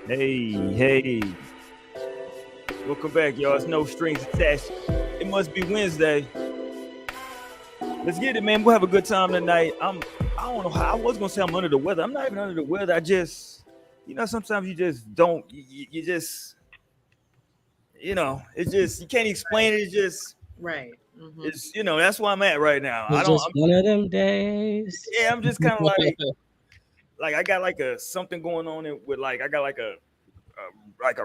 Hey. Welcome back, y'all. It's No Strings Attached. It must be Wednesday. Let's get it, man. We'll have a good time tonight. I don't know how I was gonna say I'm under the weather. I'm not even under the weather. I just, sometimes you just don't. You just, it's just you can't explain it. It's just Right. Mm-hmm. it's that's where I'm at right now. It's just one of them days. Yeah, I'm just kind of like I got like a something going on with like I got like a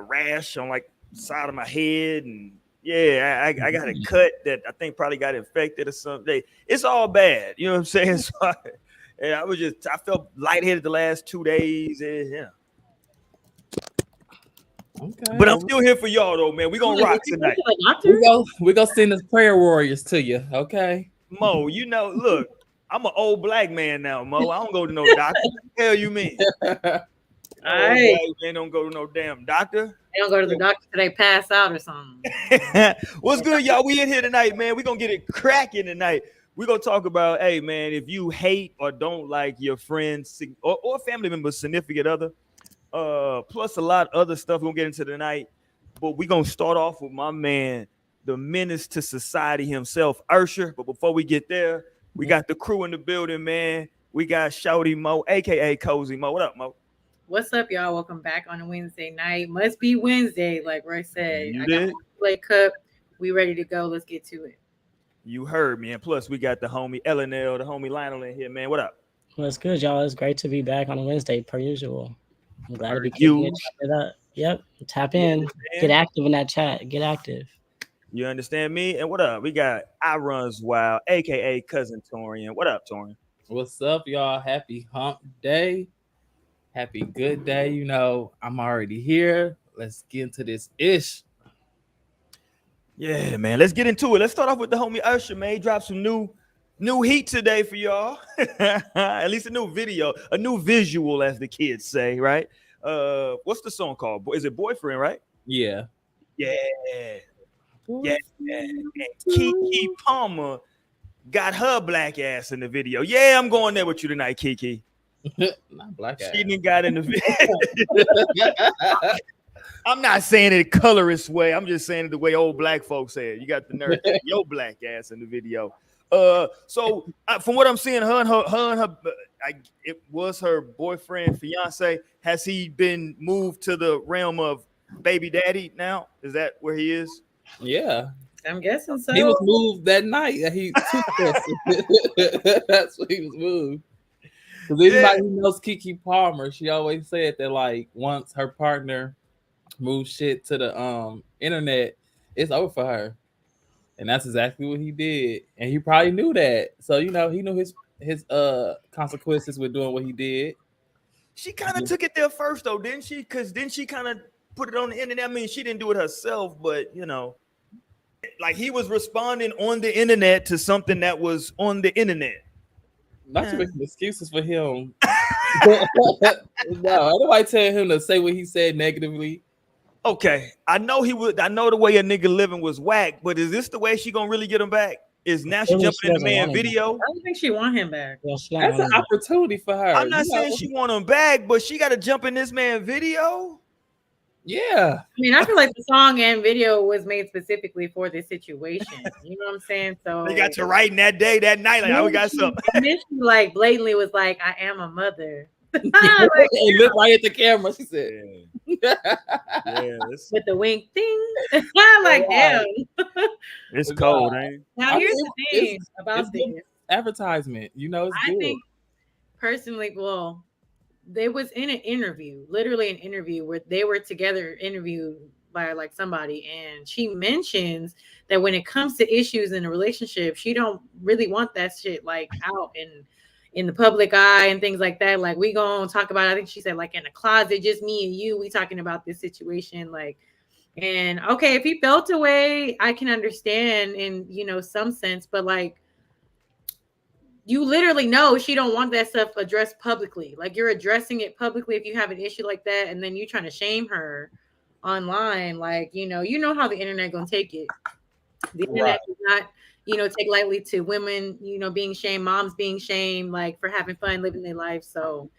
rash on like side of my head, and yeah, I got a cut that I think probably got infected or something. It's all bad, you know what I'm saying? So I felt lightheaded the last 2 days, and yeah. Okay. But I'm still here for y'all though, man. We gonna rock tonight. We go send us prayer warriors to you, okay? Mo, look, I'm an old black man now, Mo. I don't go to no doctor. What the hell you mean? Right. They don't go to no damn doctor. They don't go to the doctor till they pass out or something. What's good, y'all? We in here tonight, man. We gonna get it cracking tonight. We're gonna talk about, hey man, if you hate or don't like your friends or family member's significant other, plus a lot of other stuff we're gonna get into tonight. But we're gonna start off with my man, the menace to society himself, Usher. But before we get there, we got the crew in the building, man. We got Shouty Mo, aka Cozy Mo. What up, Mo? What's up, y'all? Welcome back on a Wednesday night. Must be Wednesday, like Roy said. You I did? got my play cup. We ready to go. Let's get to it. You heard me. And plus, we got the homie LNL, the homie Lionel in here, man. What up? What's good, y'all? It's great to be back on a Wednesday, per usual. I'm glad to be kicking it up. Yep. Tap in. Get active in that chat. Get active. You understand me? And what up? We got I Runs Wild, aka Cousin Torian. What up, Torian? What's up, y'all? Happy hump day. Happy good day. I'm already here. Let's get into this ish. Yeah, man. Let's get into it. Let's start off with the homie Usher, man. He dropped some new heat today for y'all. At least a new video, a new visual, as the kids say, right? What's the song called? Is it Boyfriend, right? Yeah. Yeah. Yeah. And Keke Palmer got her black ass in the video. Yeah, I'm going there with you tonight, Keke. Not black ass. She didn't got in the video. I'm not saying it colorist way. I'm just saying it the way old black folks say it. You got the nerve, your black ass in the video. So from what I'm seeing, it was her boyfriend, fiance. Has he been moved to the realm of baby daddy now? Is that where he is? Yeah, I'm guessing so. He was moved that night. That's what he was moved. Because anybody who knows Keke Palmer, she always said that like once her partner moves shit to the internet, it's over for her. And that's exactly what he did. And he probably knew that. So he knew his consequences with doing what he did. She kind of took it there first though, didn't she? Because then she kind of put it on the internet. I mean, she didn't do it herself, but like he was responding on the internet to something that was on the internet. Not to make excuses for him. No, nobody tell him to say what he said negatively. Okay, I know the way a nigga living was whack, but is this the way she gonna really get him back? Is now she jumping in the man video? I don't think she want him back. That's an opportunity for her. I'm not saying she want him back, but she got to jump in this man video. Yeah, I mean, I feel like the song and video was made specifically for this situation. You know what I'm saying? So they got to writing that day, that night, like, oh, we got something. And then she like blatantly was like, "I am a mother." Like, and look right at the camera. She said, "Yeah, with the wink thing." Like, damn, it's cold, ain't it? Now here's the thing about this advertisement. It's I think personally, well, they was in an interview, literally an interview where they were together, interviewed by like somebody, and she mentions that when it comes to issues in a relationship, she don't really want that shit like out in the public eye and things like that. Like, we gonna talk about, I think she said, like in a closet, just me and you, we talking about this situation. Like, and okay, if he felt away, I can understand in some sense, but like, you literally know she don't want that stuff addressed publicly. Like, you're addressing it publicly if you have an issue like that, and then you trying to shame her online. Like, you know how the internet gonna take it. The internet is not take lightly to women, being shamed, moms being shamed, like for having fun, living their life. So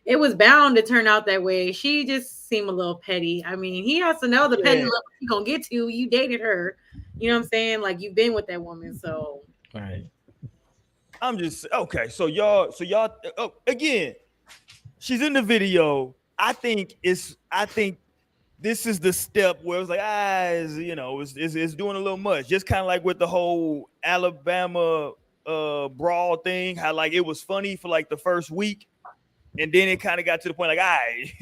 it was bound to turn out that way. She just seemed a little petty. I mean, he has to know the petty level you're gonna get to. You dated her. You know what I'm saying? Like you've been with that woman. So Right. I'm just okay. So y'all, again, she's in the video. I think this is the step where it's like, it's doing a little much. Just kind of like with the whole Alabama brawl thing, how like it was funny for like the first week, and then it kind of got to the point like,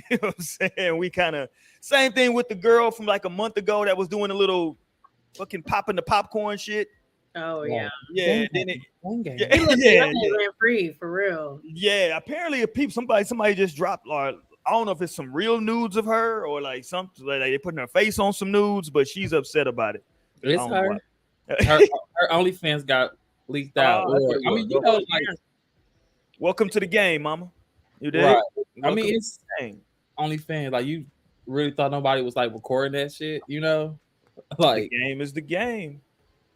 you know what I'm saying? We kind of same thing with the girl from like a month ago that was doing a little fucking popping the popcorn shit. Oh yeah. Yeah. Then ran free for real. Yeah. Apparently, somebody just dropped. I don't know if it's some real nudes of her or like something like they putting her face on some nudes, but she's upset about it. It's her. Her OnlyFans got leaked out. I mean, like, welcome to the game, mama. You did. Right. I mean, it's OnlyFans. Like, you really thought nobody was like recording that shit, Like, the game is the game.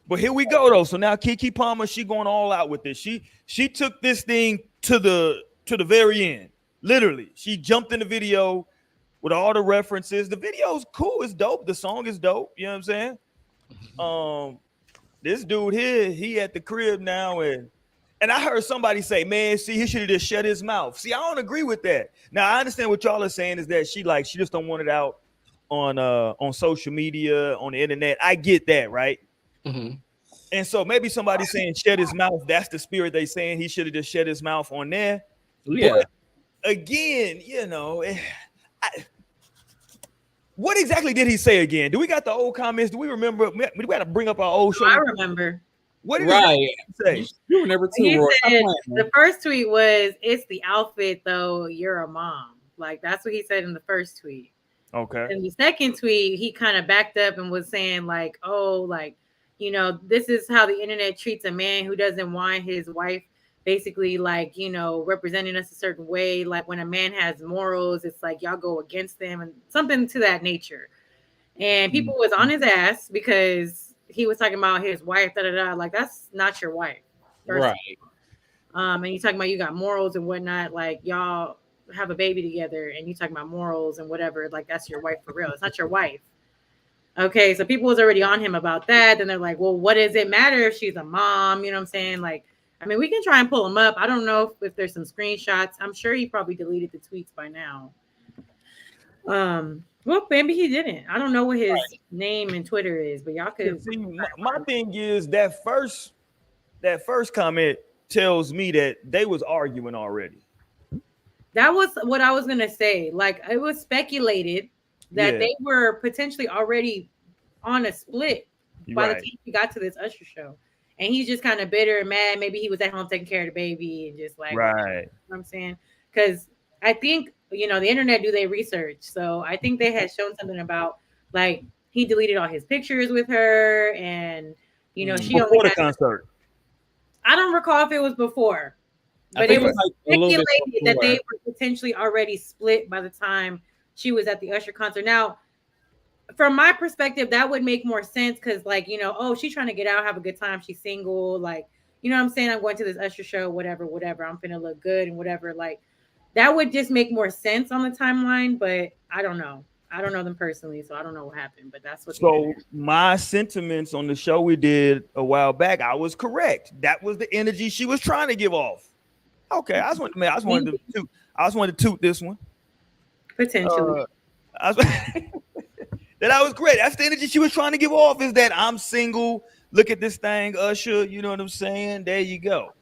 But here we go though. So now Keke Palmer, she going all out with this. She took this thing to the very end. Literally, she jumped in the video with all the references. The video's cool. It's dope. The song is dope. You know what I'm saying? This dude here, he at the crib now, and I heard somebody say, man, see, he should have just shut his mouth. See, I don't agree with that. Now, I understand what y'all are saying is that she just don't want it out on social media, on the internet. I get that, right? Mm-hmm. And so maybe somebody saying shut his mouth, that's the spirit they saying he should have just shut his mouth on there. Yeah. But again, what exactly did he say again? Do we got the old comments? Do we remember? We got to bring up our old show. I remember. What did he say? You remember too. He said, the first tweet was, "It's the outfit, though. You're a mom." Like that's what he said in the first tweet. Okay. And the second tweet, he kind of backed up and was saying like, "Oh, like, this is how the internet treats a man who doesn't want his wife." Basically, like, representing us a certain way. Like when a man has morals, it's like y'all go against them and something to that nature. And people was on his ass because he was talking about his wife, like that's not your wife. Right. And you talking about you got morals and whatnot, like y'all have a baby together and you talking about morals and whatever, like that's your wife for real. It's not your wife. Okay, so people was already on him about that. Then they're like, well, what does it matter if she's a mom? You know what I'm saying? Like, I mean, we can try and pull him up. I don't know if there's some screenshots. I'm sure he probably deleted the tweets by now. Well, maybe he didn't. I don't know what his name and Twitter is, but y'all could see. My thing is that first comment tells me that they was arguing already. That was what I was gonna say. Like it was speculated that they were potentially already on a split by the time he got to this Usher show. And he's just kind of bitter and mad. Maybe he was at home taking care of the baby and just like, right. You know what I'm saying? Because I think, the internet do their research. So I think they had shown something about like he deleted all his pictures with her and, she before only the concert. I don't recall if it was before, but it was like speculated that they were potentially already split by the time she was at the Usher concert. Now, from my perspective, that would make more sense because, like, she's trying to get out, have a good time. She's single. Like, you know what I'm saying? I'm going to this Usher show, whatever. I'm finna look good and whatever. Like, that would just make more sense on the timeline. But I don't know. I don't know them personally, so I don't know what happened. But that's what. So my sentiments on the show we did a while back, I was correct. That was the energy she was trying to give off. Okay, I just wanted to toot this one. Potentially. That I was great. That's the energy she was trying to give off, is that I'm single. Look at this thing, Usher. You know what I'm saying? There you go.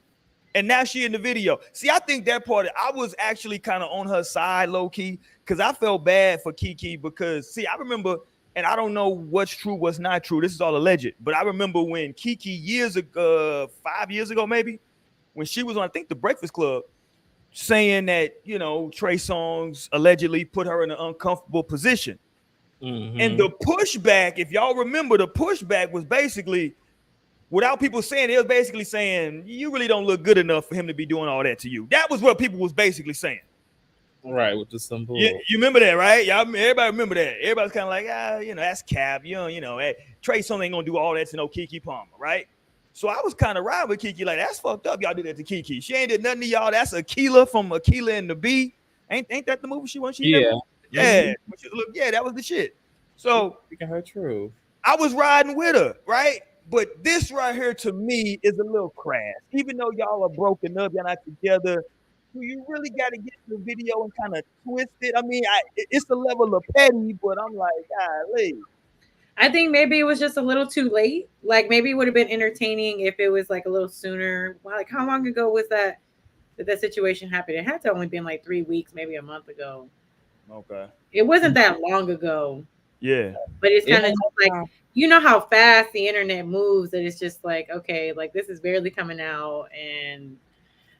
And now she in the video. See, I think that part, I was actually kind of on her side, low key, because I felt bad for Keke because, see, I remember, and I don't know what's true, what's not true. This is all alleged. But I remember when Keke years ago, 5 years ago, maybe, when she was on, I think, The Breakfast Club, saying that, Trey Songz allegedly put her in an uncomfortable position. Mm-hmm. And the pushback, if y'all remember, the pushback was basically, without people saying, it was basically saying, you really don't look good enough for him to be doing all that to you. That was what people was basically saying. Right, with the simple. You remember that, right? Y'all, everybody remember that. Everybody's kind of like, that's cap. Trey Songz ain't gonna do all that to no Keke Palmer, right? So I was kind of riding with Keke, like, that's fucked up. Y'all did that to Keke. She ain't did nothing to y'all. That's Aquila from Aquila and the Bee. Ain't that the movie she won? She Yeah. never. Yeah. Look, yeah, that was the shit. So Speaking her true. I was riding with her, right? But this right here to me is a little crass. Even though y'all are broken up, y'all not together, do you really got to get the video and kind of twist it? I mean, it's a level of petty, but I'm like, golly. I think maybe it was just a little too late. Like maybe it would have been entertaining if it was like a little sooner. Like how long ago was that situation happened? It had to only been like 3 weeks, maybe a month ago. Okay. It wasn't that long ago. Yeah. But it's kind of just like, you know how fast the internet moves, that it's just like, okay, like this is barely coming out and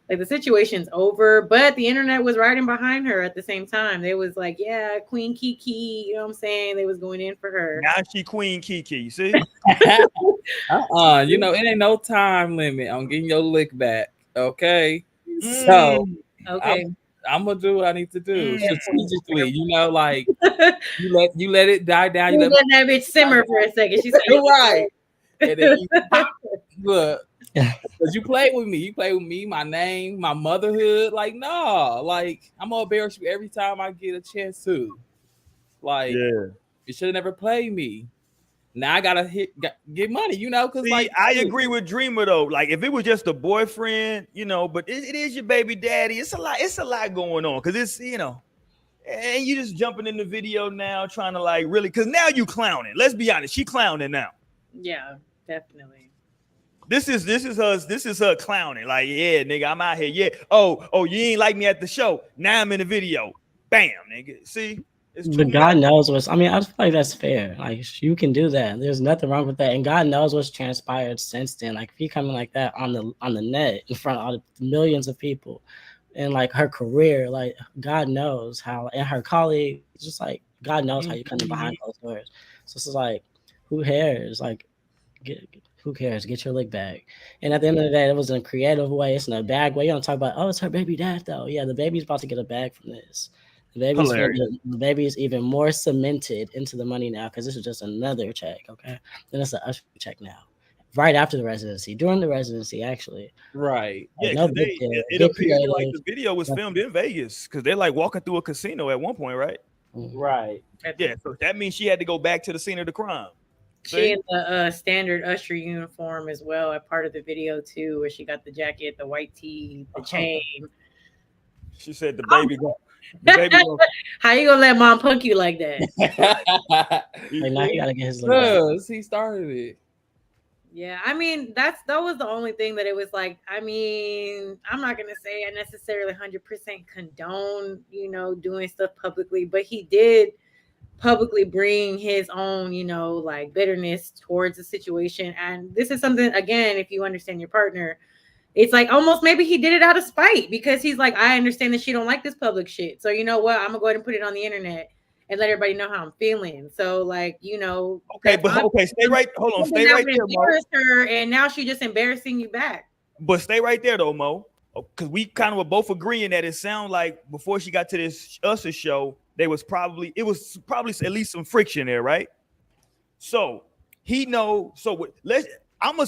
like the situation's over, but the internet was riding behind her at the same time. They was like, yeah, Queen Keke, you know what I'm saying? They was going in for her. Now she Queen Keke, you see? You know, it ain't no time limit on getting your lick back. Okay. So okay. I'm gonna do what I need to do strategically, you know, like you let it die down. You let that bitch simmer for a second. She's right. And then you look. Because you play with me, my name, my motherhood. Like, nah, like I'm gonna embarrass you every time I get a chance to. Like, you should have never played me. Now I gotta get money, you know. Because like, I agree with Dreamer though. Like, if it was just a boyfriend, you know, but it is your baby daddy. It's a lot going on because it's, you know, and you just jumping in the video now, trying to like really, because now you clowning. Let's be honest, she clowning now. Yeah, definitely. This is her clowning. Like, yeah, nigga, I'm out here. Yeah. Oh, you ain't like me at the show. Now I'm in the video. Bam, nigga. See? But God knows what's. I mean, I feel like that's fair. Like, you can do that. There's nothing wrong with that. And God knows what's transpired since then. Like, if you coming like that on the net in front of millions of people, and like her career, like God knows how, and her colleagues, just like God knows how you come in behind closed doors. So it's like, who cares? Like, who cares? Get your lick back. And at the end of the day, it was in a creative way. It's in a bag way. You don't talk about, oh, it's her baby dad though. Yeah, the baby's about to get a bag from this. The baby's even more cemented into the money now because this is just another check. Okay, then it's an Usher check now. Right after the residency, during the residency, actually. Right. Yeah, no it appeared like the video was filmed in Vegas because they're like walking through a casino at one point, right? Right. Yeah, so that means she had to go back to the scene of the crime. She in the standard Usher uniform as well, a part of the video too, where she got the jacket, the white tee, the chain. She said the baby go. How you gonna let mom punk you like that? Like, now he gotta get his look. He started it. Yeah, I mean that was the only thing that it was like. I mean, I'm not gonna say I necessarily 100% condone, you know, doing stuff publicly, but he did publicly bring his own, you know, like bitterness towards the situation. And this is something, again, if you understand your partner, it's like almost maybe he did it out of spite because he's like, I understand that she don't like this public shit. So you know what? I'm gonna go ahead and put it on the internet and let everybody know how I'm feeling. So like, you know, stay right. Hold on, stay right there, Mo. Her, and now she's just embarrassing you back. But stay right there though, Mo, because we kind of were both agreeing that it sounded like before she got to this Usher show, it was probably at least some friction there, right? So he know. So I'm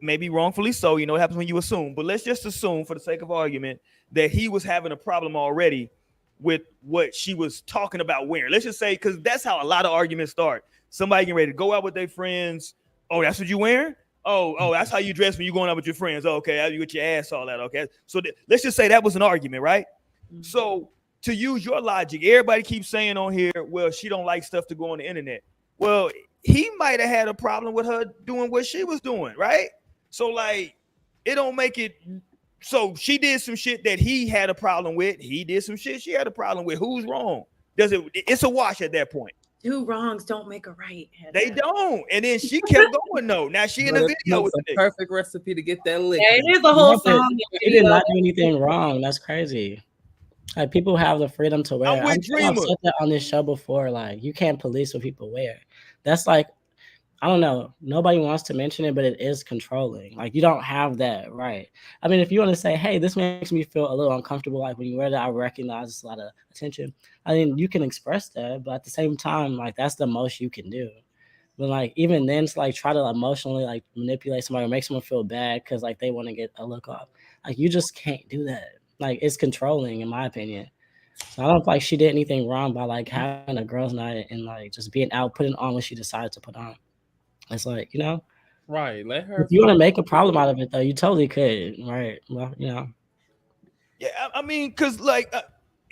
maybe wrongfully so. You know what happens when you assume, but let's just assume for the sake of argument that he was having a problem already with what she was talking about wearing. Let's just say, because that's how a lot of arguments start. Somebody getting ready to go out with their friends. Oh, that's what you wearing? Oh, that's how you dress when you going out with your friends. Oh, okay, you get your ass all that. Okay, so let's just say that was an argument, right? Mm-hmm. So to use your logic, everybody keeps saying on here, well, she don't like stuff to go on the internet. Well, he might have had a problem with her doing what she was doing, right? So like, it don't make it. So she did some shit that he had a problem with. He did some shit she had a problem with. Who's wrong? It's a wash at that point. Two wrongs don't make a right. They don't. And then she kept going though. Now she in the video with the perfect recipe to get that lick. Yeah, it is a whole song. He did not do anything wrong. That's crazy. Like, people have the freedom to wear. I've said that on this show before. Like, you can't police what people wear. That's like, I don't know. Nobody wants to mention it, but it is controlling. Like, you don't have that right. I mean, if you want to say, hey, this makes me feel a little uncomfortable. Like, when you wear that, I recognize it's a lot of attention. I mean, you can express that, but at the same time, like, that's the most you can do. But like even then, it's like try to emotionally like manipulate somebody or make someone feel bad because like they want to get a look off. Like you just can't do that. Like it's controlling, in my opinion. So I don't feel like she did anything wrong by like having a girls' night and like just being out, putting on what she decided to put on. It's like, Right. Let if her you want to make a problem out of it though, you totally could. Right. Well, Yeah, I mean, cause like,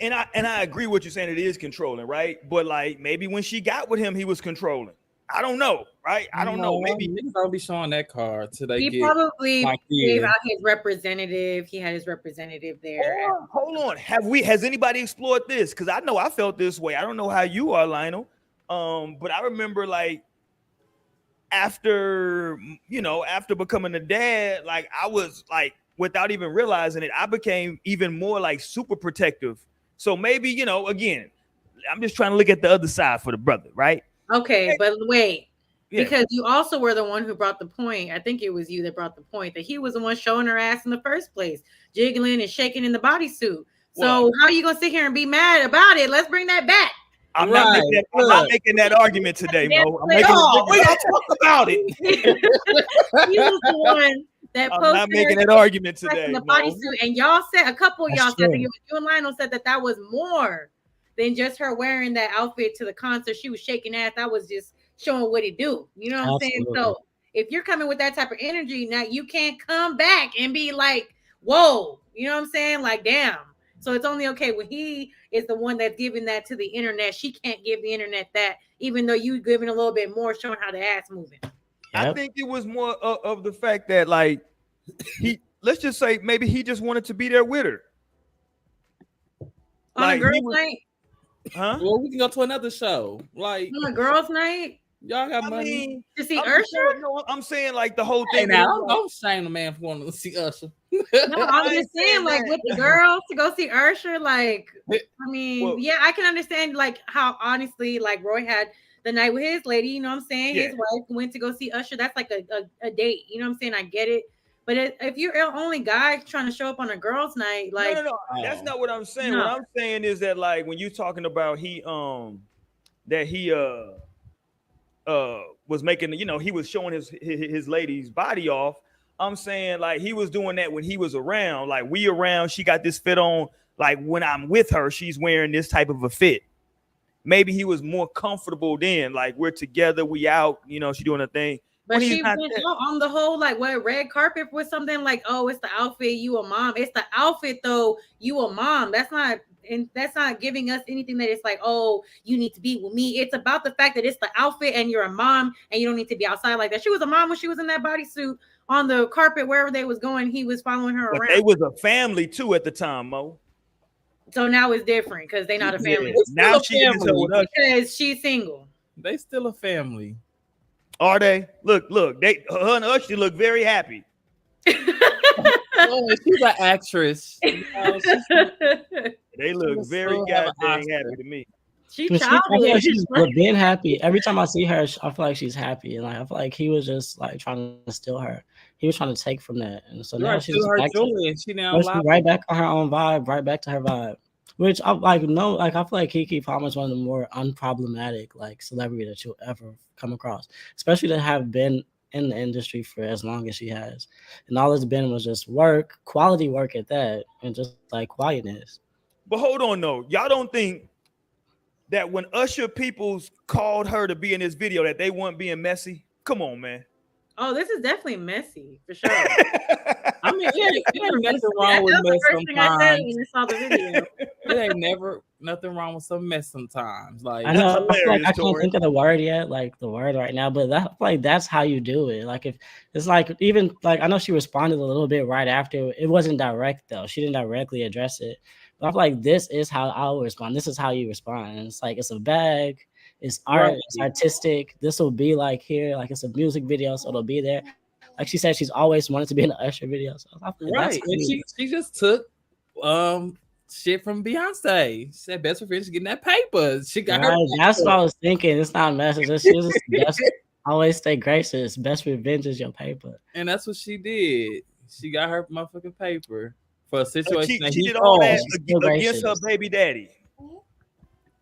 and I agree what you're saying. It is controlling, right? But like maybe when she got with him, he was controlling. I don't know, right? I don't know. No, Maybe. niggas don't be showing that card till they He get probably locked gave in. out his representative. He had his representative there. Or hold on, has anybody explored this? Because I know I felt this way. I don't know how you are, Lionel. But I remember like after becoming a dad, like I was like without even realizing it, I became even more like super protective. So maybe again, I'm just trying to look at the other side for the brother, right? Okay, but wait, Yeah. because you also were the one who brought the point. I think it was you that brought the point that he was the one showing her ass in the first place, jiggling and shaking in the bodysuit. So Well, how are you gonna sit here and be mad about it? Let's bring that back. I'm Right, not making that argument today, Mo. I'm making we gonna talk about it. He was the one that I'm posted not making her that argument dressed in today, the Mo. bodysuit, and y'all said a couple of That's y'all said true. that you and Lionel said that was more than just her wearing that outfit to the concert. She was shaking ass. That was just showing what it do. You know what I'm saying? Absolutely. So if you're coming with that type of energy, now you can't come back and be like, whoa, you know what I'm saying? Like, damn. So it's only okay when he is the one that's giving that to the internet. She can't give the internet that, even though you giving a little bit more, showing how the ass moving. I Yep. think it was more of the fact that like let's just say maybe he just wanted to be there with her. On Like a girls' he was, night? huh? Well, we can go to another show. Like On a girls' night? y'all got I money. mean, To see I'm Usher? saying, no, I'm saying like the whole Hey, thing. now was, like, don't shame the man for wanting to see Usher. No, I I'm ain't just saying, saying like, that. with the girls to go see Usher, like, I mean, Well, yeah, I can understand, like, how honestly, like, Roy had the night with his lady, you know what I'm saying? Yeah. His wife went to go see Usher. That's like a date, you know what I'm saying? I get it. But if you're the only guy trying to show up on a girl's night, no, like, no, no. That's Oh. not what I'm saying. What no. I'm saying is that like when you talking about that he was making he was showing his lady's body off. I'm saying like he was doing that when he was around. Like we around, she got this fit on. Like when I'm with her, she's wearing this type of a fit. Maybe he was more comfortable then. Like we're together, we out. She doing a thing. When But he's she not went there. out on the whole like what red carpet was something like, oh, it's the outfit, you a mom. It's the outfit though, you a mom. That's not giving us anything that it's like, oh, you need to be with me. It's about the fact that it's the outfit and you're a mom and you don't need to be outside like that. She was a mom when she was in that bodysuit on the carpet wherever they was going. He was following her But around. they was a family too at the time, Mo. So now it's different because they're not a family. Yeah. Now a she gets into family. with us. Because she's single. They still a family. Are they? Look, her and Usher look very happy. Oh, she's an actress. They look She'll very still have an goddamn Oscar. happy to me. She I feel like childish. she's being happy. Every time I see her, I feel like she's happy. And like I feel like he was just like trying to steal her. He was trying to take from that. And so now Right, she's still her back joy, and she now she's live. right back on her own vibe, right back to her vibe. Which I like I feel like Keke Palmer is one of the more unproblematic like celebrity that you'll ever come across. Especially to have been in the industry for as long as she has. And all it's been was just work, quality work at that, and just like quietness. But hold on though. Y'all don't think that when Usher Peoples called her to be in this video that they weren't being messy? Come on, man. Oh, this is definitely messy for sure. I mean, it ain't nothing wrong with That's the mess first thing I said sometimes. when I saw the video. It ain't never nothing wrong with some mess sometimes. Like I know. I feel like hilarious, I can't Tori. think of the word yet, like the word right now. But that like that's how you do it. Like if it's like even like I know she responded a little bit right after. It wasn't direct though. She didn't directly address it. But I feel like this is how I would respond. This is how you respond. And it's like it's a bag. It's art. Right. It's artistic. This will be like here. Like it's a music video, so it'll be there. Like she said, she's always wanted to be in the Usher video. So I feel like that's right, and cool. she just took shit from Beyonce. She said best friend, she's getting that paper. She got her. Right, that's paper. what I was thinking. It's not a message. It's just best, always stay gracious. Best revenge is your paper. And that's what she did. She got her motherfucking paper for a situation that She he did all that She's still against her gracious. baby daddy. I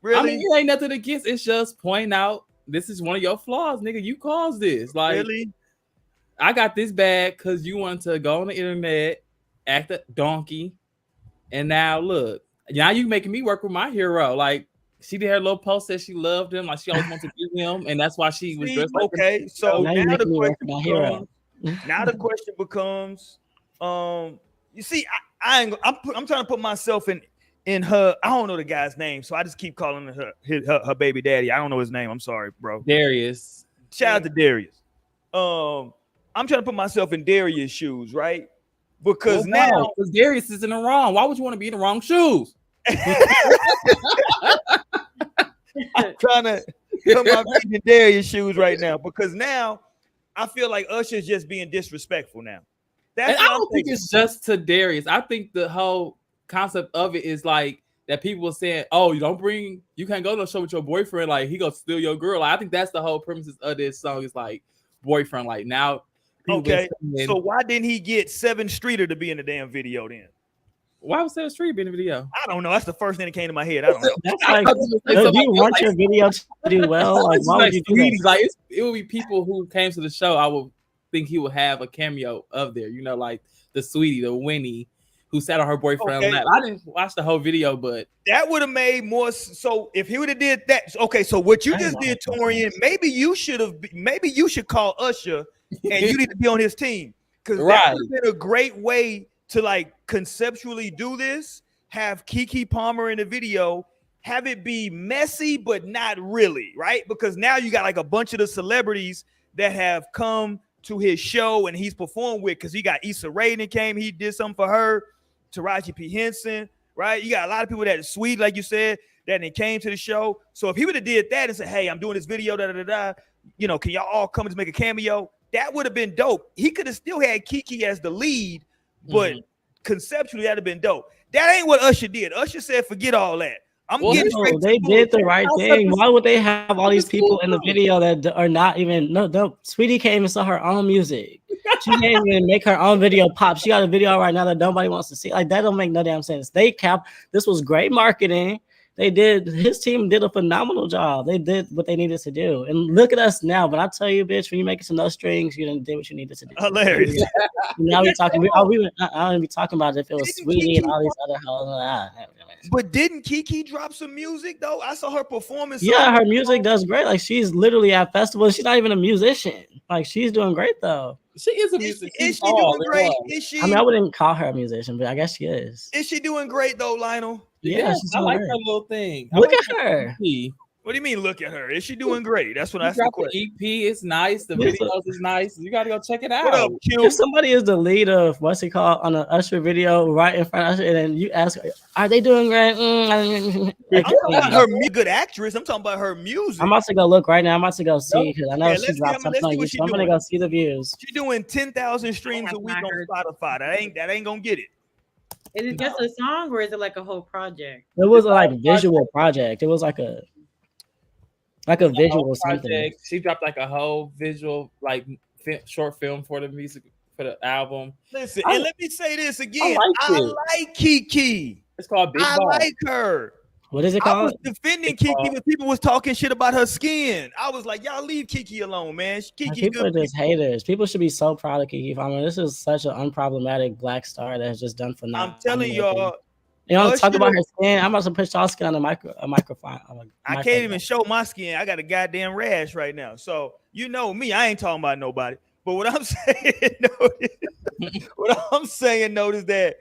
Really? mean, it ain't nothing against. It's just point out this is one of your flaws, nigga. You caused this. Like, Really? I got this bad because you wanted to go on the internet, act a donkey, and now look, now you making me work with my hero. Like, she did her little post that she loved him, like she always wanted to be him, and that's why she was dressed like okay. So Now you're now the making me work question with my hero. becomes. Now the question becomes. You see, I ain't, I'm trying to put myself in her. I don't know the guy's name, so I just keep calling her baby daddy. I don't know his name. I'm sorry, bro. Darius. Shout out to Darius. I'm trying to put myself in Darius' shoes, right? Because now Darius is in the wrong. Why would you want to be in the wrong shoes? I'm trying to put my feet in Darius' shoes right now because now I feel like Usher's just being disrespectful now. And I don't think it's just to Darius. I think the whole concept of it is like that people are saying, "Oh, you can't go to a show with your boyfriend. Like he gonna steal your girl." Like, I think that's the whole premises of this song. Is like boyfriend. Like now, okay. So why didn't he get 7 Streeter to be in the damn video then? Why was 7 Street be in the video? I don't know. That's the first thing that came to my head. I don't know. That's like, do you want your video to do well? Like, why would you do that? Like it would be people who came to the show. I would think he would have a cameo of there. You know, like the sweetie, the Winnie, who sat on her boyfriend's lap. I didn't watch the whole video, but that would have made more. So if he would have did that, okay. So what you just did, Torian, maybe you should call Usher and you need to be on his team because that would have been a great way to like conceptually do this. Have Keke Palmer in the video, have it be messy but not really, right? Because now you got like a bunch of the celebrities that have come to his show and he's performed with, because he got Issa Rae that came, he did something for her, Taraji P. Henson, right? You got a lot of people that are sweet, like you said, that they came to the show. So if he would have did that and said, hey, I'm doing this video, you know, can y'all all come and make a cameo? That would have been dope. He could have still had Keke as the lead, but conceptually that'd have been dope. That ain't what Usher did. Usher said, forget all that. They did the right thing. Why would they have all these people in the video that are not even no? Sweetie came and saw her own music. She can't even make her own video pop. She got a video right now that nobody wants to see. Like that don't make no damn sense. This was great marketing. His team did a phenomenal job. They did what they needed to do. And look at us now. But I tell you, bitch, when you make it to No Strings, you didn't do what you needed to do. Hilarious. Now we're talking. I don't be talking about it if it was Sweetie and all these other hoes. But didn't Keke drop some music though? I saw her performance. Yeah, her music does great. Like she's literally at festivals. She's not even a musician. Like she's doing great though. She is a musician. Is she doing great? Is she? I mean, I wouldn't call her a musician, but I guess she is. Is she doing great though, Lionel? Yeah, I like her little thing. Look at her. What do you mean? Look at her. Is she doing great? That's what I said. The EP is nice. The videos is nice. You got to go check it out. What up, Q? If somebody is the lead of what's it called on an Usher video right in front of Usher, and then you ask, "Are they doing great?" I'm talking about her good actress. I'm talking about her music. I'm about to go look right now. I'm about to go see because I know she dropped something on YouTube. I'm gonna go see the views. She's doing 10,000 streams a week on Spotify. That ain't gonna get it. Is it just a song or is it like a whole project? It was a visual project. It was like a visual something. She dropped like a whole visual short film for the music for the album. Listen, and let me say this again. I like Keke. It's called Big I Ball. like her. What is it called? I was defending Keke when people was talking shit about her skin. I was like, y'all leave Keke alone, man. People are just haters. People should be so proud of Keke Palmer. This is such an unproblematic black star that has just done phenomenal. I'm telling y'all. You don't talk about her skin. I'm about to put y'all skin on a microphone. I can't even show my skin. I got a goddamn rash right now. So you know me. I ain't talking about nobody. But what I'm saying, notice that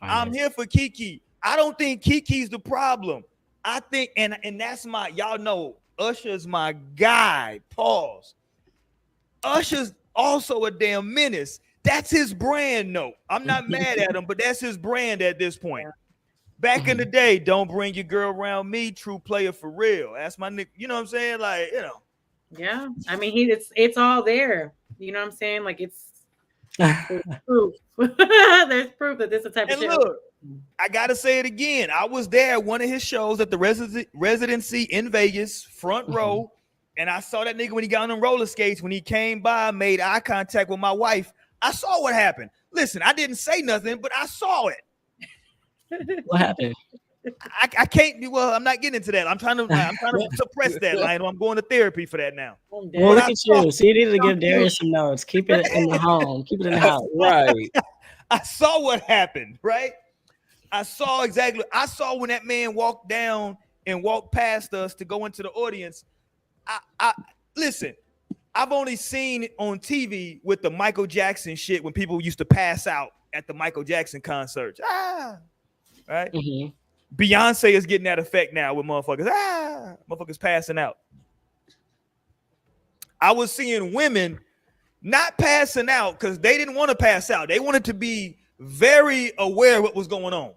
I'm here for Keke. I don't think Keke's the problem. I think, and that's y'all know, Usher's my guy. Pause. Usher's also a damn menace. That's his brand, no. I'm not mad at him, but that's his brand at this point. Back in the day, don't bring your girl around me, true player for real. That's my nigga. You know what I'm saying? Like, you know. Yeah. I mean, it's all there. You know what I'm saying? Like there's proof. There's proof that this is the type of shit. Look, I gotta say it again. I was there at one of his shows at the residency in Vegas, front row, and I saw that nigga when he got on them roller skates. When he came by, made eye contact with my wife. I saw what happened. Listen, I didn't say nothing, but I saw it. What happened? I can't. Well, I'm not getting into that. I'm trying to suppress that, Lionel. I'm going to therapy for that now. I'm Well, dead. look at you. See, you needed to give Darius some notes. Keep it in the home. Keep it in the house. Right. I saw what happened, right? I saw exactly. I saw when that man walked down and walked past us to go into the audience. I listen. I've only seen it on TV with the Michael Jackson shit when people used to pass out at the Michael Jackson concerts. Right? Mm-hmm. Beyonce is getting that effect now with motherfuckers. Motherfuckers passing out. I was seeing women not passing out because they didn't want to pass out. They wanted to be very aware of what was going on.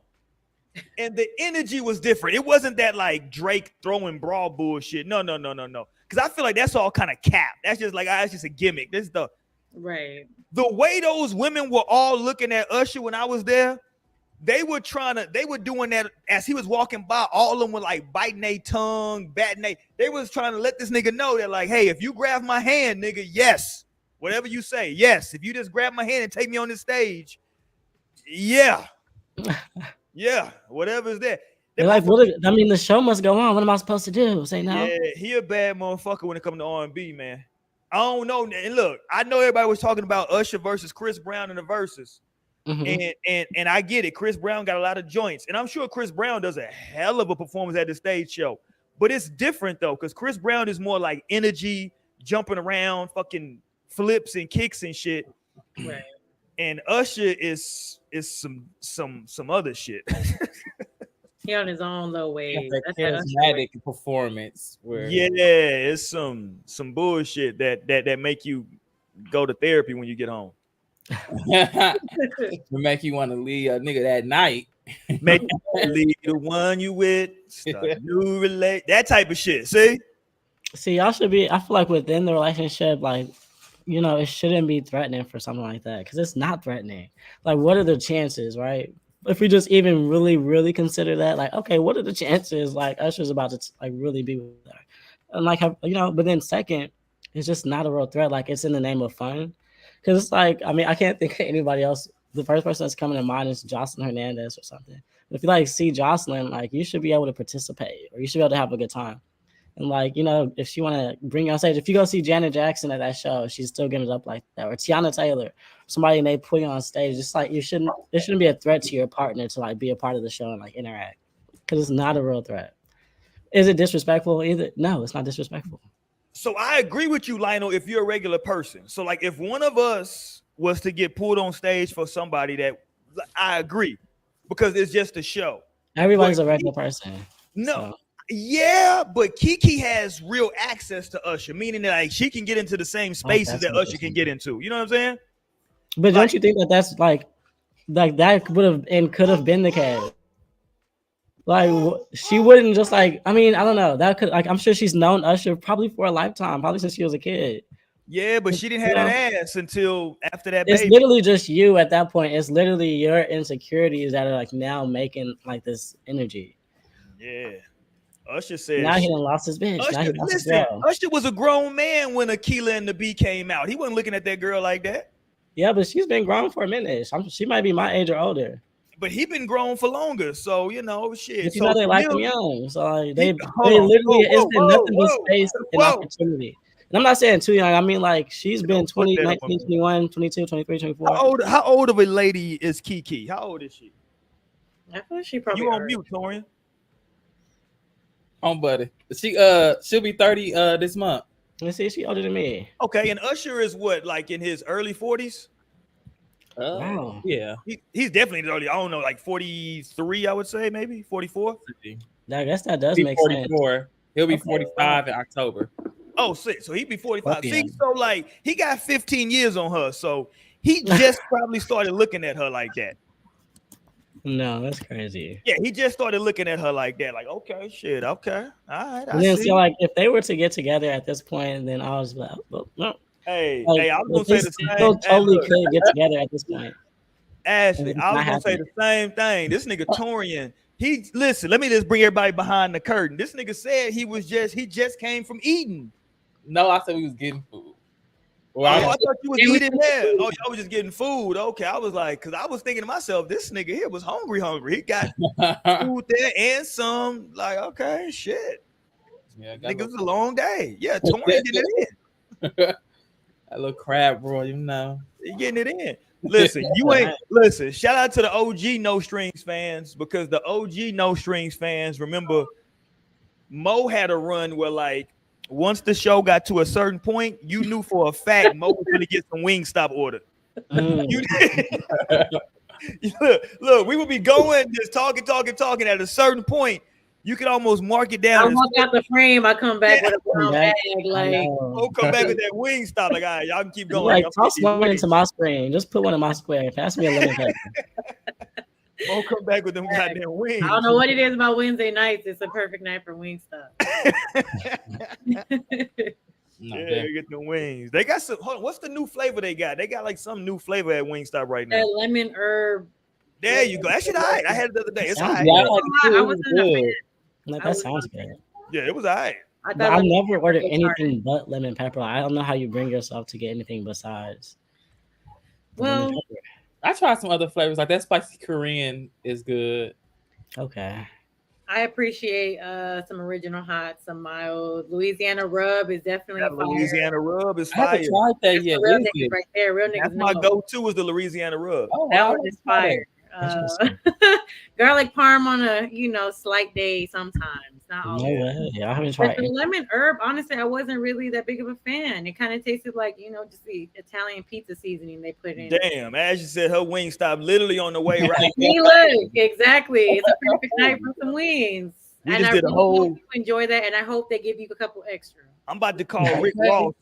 And the energy was different. It wasn't that like Drake throwing brawl bullshit. No. Because I feel like that's all kind of cap. That's just like, it's just a gimmick. This is the way those women were all looking at Usher when I was there. They were doing that as he was walking by. All of them were like biting their tongue, batting they was trying to let this nigga know that like, hey, if you grab my hand, nigga, yes. Whatever you say, yes. If you just grab my hand and take me on the stage, yeah. Yeah, whatever is there. They're like, the show must go on. What am I supposed to do? Say no? Yeah, he a bad motherfucker when it comes to R&B, man. I don't know. And look, I know everybody was talking about Usher versus Chris Brown in the verses. Mm-hmm. And I get it. Chris Brown got a lot of joints. And I'm sure Chris Brown does a hell of a performance at the stage show. But it's different, though, because Chris Brown is more like energy, jumping around, fucking flips and kicks and shit. Right. And Usher is some other shit. He on his own low wave. That's charismatic performance. Where it's some bullshit that make you go to therapy when you get home. To make you want to leave a nigga that night. Make you leave the one you with, start new that type of shit. See, y'all should be. I feel like within the relationship, like, you know, it shouldn't be threatening for something like that because it's not threatening. Like, what are the chances, right? If we just even really, really consider that, like, okay, what are the chances, like, Usher's about to, like, really be with her? And, like, you know, but then second, it's just not a real threat. Like, it's in the name of fun. Because it's like, I mean, I can't think of anybody else. The first person that's coming to mind is Jocelyn Hernandez or something. If you, like, see Jocelyn, like, you should be able to participate or you should be able to have a good time. And, like, you know, if she want to bring you on stage, if you go see Janet Jackson at that show, she's still giving it up like that. Or Tiana Taylor, somebody, and they put you on stage. It's like, it shouldn't be a threat to your partner to, like, be a part of the show and, like, interact. Because it's not a real threat. Is it disrespectful either? No, it's not disrespectful. So I agree with you, Lionel, if you're a regular person. So, like, if one of us was to get pulled on stage for somebody, that I agree. Because it's just a show. Everybody's a regular person. No. So. Yeah, but Keke has real access to Usher, meaning that like she can get into the same spaces that Usher can get into. You know what I'm saying? But don't you think that that's like that would have and could have been the case? Like she wouldn't just like. I mean, I don't know. That could like. I'm sure she's known Usher probably for a lifetime, probably since she was a kid. Yeah, but she didn't have that ass until after that. It's literally just you at that point. It's literally your insecurities that are like now making like this energy. Yeah. Usher said now he done lost his bitch. Usher was a grown man when Aquila and the B came out. He wasn't looking at that girl like that. Yeah, but she's been grown for a minute. She might be my age or older. But he been grown for longer, so you know shit. But you know they like him young, so like, they literally it's been nothing but space and opportunity. And I'm not saying too young. I mean like she's been 20, 19, 21, 22, 23, 24. How old of a lady is Keke? How old is she? I feel she probably. You on mute, Torian? Buddy. She'll be 30 this month. Let's see, she older than me. Okay, and Usher is what, like in his early 40s? Wow. Yeah. He's definitely early. I don't know, like 43, I would say, maybe 44. I guess that does make 44. Sense. He'll be 45 in October. Oh, so he'd be 45. Okay. See, so like he got 15 years on her, so he just probably started looking at her like that. No, that's crazy. Yeah, he just started looking at her like that, like, okay, shit, okay, all right. And then, so like, if they were to get together at this point, then I was like, well, no. Hey, I was gonna say the same. Totally could get together at this point. Ashley, I was gonna say the same thing. This nigga Torian, listen. Let me just bring everybody behind the curtain. This nigga said he just came from eating. No, I said we was getting food. Oh, I thought you was eating there. Oh, y'all was just getting food. Okay, I was like, because I was thinking to myself, this nigga here was hungry. He got food there and some. Like, okay, shit. Yeah, Nigga, it was a long day. Yeah, Torian getting it in. A little crab roll, you know. He getting it in. Listen, you ain't listen. Shout out to the OG No Strings fans, because the OG No Strings fans remember Mo had a run where, like, once the show got to a certain point, you knew for a fact Mo was gonna get some Wingstop order. You look, we would be going, just talking. At a certain point, you could almost mark it down. I walk out the frame. I come back with a brown bag. Like, Mo come back with that Wingstop. Like, all right, y'all can keep going. Like, toss one into my screen. Just put one in my square. Pass me a lemon pepper. Mo come back with them goddamn wings. I don't know what it is about Wednesday nights. It's a perfect night for Wingstop. Yeah, get the wings. They got some. Hold on, what's the new flavor they got? They got like some new flavor at Wingstop right now. That lemon herb. There you go. That shit, all right. I had it the other day. It's all right. I wasn't a fan. Like, that sounds good. Yeah, it was all right. I've never ordered anything but lemon pepper. I don't know how you bring yourself to get anything besides. Well, I tried some other flavors. Like that spicy Korean is good. Okay. I appreciate some original hot, some mild. Louisiana rub is definitely fire. Louisiana rub is fire. I haven't tried that yet. Real niggas right there. Real niggas. That's my go-to is the Louisiana rub. Oh, that one is fire. Garlic parm on a slight day sometimes. Not always. No way. I haven't tried. But the lemon herb, honestly, I wasn't really that big of a fan. It kind of tasted like just the Italian pizza seasoning they put in. Damn, as you said, her wing stopped literally on the way right. Hey, look, exactly. It's a perfect night for some wings. And I really hope you enjoy that, and I hope they give you a couple extra. I'm about to call Rick Ross.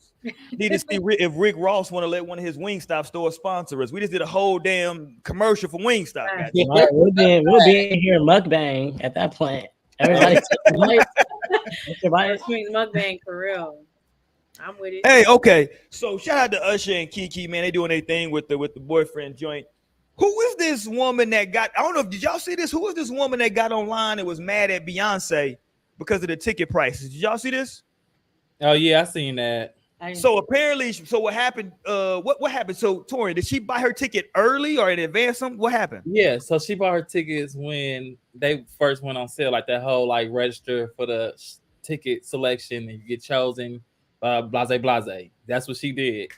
Need to see if Rick Ross want to let one of his Wingstop stores sponsor us. We just did a whole damn commercial for Wingstop. Right, we'll be in here mukbang at that point. Everybody mukbang for real. I'm with it. Hey, okay. So shout out to Usher and Keke, man. They doing their thing with the boyfriend joint. Who is this woman that got? I don't know. Did y'all see this? Who is this woman that got online and was mad at Beyonce because of the ticket prices? Did y'all see this? Oh yeah, I seen that. So apparently, what happened? What happened? So Tori, did she buy her ticket early or in advance? What happened? Yeah, so she bought her tickets when they first went on sale, like that whole like register for the ticket selection and you get chosen, blase. That's what she did.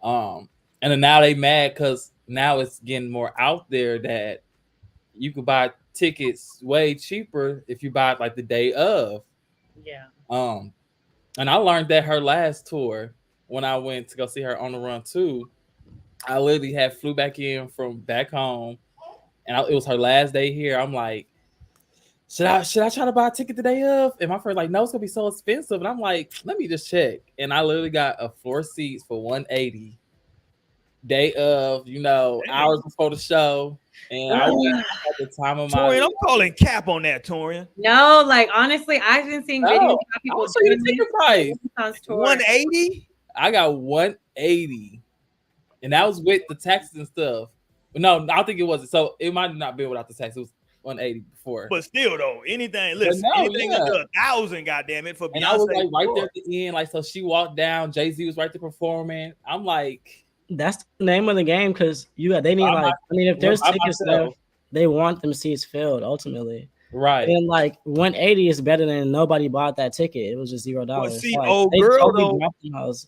And then now they mad because now it's getting more out there that you could buy tickets way cheaper if you buy it like the day of. Yeah. And I learned that her last tour, when I went to go see her on the run too, I literally flew back in from back home, and it was her last day here. I'm like, should I try to buy a ticket the day of? And my friend like, no, it's gonna be so expensive. And I'm like, let me just check. And I literally got a floor seats for $180 day of, hours before the show. And I went at the time of my. Torian, I'm calling cap on that, Torian. No, like honestly, I've been seeing videos of people doing the ticket price. 180. I got 180, and that was with the taxes and stuff. But no, I don't think it wasn't. So it might not be without the tax. It was 180 before. But still, though, anything anything under 1,000, goddamn it, for Beyonce. And I was like right there at the end, like so. She walked down. Jay-Z was right there performing. I'm like. That's the name of the game because they need if there's tickets left, they want them seats filled ultimately. Right. And like 180 is better than nobody bought that ticket. It was just $0. But see, old girl though,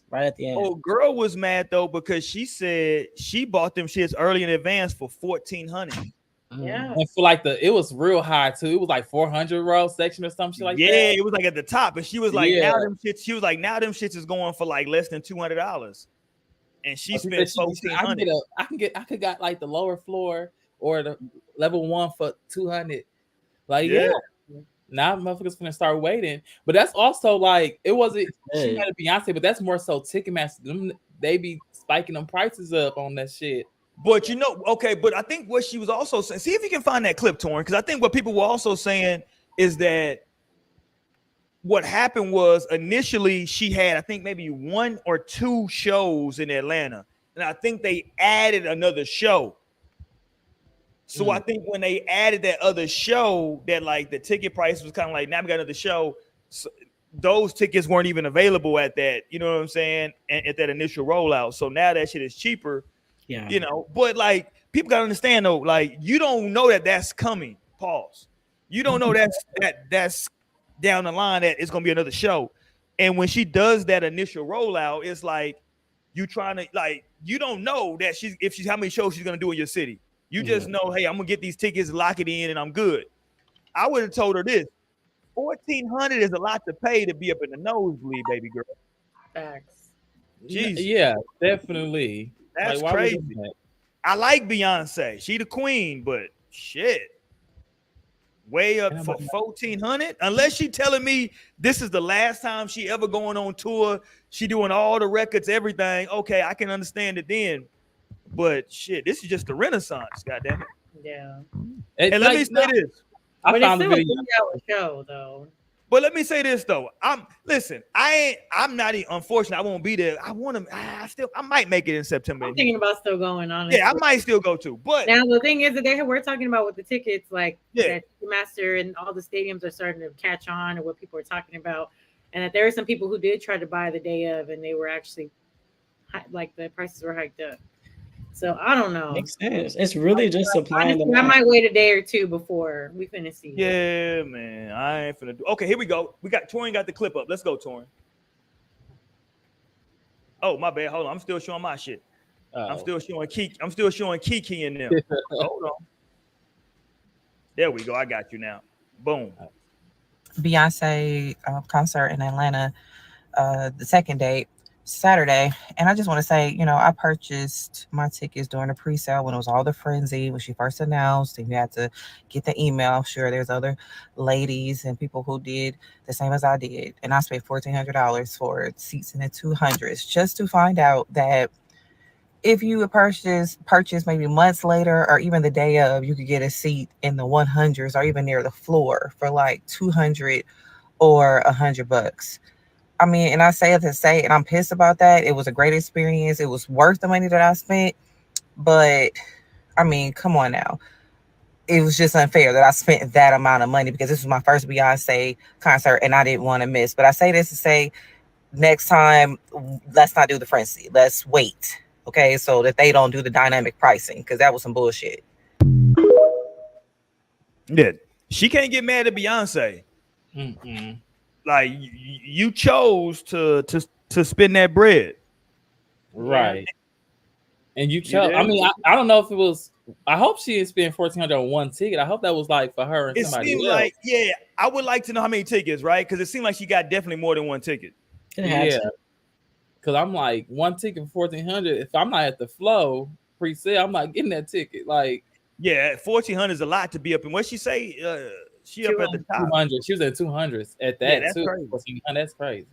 right at the end. Old girl was mad though because she said she bought them shits early in advance for $1,400. Yeah. And for it was real high too. It was like 400 row section or something like that. Yeah, it was like at the top, and she was like, now them shits is going for like less than $200. And she spent $1,400. I could got like the lower floor or the level 1 for $200. Like yeah. Now motherfuckers gonna start waiting. But that's also like it wasn't she had a Beyonce, but that's more so Ticketmaster. They be spiking them prices up on that shit. But but I think what she was also saying, see if you can find that clip, Torn, because I think what people were also saying is that what happened was initially she had, I think, maybe 1 or 2 shows in Atlanta. And I think they added another show. So I think when they added that other show, that like the ticket price was kind of like, now we got another show. So those tickets weren't even available at that, you know what I'm saying, at that initial rollout. So now that shit is cheaper, Yeah. you know. But like people gotta understand though, like you don't know that that's coming. Pause. You don't know that's down the line that it's gonna be another show. And when she does that initial rollout, it's like you trying to like you don't know that she's how many shows she's gonna do in your city. You just know, hey, I'm gonna get these tickets, lock it in, and I'm good. I would have told her this. 1,400 is a lot to pay to be up in the nosebleed, baby girl. Facts. Jesus, Yeah, definitely. that's Like, why would you crazy. do that? I like Beyonce. She the queen, but shit. Way up And I'm for like, 1,400. Unless she telling me this is the last time she ever going on tour. She doing all the records, everything. Okay, I can understand it then. But shit, this is just the Renaissance. Goddamn it. Yeah. it's And let like, me say no, this. I But it's found the still a video. 3-hour show, though. But let me say this though. I'm not even, unfortunately, I won't be there. I might make it in September. I'm thinking about still going, honestly. Yeah, I might still go to. But Now the thing is that we're talking about with the tickets, like Yeah. that Master and all the stadiums are starting to catch on, or what people are talking about, and that there are some people who did try to buy the day of, and they were actually like the prices were hiked up. So I don't know. Makes sense. It's really just supply and Honestly, I demand. might wait a day or two before we finish see. yeah, man, I ain't finna do. Okay, here we go. We got Torian got the clip up. Let's go, Torian. Oh, my bad. Hold on. I'm still showing my shit. I'm still showing Keke. I'm still showing Keke in there. Hold on. There we go. I got you now. Boom. Beyonce concert in Atlanta, the second date, Saturday. And I just want to say, you know, I purchased my tickets during the pre-sale when it was all the frenzy, when she first announced, and you had to get the email. I'm sure there's other ladies and people who did the same as I did. And I spent $1,400 for seats in the 200s just to find out that if you purchase maybe months later or even the day of, you could get a seat in the 100s or even near the floor for like 200 or $100. I mean, and I say it to say, and I'm pissed about that. It was a great experience. It was worth the money that I spent, but I mean, come on now. It was just unfair that I spent that amount of money because this was my first Beyonce concert and I didn't want to miss. But I say this to say, next time, let's not do the frenzy. Let's wait. Okay, so that they don't do the dynamic pricing because that was some bullshit. Yeah. She can't get mad at Beyonce. Mm-mm. Like you chose to spend that bread. Right. And you chose. there? I mean, I don't know if it was. I hope she didn't spend $1,400 on one ticket. I hope that was like for her and It somebody seemed else. like, yeah, I would like to know how many tickets, right? Because it seemed like she got definitely more than one ticket. It had Yeah. to. Because I'm like, one ticket for $1,400. If I'm not at the flow pre-sale, I'm not getting that ticket. Like, Yeah, 1,400 is a lot to be up in. What she say? She up at the top. 200. She was at 200s at that Yeah, that's too. crazy. 1,400, that's crazy.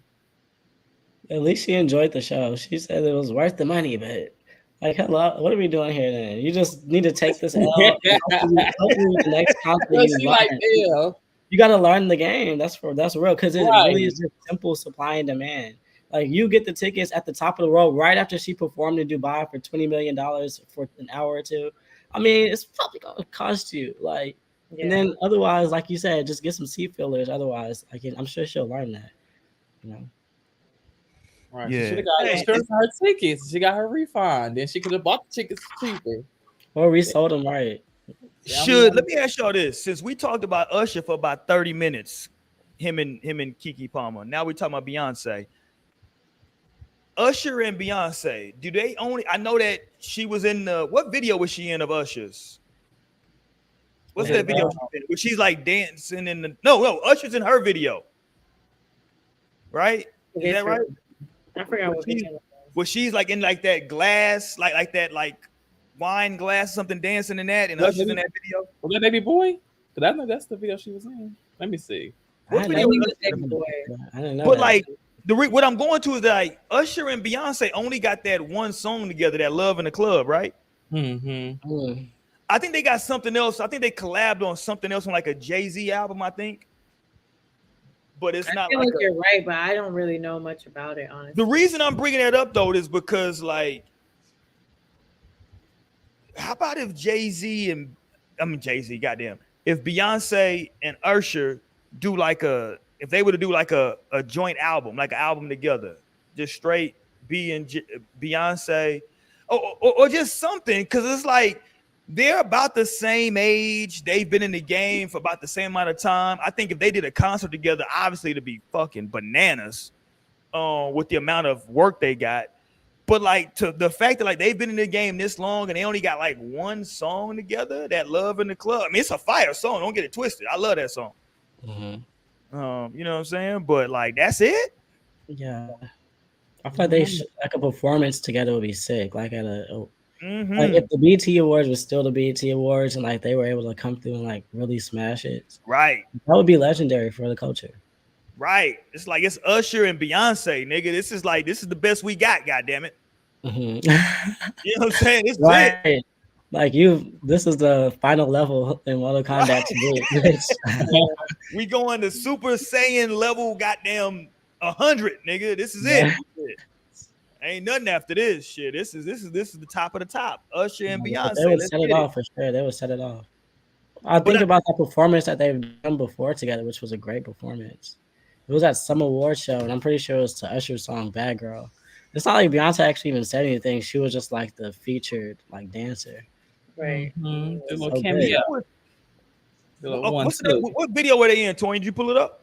At least she enjoyed the show. She said it was worth the money, but like, hello, what are we doing here then? You just need to take this L. Hopefully the next concert So you she learn. like, yeah. You got to learn the game. That's real because it Right. really is just simple supply and demand. Like you get the tickets at the top of the road right after she performed in Dubai for $20 million for an hour or two. I mean, it's probably gonna cost you like, and then otherwise, like you said, just get some seat fillers. Otherwise, like I'm sure she'll learn that. You know. Right. Yeah. She should have got Hey, insurance for her tickets. She got her refund. Then she could have bought the tickets cheaper. Or resold them right. Let me ask y'all this: since we talked about Usher for about 30 minutes, him and Keke Palmer. Now we're talking about Beyonce. Usher and Beyonce, do they only? I know that she was in the. What video was she in of Usher's? What's that video? Where she's like dancing in the. No, Usher's in her video. Right? Is that right? I forgot what video it was. Where she's like in like that glass, like that like wine glass, something dancing in that, and Usher's in that video. Was that Baby Boy? Because I know that's the video she was in. Let me see. What video was Usher in? I didn't know. But that. like what I'm going to is that like Usher and Beyonce only got that one song together, that Love in the Club, right? Mm-hmm. I think they got something else. I think they collabed on something else on like a Jay-Z album, I think. But it's not feel like you're right, but I don't really know much about it, honestly. The reason I'm bringing that up though is because like, how about if Jay-Z and Jay-Z, goddamn, if Beyonce and Usher do like a if they were to do like a joint album, like an album together, just straight B and Beyonce, or just something, because it's like they're about the same age. They've been in the game for about the same amount of time. I think if they did a concert together, obviously it'd be fucking bananas with the amount of work they got. But like to the fact that like they've been in the game this long and they only got like one song together, that Love in the Club. I mean, it's a fire song. Don't get it twisted. I love that song. Mm-hmm. You know what I'm saying? But like that's it. Yeah, I feel like they like a performance together would be sick. Like at like if the BET Awards was still the BET Awards and like they were able to come through and like really smash it, right? That would be legendary for the culture. Right. It's like it's Usher and Beyonce, nigga. This is the best we got, goddamn it. Mm-hmm. You know what I'm saying? It's right. it. Like this is the final level in Mortal Kombat to we going to Super Saiyan level, goddamn 100, nigga. This is it. Ain't nothing after this shit. This is the top of the top. Usher and Beyonce. They would set it off for sure. They would set it off. I think about that performance that they've done before together, which was a great performance. It was at some award show, and I'm pretty sure it was to Usher's song "Bad Girl." It's not like Beyonce actually even said anything. She was just like the featured like dancer. Right. Mm-hmm. So cameo. What video were they in, Tony? Did you pull it up?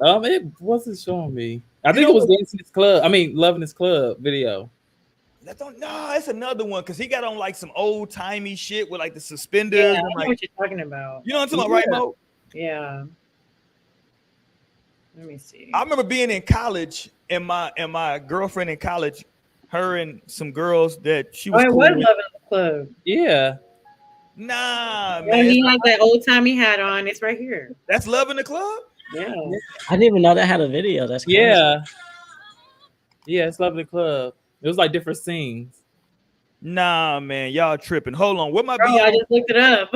It wasn't showing me. I think it was Dancing This Club. I mean, Loving This Club video. No, it's another one because he got on like some old timey shit with like the suspenders. Yeah, and, I know like, what you're talking about. You know what I'm talking about, right, Mo? Yeah. Let me see. I remember being in college and my girlfriend in college, her and some girls that she was. It was Loving the Club. Yeah. Nah, man. He had that old timey hat on. It's right here. That's Loving the Club? Yeah. I didn't even know that had a video. That's crazy. Yeah. Yeah, it's Loving the Club. It was like different scenes. Nah, man, y'all tripping. Hold on. Where my Beyonce? I just looked it up.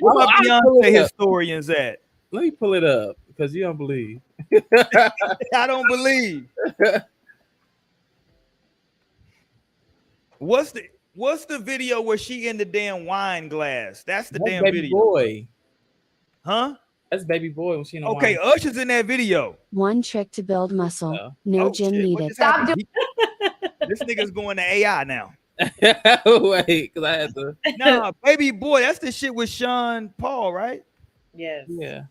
Where my Beyonce historians at? Let me pull it up because you don't believe. I don't believe. What's the video where she in the damn wine glass? That's damn Baby video. Boy. Huh? That's Baby Boy when she in the Okay, wine. Usher's in that video. One trick to build muscle. No gym needed. Stop doing. This nigga's going to AI now. Wait, because I had to. Nah, Baby Boy, that's the shit with Sean Paul, right? Yes. Yeah.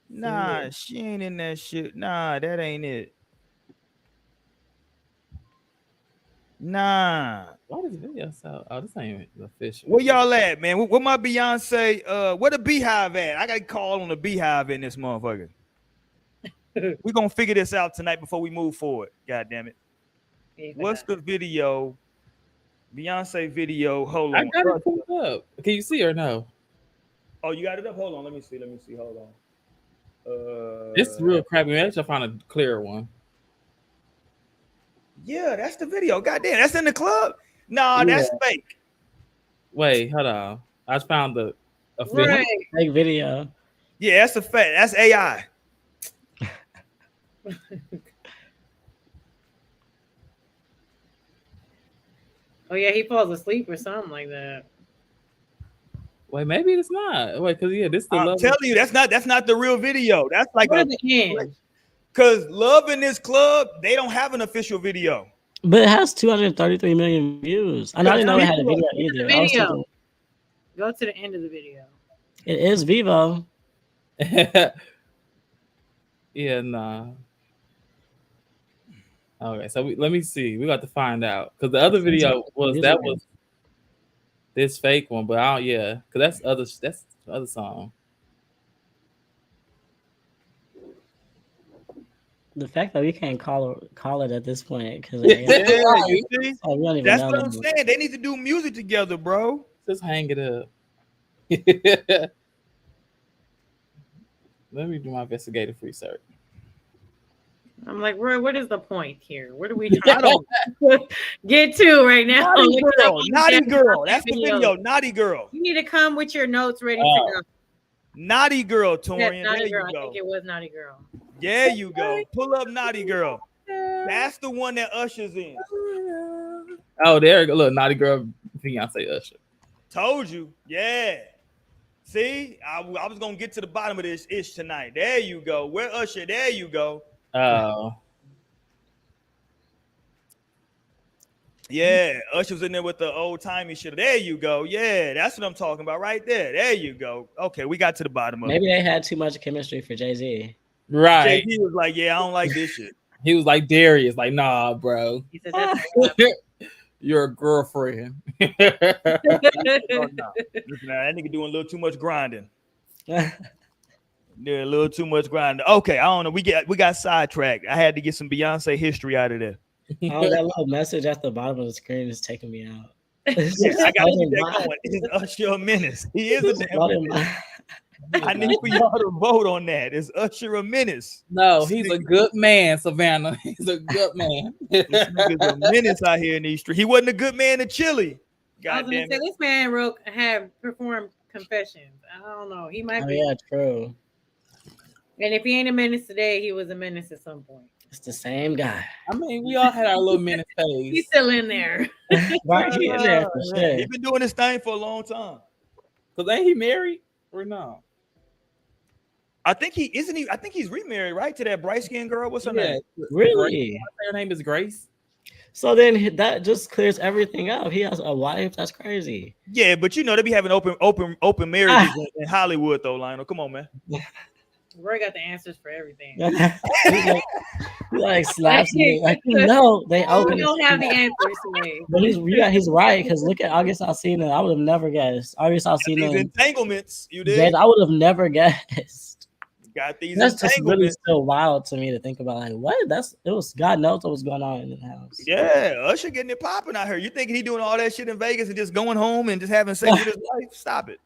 Nah, she ain't in that shit. Nah, that ain't it. Nah. Why does video so? Oh, this ain't official. Where y'all at, man? Where my Beyonce? Where the Beehive at? I got to call on the Beehive in this motherfucker. We're gonna figure this out tonight before we move forward. God damn it. Yeah. What's the video? Beyonce video. Hold on. I got it pulled up. Can you see or no? Oh, you got it up? Hold on. Let me see. Hold on. It's real crappy. Maybe I should find a clearer one. Yeah, that's the video. Goddamn, that's in the club. Nah, that's fake. Wait, hold on. I just found the fake video. Yeah, that's a fake. That's AI. Oh yeah, he falls asleep or something like that. Wait, maybe it's not. Wait, because this the. I'm telling you, that's not the real video. That's like because Love in This Club, they don't have an official video. But it has 233 million views. I didn't know it had a video either. Go to the end of the video. It is Vivo. Yeah, nah. Okay, so let me see. We got to find out because the other video was this fake one, but I don't. Yeah, because that's the other song. The fact that we can't call it at this point because you see? That's what I'm saying. They need to do music together, bro. Just hang it up. Let me do my investigative research. I'm like, Roy, what is the point here? What are we trying to get to right now? Naughty girl. That's the video. Naughty girl. You need to come with your notes ready to go. Naughty girl, Torian. Naughty girl. I think it was Naughty Girl. There you go. Pull up Naughty Girl. That's the one that Usher's in. Oh, there you go. Look, Naughty Girl, Beyonce Usher. Told you. Yeah. See, I was gonna get to the bottom of this ish tonight. There you go. Where Usher? There you go. Oh. Yeah, Usher was in there with the old timey shit. There you go. Yeah, that's what I'm talking about right there. There you go. Okay, we got to the bottom of Maybe it. they had too much chemistry for Jay-Z. Right. JD was like, "Yeah, I don't like this shit." He was like Darius, like, nah, bro. He said that's You're a girlfriend. Oh, no. Listen, that nigga doing a little too much grinding. Yeah, a little too much grinding. Okay, I don't know. We got sidetracked. I had to get some Beyonce history out of there. Oh, that little message at the bottom of the screen is taking me out. Yeah, I gotta keep that going. Is Usher a menace? He is a damn menace. I need for y'all to vote on that. Is Usher a menace? No, he's a good man, Savannah. He's a good man. This nigga's a menace out here in these streets. He wasn't a good man in Chile. I was God gonna damn say it. this man have performed confessions. I don't know. He might Oh be. yeah, true. And if he ain't a menace today, he was a menace at some point. It's the same guy. I mean, we all had our little menace He's phase. still in there. Right, he in there for sure. He's been doing this thing for a long time. Cause ain't he married or no? I think he isn't. I think he's remarried, right, to that bright skinned girl. What's her name? Really? Her name is Grace. So then that just clears everything up. He has a wife. That's crazy. Yeah, but you know they be having open marriages in Hollywood, though, Lionel. Come on, man. Roy got the answers for everything. he like slaps me. Like, no, they open. We don't have the answers today. But he's right, because look at August Alsina. I would have never guessed. August Alsina. These entanglements, you did. I would have never guessed. Got these That's just really entanglements. still wild to me to think about. Like, what? It was God knows what was going on in the house. Yeah, Usher getting it popping out here. You thinking he doing all that shit in Vegas and just going home and just having sex with his wife? Stop it.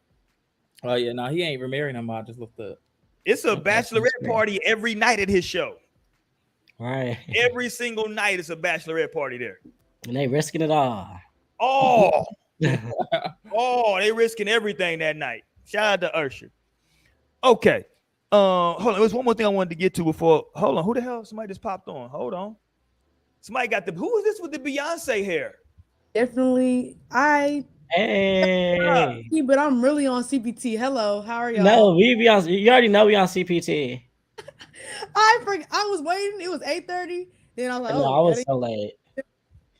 Oh yeah, no, he ain't remarried no more. I just looked up. It's a bachelorette party every night at his show. Right. Every single night it's a bachelorette party there. And they risking it all. Oh, they risking everything that night. Shout out to Usher. Okay. Hold on. There's one more thing I wanted to get to before. Hold on. Who the hell? Somebody just popped on. Hold on. Somebody got who is this with the Beyonce hair? Definitely. Hey. But I'm really on CPT. Hello, how are y'all? No, we be on. You already know we on CPT. I was waiting. It was 8:30. Then I was like, No, I was so late.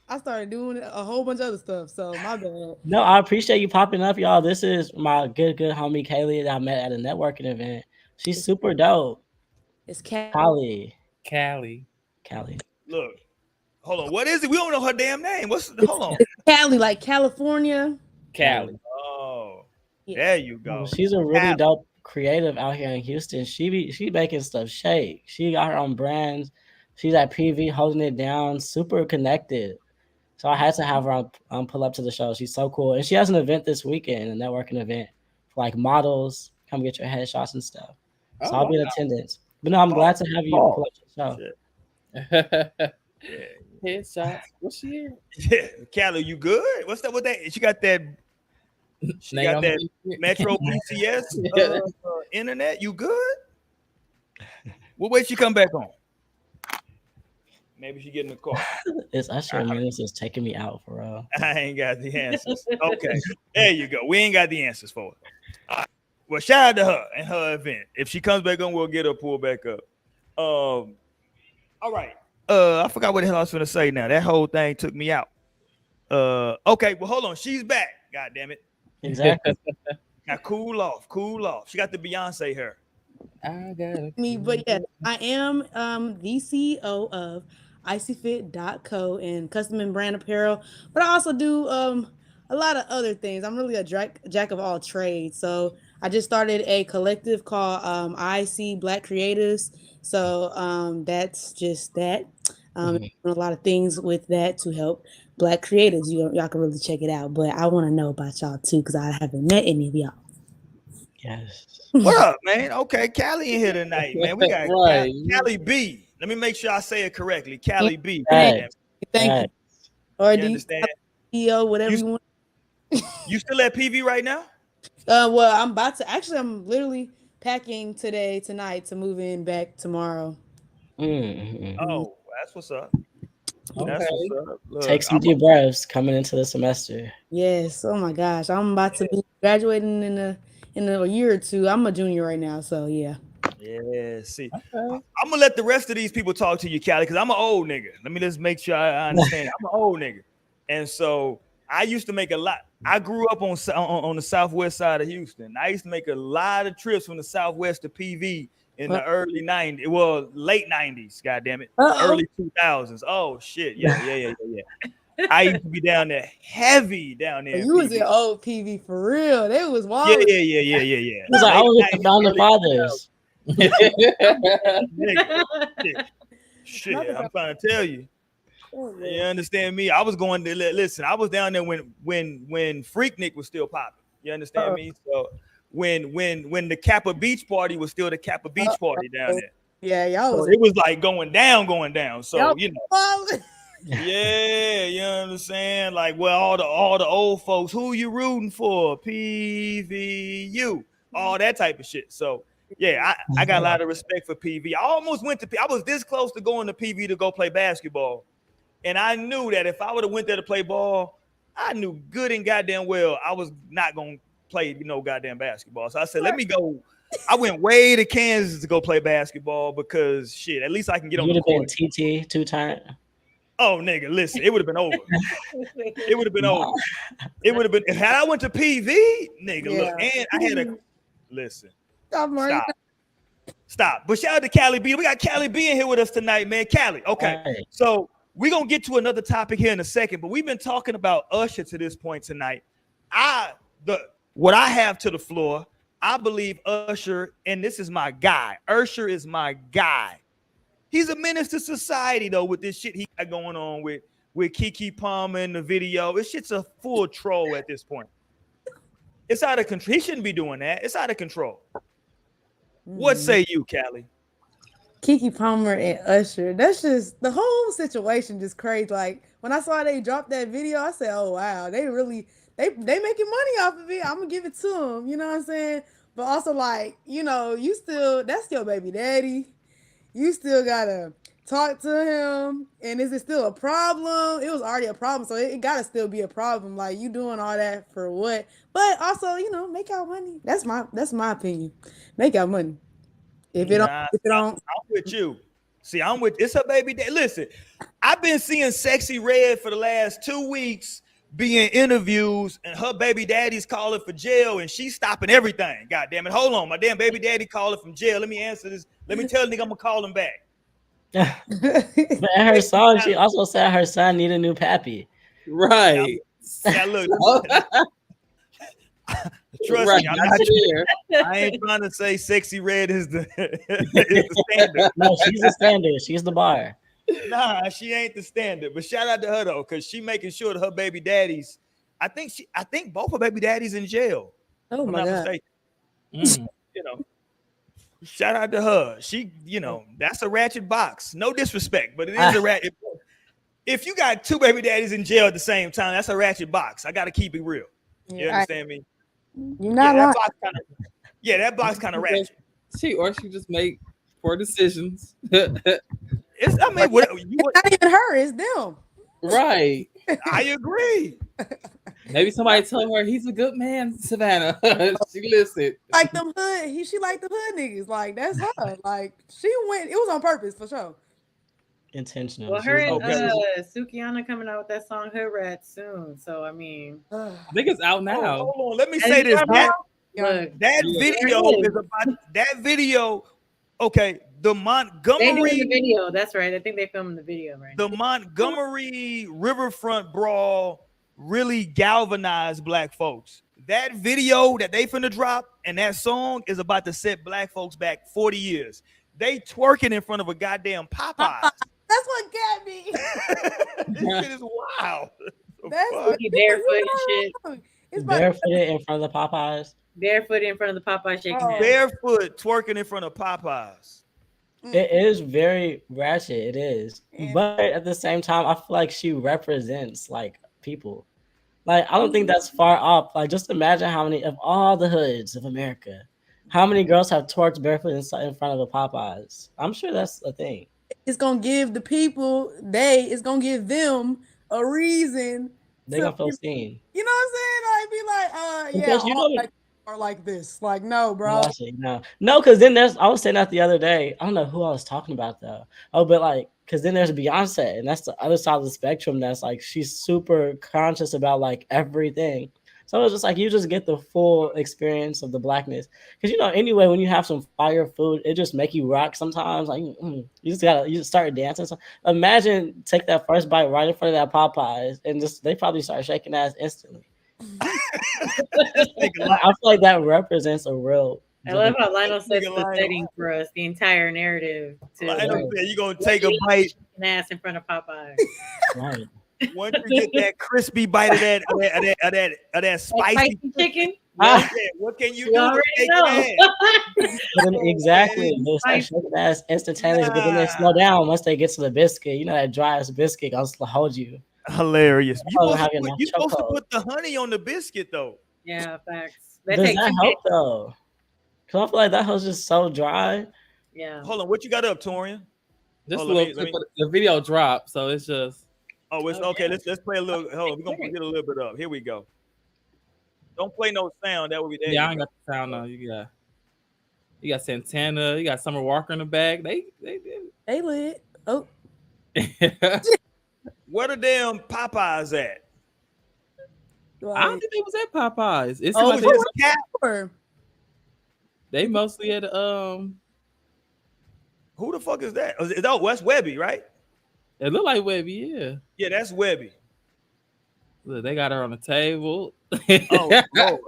I started doing a whole bunch of other stuff. So my bad. No, I appreciate you popping up, y'all. This is my good homie Kaylee that I met at a networking event. She's super dope. It's Callie. Look, hold on. What is it? We don't know her damn name. Hold on. It's Cali, like California. Cali. Oh, Yeah. there you go. She's a really dope creative out here in Houston. She making stuff shake. She got her own brands. She's at PV holding it down. Super connected. So I had to have her pull up to the show. She's so cool, and she has an event this weekend, a networking event for like models. Come get your headshots and stuff. So I'll be in attendance. But no, I'm glad to have you pull up to the show. Headshots. What's she in? Yeah, Callie, you good? What's up with that? She got that. She got that Metro PCS internet. You good? What way she come back on? Maybe she get in the car. This Usher Menace is taking me out for real. I ain't got the answers. Okay, there you go. We ain't got the answers for it. All right. Well, shout out to her and her event. If she comes back on, we'll get her pulled back up. All right. I forgot what the hell I was going to say now. That whole thing took me out. Okay, well, hold on. She's back. God damn it. Exactly. Now cool off. She got the Beyonce hair. I got Me, but yeah, I am the CEO of icyfit.co and custom and brand apparel, but I also do a lot of other things. I'm really a jack of all trades. So I just started a collective called IC Black Creatives. So that's just that. A lot of things with that to help Black creatives. Y'all can really check it out. But I want to know about y'all too, because I haven't met any of y'all. Yes. What up, man? Okay, Callie in here tonight, man. We got Right. Callie B. Let me make sure I say it correctly. Callie B. Right. Thank you. Or You do you understand? CEO, whatever you want. You still at PV right now? Well, I'm about to. Actually, I'm literally packing tonight to move in back tomorrow. Oh, that's what's up. Okay. That's what's up. Look, Take some deep breaths coming into the semester. Yes. Oh my gosh, I'm about to be graduating in a year or two. I'm a junior right now, so yeah. Yeah, see, Okay. I'm gonna let the rest of these people talk to you, Callie, because I'm an old nigga. Let me just make sure I understand. I'm an old nigga, and so I used to make a lot. I grew up on the southwest side of Houston. I used to make a lot of trips from the southwest to PV in the early '90s. Well, late '90s. God damn it, early 2000s. Oh shit, yeah. I used to be down there, heavy down there in You was PV. in old PV for real. They was Yeah. wild. He was like, I Late was with the 90s, Founding early 2000s. Fathers. Nigga, shit, I'm trying to tell you. You understand me? I was going to listen. I was down there when Freaknik was still popping. You understand me? So when the Kappa Beach party was still the Kappa Beach party down there. Yeah, y'all So was. it was like going down. So Y'all you know, wild. yeah, you know what I'm saying? Like, well, all the old folks, who you rooting for? PVU, all that type of shit. So yeah, I got a lot of respect for PV. I almost went to I was this close to going to PV to go play basketball. And I knew that if I would have went there to play ball, I knew good and goddamn well I was not gonna play, goddamn basketball. So I said, let me go. I went way to Kansas to go play basketball because shit, at least I can get on the court. You'd have been TT 2-time. Oh, nigga, listen, it would have been over. It would have been over. It would have been, had I went to PV, nigga, look, and I had a, listen, stop. But shout out to Callie B. We got Callie B in here with us tonight, man. Callie, okay. Right. So we're going to get to another topic here in a second, but we've been talking about Usher to this point tonight. What I have to the floor, I believe Usher, and this is my guy. Usher is my guy. He's a menace to society, though, with this shit he got going on with Keke Palmer in the video. This shit's a full troll at this point. It's out of control. He shouldn't be doing that. It's out of control. What say you, Callie? Keke Palmer and Usher. That's just the whole situation just crazy. Like when I saw they dropped that video, I said, "Oh wow, they really they making money off of it. I'm gonna give it to them." You know what I'm saying? But also like that's still baby daddy. You still gotta talk to him, and is it still a problem? It was already a problem, so it gotta still be a problem. Like you doing all that for what? But also, make out money. That's my opinion. Make out money. If it don't, I'm with you. See, it's her baby daddy. Listen, I've been seeing Sexy Red for the last 2 weeks being interviews, and her baby daddy's calling for jail, and she's stopping everything. God damn it. Hold on. My damn baby daddy calling from jail. Let me answer this. Let me tell the nigga I'm gonna call him back. But in her song, she also said her son need a new pappy. Right. Now look. Trust me, I'm not here. I ain't trying to say Sexy Red is the standard. No, she's the standard. She's the bar. Nah, she ain't the standard. But shout out to her though, because she making sure that her baby daddies. I think both her baby daddies in jail. Oh my God. Shout out to her. She, that's a ratchet box. No disrespect, but it is a ratchet. If you got 2 baby daddies in jail at the same time, that's a ratchet box. I got to keep it real. You understand me? You're not lying. That box kind of ratchet. She just make poor decisions. It's not even her, it's them. Right. I agree. Maybe somebody told her he's a good man, Savannah. She listened. Like them hood, she like the hood niggas. Like that's her. Like she went. It was on purpose for sure. Intentional. Well, her and Sukihana coming out with that song "Hood Rat" soon. So I mean, I think it's out now. Hold on, let me say this. That video is about that video. Okay, the Montgomery. They doing the video. That's right. I think they filming the video right now. The Montgomery Riverfront brawl really galvanized black folks. That video that they finna drop and that song is about to set black folks back 40 years. They twerking in front of a goddamn Popeyes. That's what got me. This shit is wild. That's barefoot and shit. It's barefooted in front of the Popeyes. Barefoot in front of the Popeyes shaking hands. Barefoot twerking in front of Popeyes. It is very ratchet. It is, but at the same time, I feel like she represents like people. Like I don't think that's far off. Like just imagine how many of all the hoods of America, how many girls have twerked barefoot in front of a Popeyes. I'm sure that's a thing. It's gonna give the people it's gonna give them a reason. They gonna feel seen. You know what I'm saying? Like be like, because are like this. Like, no, bro. No, actually, no, because then I was saying that the other day. I don't know who I was talking about though. Oh, but like, because then there's Beyonce, and that's the other side of the spectrum. That's like she's super conscious about like everything. So it's just like you just get the full experience of the blackness. Because anyway, when you have some fire food, it just make you rock sometimes. Like you just start dancing. So imagine take that first bite right in front of that Popeyes, and they probably start shaking ass instantly. I feel like that represents a real. I love how Lionel sets the setting for us, the entire narrative. Lionel said you're gonna take a bite and ass in front of Popeye. Right. Once you get that crispy bite of that spicy chicken. Yeah, what can you do? Already know. Exactly. They start shaking ass instantaneously, but then they slow down once they get to the biscuit. That dry ass biscuit gonna hold you. Hilarious. You're supposed to put the honey on the biscuit though. Yeah, facts. Does that help though? Because I feel like that was just so dry. Yeah. Hold on, what you got up, Torian? Just a little clip of the video drop, so it's just. Oh, it's okay. Let's play a little. Hold on, we're gonna get a little bit up. Here we go. Don't play no sound. That would be there. Yeah, I ain't got the sound though. You got Santana. You got Summer Walker in the bag. They lit. Oh. Where the damn Popeyes at? I don't think they was at Popeyes. It's they mostly at Who the fuck is that? Oh, that's Webby, right? It look like Webby, yeah. Yeah, that's Webby. Look, they got her on the table. Oh, Lord.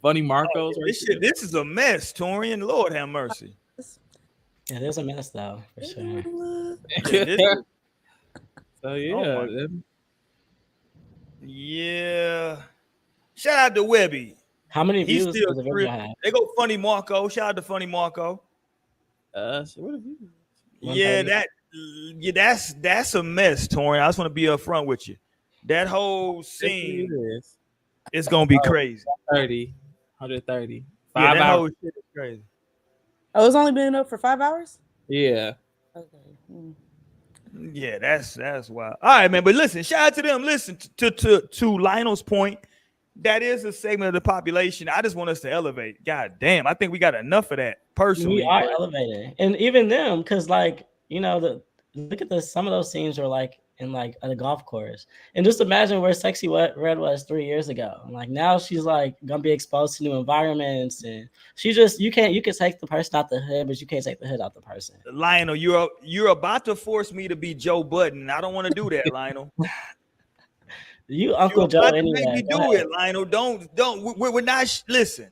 Funny Marcos. This is a mess, Torian. Lord have mercy. Yeah, there's a mess though, for sure. So yeah. Yeah. Shout out to Webby. How many views does the video have? They go Funny Marco. Shout out to Funny Marco. What have you? That's a mess, Torian. I just want to be upfront with you. That whole scene is gonna be crazy. 130. 5 hours. Whole shit is crazy. Oh, it's only been up for 5 hours? Yeah. Okay. Yeah, that's wild. All right, man. But listen, shout out to them. Listen to Lionel's point. That is a segment of the population. I just want us to elevate. God damn, I think we got enough of that personally. We are elevating, and even them, because look at some of those scenes were like in like a golf course, and just imagine where Sexy Red was 3 years ago. Like now she's like gonna be exposed to new environments, and you can take the person out the hood, but you can't take the hood out the person. Lionel, you're about to force me to be Joe Budden. I don't want to do that, Lionel. You Uncle Joe anyway. Make me do it, Lionel. Don't. We're not. Listen,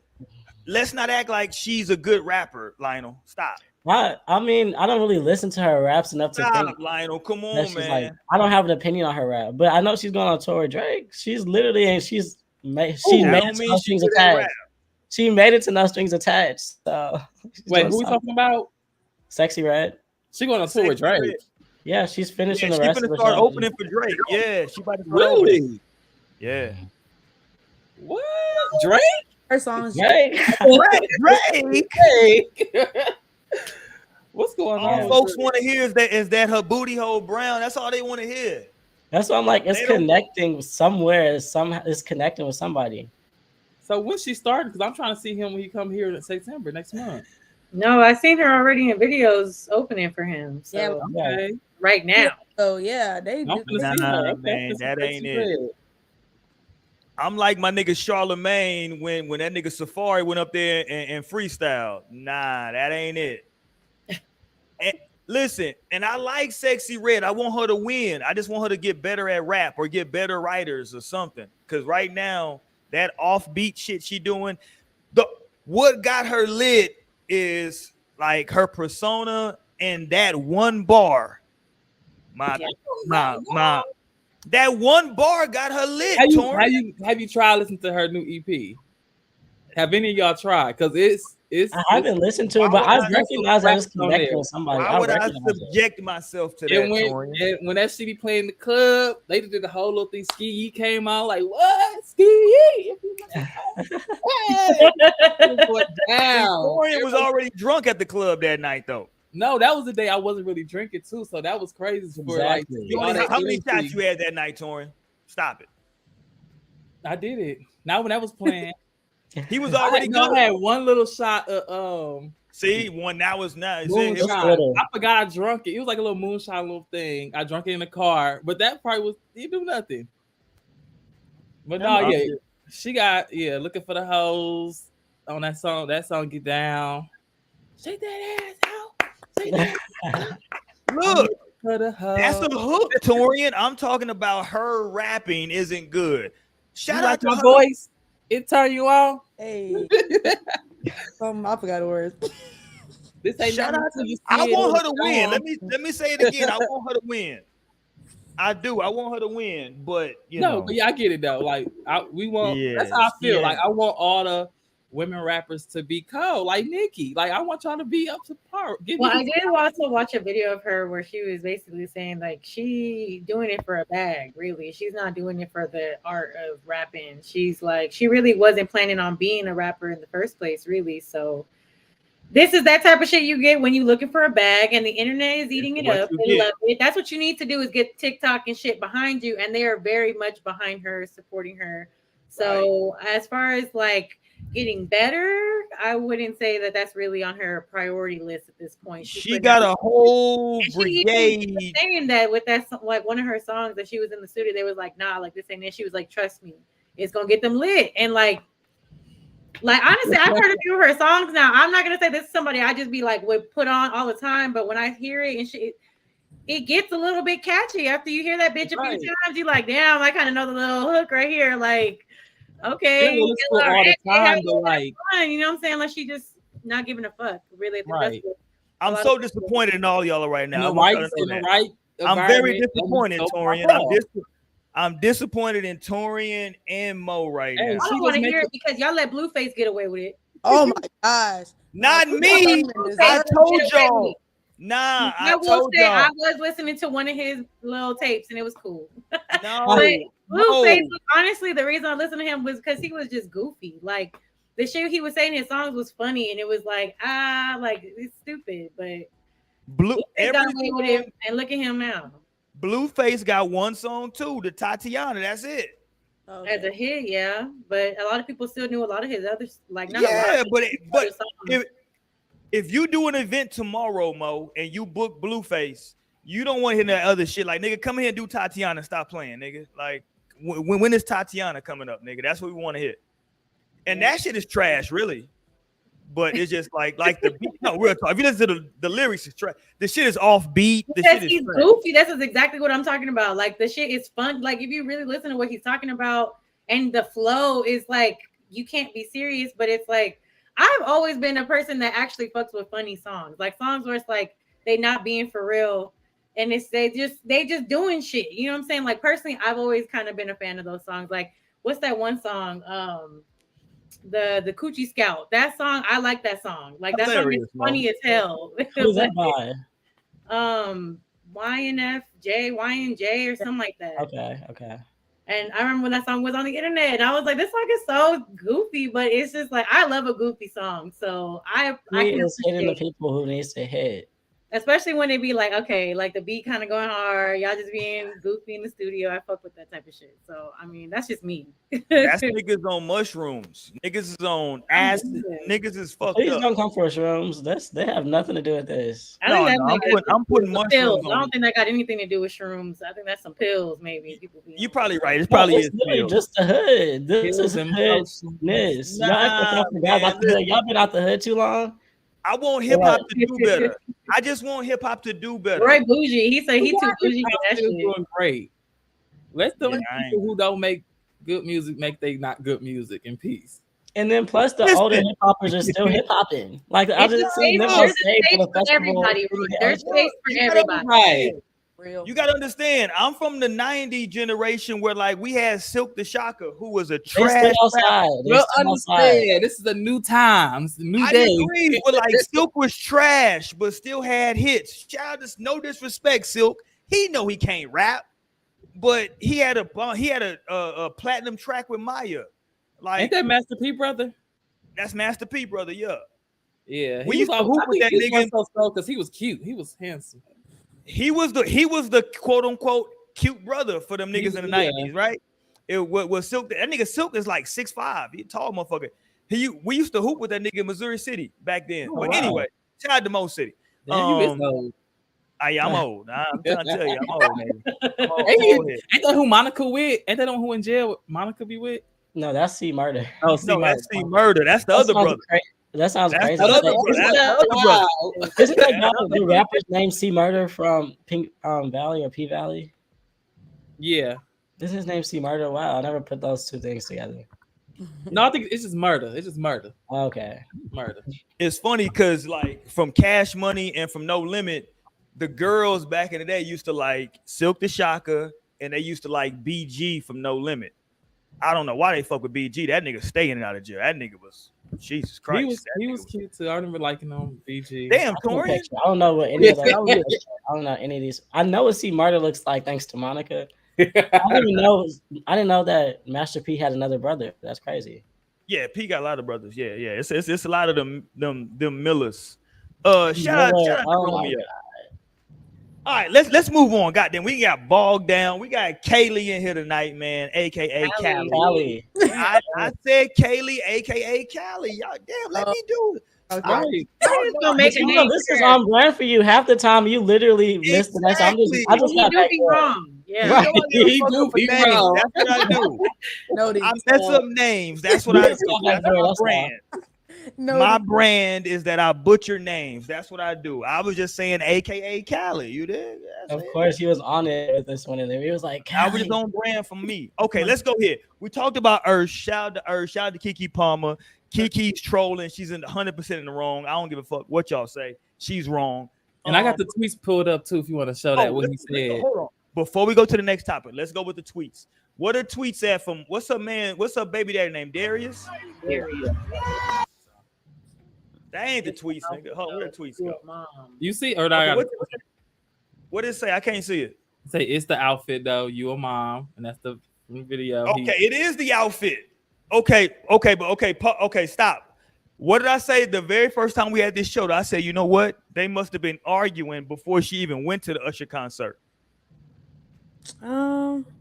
let's not act like she's a good rapper, Lionel. Stop. I mean, I don't really listen to her raps enough to think. Lionel, come on, man. Like, I don't have an opinion on her rap, but I know she's going on tour with Drake. She's literally she's made it to No Strings Attached. She made it to No Strings Attached. So wait, who we talking about? Sexy Red. She going on tour with Drake. Yeah, she's finishing the rest of the start opening for Drake. Yeah, she about to start opening. Yeah. What? Drake? Her song is Drake. Drake. What's going on? All folks want to hear is that her booty hole brown. That's all they want to hear. That's why I'm like, it's connecting somewhere. It's connecting with somebody. So when she started, because I'm trying to see him when he come here in September next month. No, I seen her already in videos opening for him. So okay. Right now. Oh yeah, they do. Nah, man, that ain't it. I'm like my nigga Charlemagne when that nigga Safari went up there and freestyle. Nah, that ain't it. And listen, and I like Sexy Red. I want her to win. I just want her to get better at rap or get better writers or something. Because right now, that offbeat shit she doing, what got her lit is like her persona and that one bar. That one bar got her lit. Have you tried listening to her new EP? Have any of y'all tried? Because it's I haven't listened to it, but I recognize I was connecting with somebody. Why would I subject myself to that? When that shit be playing in the club, they did the whole little thing. Ski Yee came out like, what? Ski Yee? Torian was already drunk at the club that night, though. No, that was the day I wasn't really drinking too, so that was crazy. Exactly. How many shots you had that night, Torian? Stop it. I did it. Not when that was playing. He was already good. I had one little shot of See, one that was not. moonshine. I forgot I drunk it. It was like a little moonshine little thing. I drank it in the car, but that part was he do nothing. But no, yeah, she got looking for the hoes on that song. That song Get Down. Shake that ass out. Shake that ass out. Look, that's the hook, Torian. I'm talking about her rapping isn't good. Shout out to my voice. It turn you on. Hey. I forgot the words. This ain't shout out to you. I want her to win. Let me say it again. I want her to win. I do. I want her to win, but you know. But yeah, I get it though. Like we want. That's how I feel. Like I want all the women rappers to be cold, like Nicki. Like I want y'all to be up to par. I did also watch a video of her where she was basically saying like she doing it for a bag. Really, she's not doing it for the art of rapping. She's like she really wasn't planning on being a rapper in the first place. Really, so. This is that type of shit you get when you're looking for a bag and the internet is eating it up. They love it. That's what you need to do is get TikTok and shit behind you. And they are very much behind her, supporting her. So as far as like getting better, I wouldn't say that that's really on her priority list at this point. She got a whole brigade. She saying that with that, like one of her songs that she was in the studio, they was like, nah, like this ain't it. She was like, trust me, it's going to get them lit. And like honestly, I've heard a few of her songs now. I'm not gonna say this is somebody I just be like would put on all the time, but when I hear it and it gets a little bit catchy after you hear that bitch a few times. You like, damn, I kind of know the little hook right here. Like, okay, all the time, but like, fun, you know what I'm saying? Like she just not giving a fuck. Really, right. I'm so disappointed in all y'all right now. I'm very disappointed, Torian. I'm disappointed in Torian and Mo right now. I don't want to hear it because y'all let Blueface get away with it. Oh my gosh. Not me. I told y'all. Nah, I told y'all. I was listening to one of his little tapes and it was cool. No, Blueface, honestly, the reason I listened to him was because he was just goofy. Like the shit he was saying in his songs was funny and it was like, like it's stupid, but Blueface got away with it and look at him now. Blueface got one song too, the Tatiana. That's it. Okay. As a hit, yeah, but a lot of people still knew a lot of his other if you do an event tomorrow, Mo, and you book Blueface, you don't want to hear that other shit. Like, nigga, come here and do Tatiana and stop playing, nigga. Like, when is Tatiana coming up, nigga? That's what we want to hear. And that shit is trash, really. But it's just like the beat. No, real talk. If you listen to the lyrics, is trash. The shit is off beat. The shit is trash. Goofy. That's exactly what I'm talking about. Like the shit is fun. Like if you really listen to what he's talking about, and the flow is like you can't be serious, but it's like I've always been a person that actually fucks with funny songs, like songs where it's like they not being for real, and it's they just doing shit. You know what I'm saying? Like personally, I've always kind of been a fan of those songs. Like what's that one song? The Coochie Scout. That song, I like that song. Like that song is funny as hell. Who's that by? YNJ or something like that. Okay. And I remember when that song was on the internet, and I was like, "This song is so goofy," but it's just like I love a goofy song. So I can hitting the people who needs to hit. Especially when they be like, okay, like the beat kind of going hard, y'all just being goofy in the studio. I fuck with that type of shit. So I mean, that's just me. That's niggas on mushrooms. Niggas is on acid. Niggas is fucked Please up. don't come for shrooms. They have nothing to do with this. I'm putting mushrooms. Pills. I don't think that got anything to do with shrooms. I think that's some pills, maybe. You're probably right. It's probably just the hood. This is hoodness. Y'all been out the hood too long. I want hip hop to do better. I just want hip hop to do better. Roy Bougie, he said he too bougie for that shit. Doing great. Let's do people who don't make good music make they not good music in peace. And then plus the older hip hoppers are still hip hopping. Like I just see them on stage for the festival. There's space for everybody. Right. You gotta understand, I'm from the 90s generation where like we had Silk the Shocker, who was a trash. Well, understand this is the new times, the new day. I agree, but like Silk was trash, but still had hits. Child, no disrespect, Silk. He know he can't rap, but he had a platinum track with Maya. Like, ain't that Master P brother? That's Master P brother, yeah. Yeah, we used to hoop with that nigga because he was cute. He was handsome. He was the quote unquote cute brother for them niggas in the 90s, right? It was Silk. That nigga Silk is like 6'5". He a tall motherfucker. We used to hoop with that nigga in Missouri City back then. Oh, But wow. anyway, shout out to Mo City. Damn, you is old. I'm old. I'm trying to tell you, I'm old, man. I'm old. Ain't that who Monica with? Ain't that the one who in jail? Monica be with? No, that's C Murder. Oh, C Murder. That's C Murder. That's the other brother. That sounds That's crazy. the other brother. That's the other brother. Isn't that the rapper's name C Murder from Pink Valley or P Valley? Yeah. This is his name C Murder. Wow, I never put those two things together. No, I think it's just murder. It's just murder. Okay. Murder. It's funny because like from Cash Money and from No Limit, the girls back in the day used to like Silk the Shocker and they used to like BG from No Limit. I don't know why they fuck with BG. That nigga staying in and out of jail. That nigga was Jesus Christ. He was cute too. I remember liking him. BG. Damn, Torian. I don't know what any of those. I don't know any of these. I know what C Murder looks like thanks to Monica. I didn't know that Master P had another brother. That's crazy. Yeah, P got a lot of brothers. Yeah. It's a lot of them Millers. Shout out to Romeo. All right, let's move on. Goddamn, we got bogged down. We got Kaylee in here tonight, man, aka Callie. I said Kaylee, aka Callie. Y'all, damn, let me do it. Okay. This is on brand for you. Half the time you literally missed the next. I just got back wrong. Yeah, right. He do be wrong. That's what I do. I mess up names. That's what I do. That's my brand. My brand is that I butcher names. That's what I do. I was just saying, AKA Cali. You did? Of course, he was on it with this one, and he was like, I was just on brand for me. Okay, let's go here. We talked about Usher. Shout out to Usher. Shout out to Keke Palmer. Keke's trolling. She's 100% in the wrong. I don't give a fuck what y'all say. She's wrong. And I got the tweets pulled up too. If you want to show that what he said. Hold on. Before we go to the next topic, let's go with the tweets. What are tweets at from? What's her man? What's her baby daddy name? Darius. That ain't the tweets, nigga. Hold on, where the tweets go? You see, or okay, what did it say? I can't see it. Say it's the outfit though. You a mom, and that's the video. Okay, it is the outfit. Okay, stop. What did I say the very first time we had this show? I said, you know what? They must have been arguing before she even went to the Usher concert.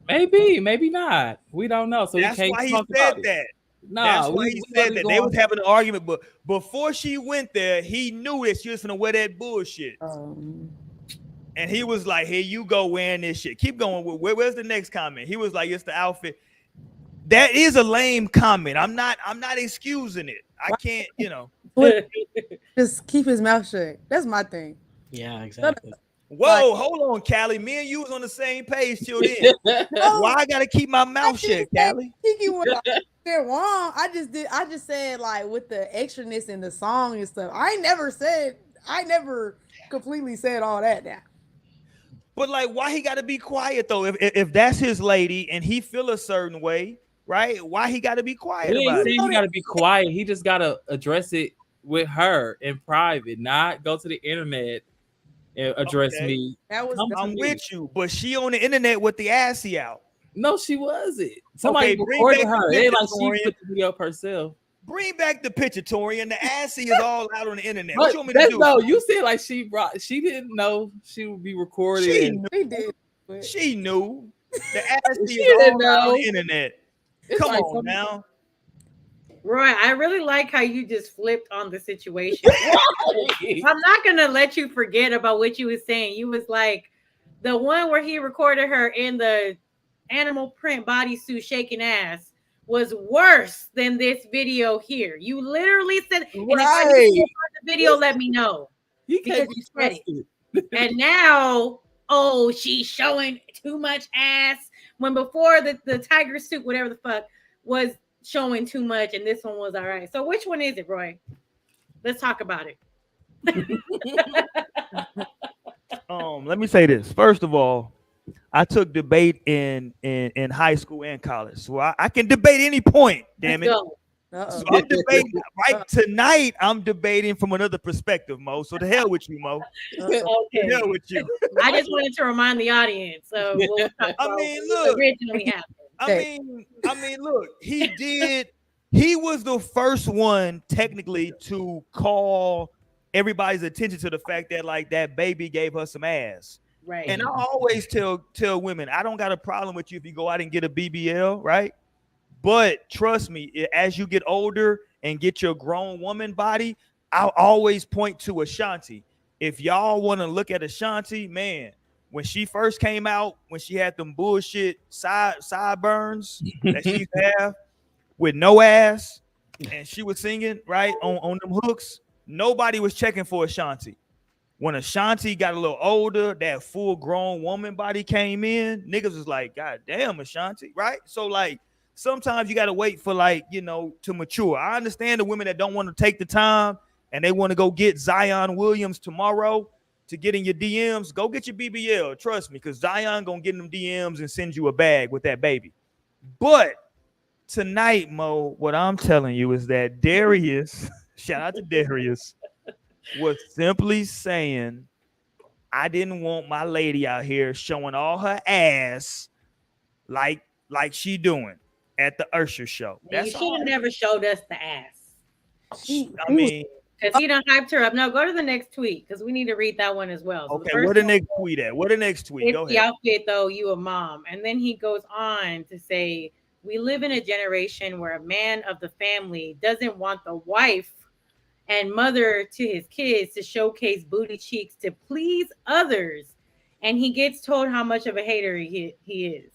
Maybe not. We don't know. So that's why he said that. No, that's why he said that they was having an argument, but before she went there, he knew that she was gonna wear that bullshit. And he was like, "Here you go wearing this shit. Keep going. Where's the next comment?" He was like, "It's the outfit." That is a lame comment. I'm not excusing it. I can't, Just keep his mouth shut. That's my thing. Yeah, exactly. Whoa, hold on, Callie. Me and you was on the same page till then. Why I gotta keep my mouth shut, Callie? They're wrong. I just said like with the extraness in the song and stuff. I never completely said all that now. But like, why he gotta be quiet though? If that's his lady and he feel a certain way, right? Why he gotta be quiet about it? He gotta be quiet. He just gotta address it with her in private, not go to the internet and address me. I'm with you, but she on the internet with the assy out. No, she wasn't. Somebody recorded her. They like she put the video up herself. Bring back the picture, Tori, and the assy is all out on the internet. What you want me to do? No, you said like she didn't know she would be recorded. She knew. The assy is all out on the internet. Come on now. Roy, I really like how you just flipped on the situation. I'm not gonna let you forget about what you was saying. You was like the one where he recorded her in the animal print bodysuit shaking ass was worse than this video here. You literally said, and if I the video, let me know. Because you said it. And now, she's showing too much ass. When before the tiger suit, whatever the fuck, was showing too much, and this one was all right. So which one is it, Roy? Let's talk about it. Let me say this. First of all, I took debate in high school and college, so I can debate any point. Damn it! So I'm debating right tonight. I'm debating from another perspective, Mo. So the hell with you, Mo. Okay. The hell with you. I just wanted to remind the audience. So we'll talk about look. Originally happened. I mean, look. He was the first one technically to call everybody's attention to the fact that like that baby gave her some ass. Right. And I always tell women, I don't got a problem with you if you go out and get a BBL, right? But trust me, as you get older and get your grown woman body, I'll always point to Ashanti. If y'all want to look at Ashanti, man, when she first came out, when she had them bullshit sideburns that she used to have with no ass, and she was singing right on them hooks, nobody was checking for Ashanti. When Ashanti got a little older, that full grown woman body came in, niggas was like, God damn, Ashanti, right? So like sometimes you gotta wait for like, to mature. I understand the women that don't want to take the time and they want to go get Zion Williams tomorrow to get in your DMs. Go get your BBL, trust me, because Zion gonna get in them DMs and send you a bag with that baby. But tonight, Mo, what I'm telling you is that Darius, shout out to Darius, was simply saying, I didn't want my lady out here showing all her ass like she doing at the Usher show. You That's should all. have never showed us the ass. I mean, because he done hyped her up. Now go to the next tweet because we need to read that one as well. So okay, where the next tweet at? Where the next tweet? Go the ahead. outfit though, you a mom. And then he goes on to say, we live in a generation where a man of the family doesn't want the wife and mother to his kids to showcase booty cheeks to please others. And he gets told how much of a hater he is.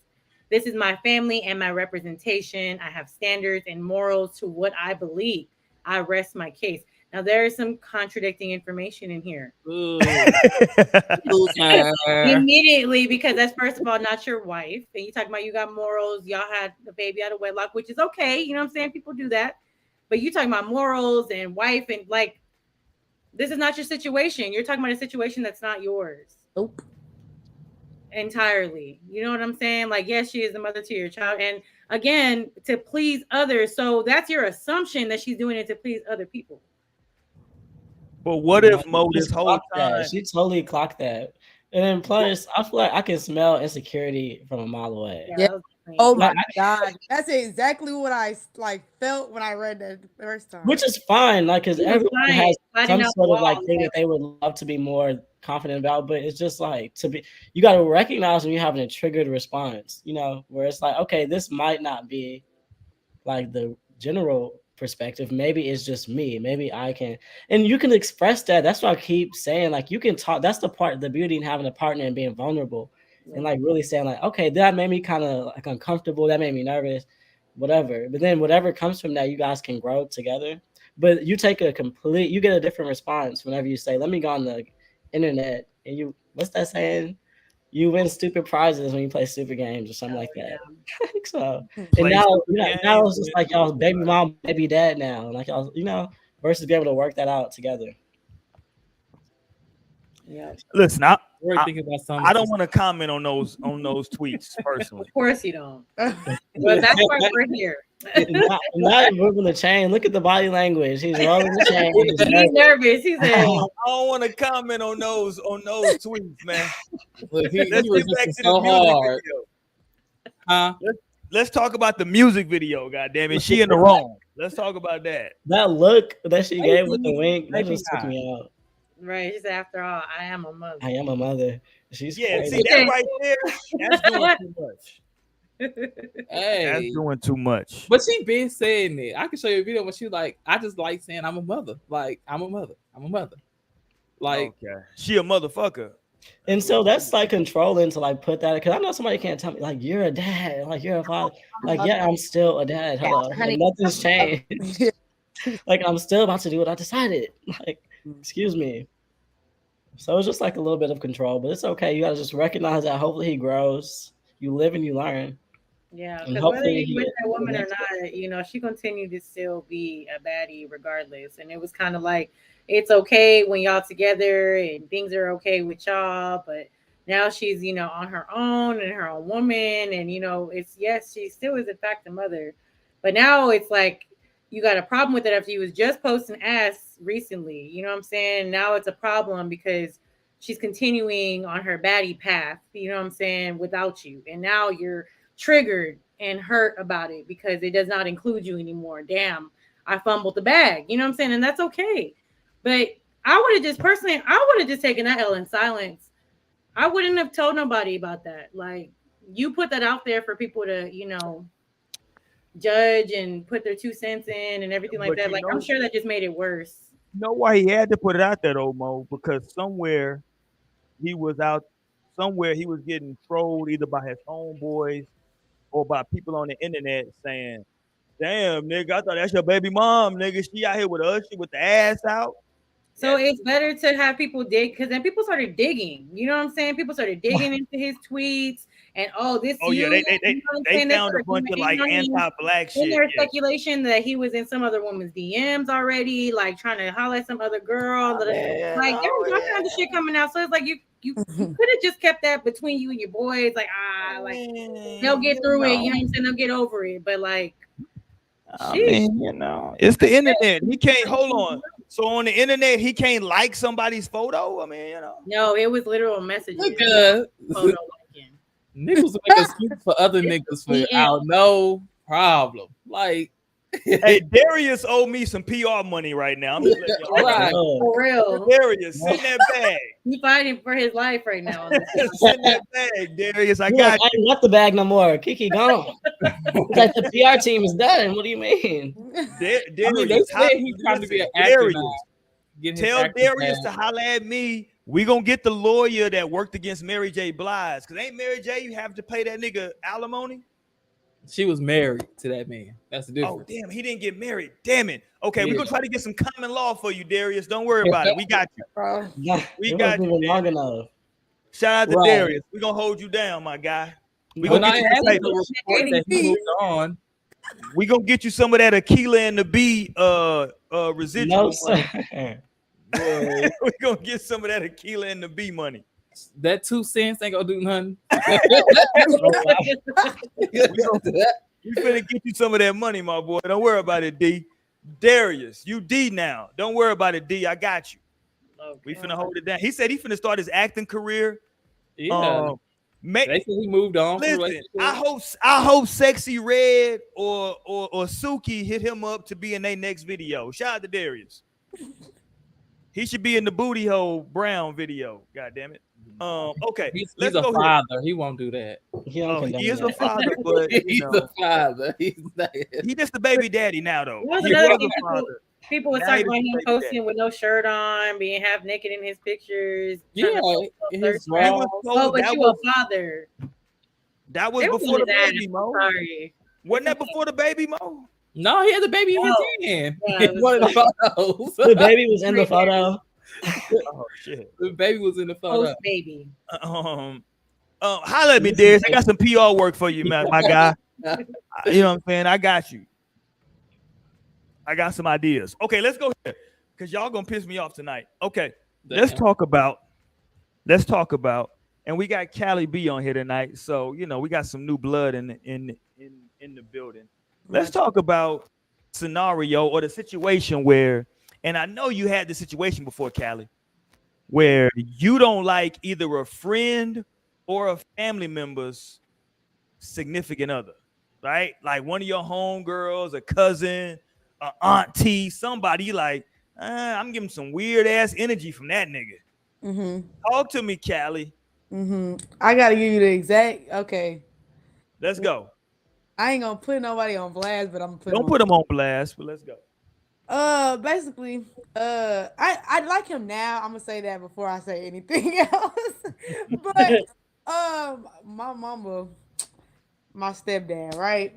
This is my family and my representation. I have standards and morals to what I believe. I rest my case. Now, there is some contradicting information in here. Immediately, because that's first of all not your wife. And you talking about you got morals. Y'all had the baby out of wedlock, which is okay. You know what I'm saying? People do that. But you talking about morals and wife and like, this is not your situation. You're talking about a situation that's not yours. Nope. Entirely. You know what I'm saying? Like, yes, she is the mother to your child. And again, to please others. So that's your assumption that she's doing it to please other people. But what if Mo this whole time? She totally clocked that. And then plus, I feel like I can smell insecurity from a mile away. Yeah. Oh my God. That's exactly what I felt when I read that the first time. Which is fine, like, because everyone has some sort of like thing that they would love to be more confident about, but it's just like you got to recognize when you're having a triggered response, where it's like, okay, this might not be like the general perspective. Maybe it's just me. Maybe I can, and you can express that. That's what I keep saying. Like, you can talk. That's the beauty in having a partner and being vulnerable, and like really saying like, okay, that made me kind of like uncomfortable. That made me nervous, whatever. But then whatever comes from that, you guys can grow together. But you get a different response whenever you say, let me go on the internet and what's that saying? You win stupid prizes when you play stupid games or something like that. So, and now it's just like y'all baby mom, baby dad now, like y'all, versus be able to work that out together. Yeah. Listen, I don't want to comment on those tweets personally. Of course you don't. But that's why we're here. not moving the chain. Look at the body language. He's rolling the chain. He's nervous. He said, I don't want to comment on those tweets, man. Let's get back to the music video. Huh? Let's talk about the music video. God damn it, she in the wrong. Let's talk about that. That look that she gave with the wink, that just took me out. Right. She said, after all, I am a mother. I am a mother. She's crazy. See that right there? That's doing too much. Hey, that's doing too much. But she been saying it. I can show you a video when she like, I just like saying I'm a mother. Like, I'm a mother. Like, okay. She a motherfucker. And so that's like controlling to like put that, because I know somebody can't tell me like you're a dad, like you're a father. Like, yeah, I'm still a dad. Hello. Like, nothing's changed. Like, I'm still about to do what I decided. Like, excuse me. So it's just like a little bit of control, but it's okay. You gotta just recognize that. Hopefully he grows. You live and you learn. Yeah, because whether you with that woman or not, she continued to still be a baddie regardless. And it was kind of like, it's okay when y'all together and things are okay with y'all, but now she's, on her own and her own woman. And, it's, yes, she still is in fact a mother, but now it's like, you got a problem with it after you was just posting ass recently. You know what I'm saying? Now it's a problem because she's continuing on her baddie path, you know what I'm saying, without you. And now you're triggered and hurt about it because it does not include you anymore. Damn, I fumbled the bag. You know what I'm saying? And that's okay. But I would have just taken that L in silence. I wouldn't have told nobody about that. Like, you put that out there for people to, judge and put their 2 cents in and everything like But that. Like I'm sure that just made it worse. you know why he had to put it out there though, Mo? Because he was out somewhere he was getting trolled either by his homeboys or by people on the internet saying, "Damn, nigga, I thought that's your baby mom, nigga. She out here with Usher with the ass out." So it's better to have people dig because then people started digging. You know what I'm saying? People started digging into his tweets and this. Oh yeah, you know what I'm they saying? found a bunch of like anti-black shit. There's speculation that he was in some other woman's DMs already, like trying to holler at some other girl. Like there was all kinds of shit coming out. So it's like you could have just kept that between you and your boys. Like they'll get through it. You know what I'm saying? They'll get over it. But like, I mean, it's the internet. He can't hold on. So on the internet, he can't like somebody's photo. I mean, No, it was literal messages. Niggas will make excuses for other niggas for no problem. Like, hey, Darius owe me some PR money right now. I'm just letting y'all know. For real. Darius, send that bag. He's fighting for his life right now. Send that bag, Darius. I got you. I ain't got the bag no more. Keke gone. Like the PR team is done. What do you mean? Darius, he's trying to be an actor now. Tell Darius to holler at me. We gonna get the lawyer that worked against Mary J. Blige. Cause ain't Mary J. You have to pay that nigga alimony. She was married to that man. That's the difference. Oh damn, he didn't get married. Damn it. Okay, we're gonna try to get some common law for you, Darius. Don't worry about it. We got you. We got you. Long enough. Shout out to Darius. We're gonna hold you down, my guy. We're gonna get you on. We're gonna get you some of that Aquila and the B residual money. We're gonna get some of that Aquila and the B money. That 2 cents ain't gonna do nothing. We finna get you some of that money, my boy. Don't worry about it, D. Darius, you D now. Don't worry about it, D. I got you. Okay. We finna hold it down. He said he finna start his acting career. Yeah. They said he moved on. Listen, I hope Sexy Red or Suki hit him up to be in their next video. Shout out to Darius. He should be in the Booty Hole Brown video. God damn it. Okay. He's a father. Here. He won't do that. He is a father, but he's a father. He's just a baby daddy now, though. He was a father. People would talk about him posting with no shirt on, being half naked in his pictures. Yeah, but you a father. That was before the baby, Mo. Sorry. Wasn't that before the baby, Mo? No, he had the baby in his hand. One of the photos. The baby was in the photo. Oh shit! The baby was in the photo. Post baby. Holla at me, Darius. I got some PR work for you, man, my guy. You know what I'm saying? I got you. I got some ideas. Okay, let's go here because y'all gonna piss me off tonight. Okay, let's talk about, and we got Callie B on here tonight, so we got some new blood in the building. Let's talk about scenario or the situation where, and I know you had the situation before, Callie, where you don't like either a friend or a family member's significant other, right? Like one of your homegirls, a cousin, an auntie, somebody like, I'm getting some weird ass energy from that nigga. Mm-hmm. Talk to me, Callie. Mm-hmm. I gotta give you the exact. Okay. Let's go. I ain't gonna put nobody on blast, but I'm gonna put. Don't put him on blast, but let's go. Basically, I like him now. I'm gonna say that before I say anything else. But my mama, my stepdad, right?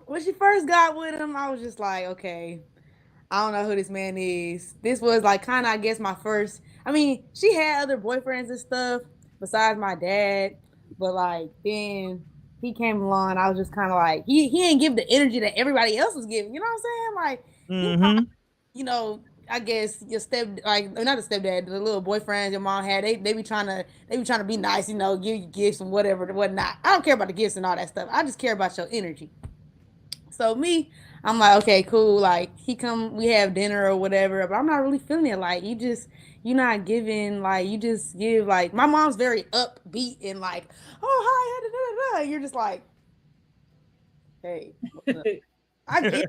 When she first got with him, I was just like, okay, I don't know who this man is. This was like kind of, I guess, my first. I mean, she had other boyfriends and stuff besides my dad, but like then he came along. I was just kind of like, he didn't give the energy that everybody else was giving. You know what I'm saying? Like. Mm-hmm. I guess your not the stepdad, the little boyfriends your mom had, they be trying to be nice, give you gifts and whatever, whatnot. I don't care about the gifts and all that stuff. I just care about your energy. So me, I'm like, okay, cool. Like he come, we have dinner or whatever, but I'm not really feeling it. Like you're not giving, like you just give, like my mom's very upbeat and like, oh hi, da, da, da, da. You're just like, hey, I get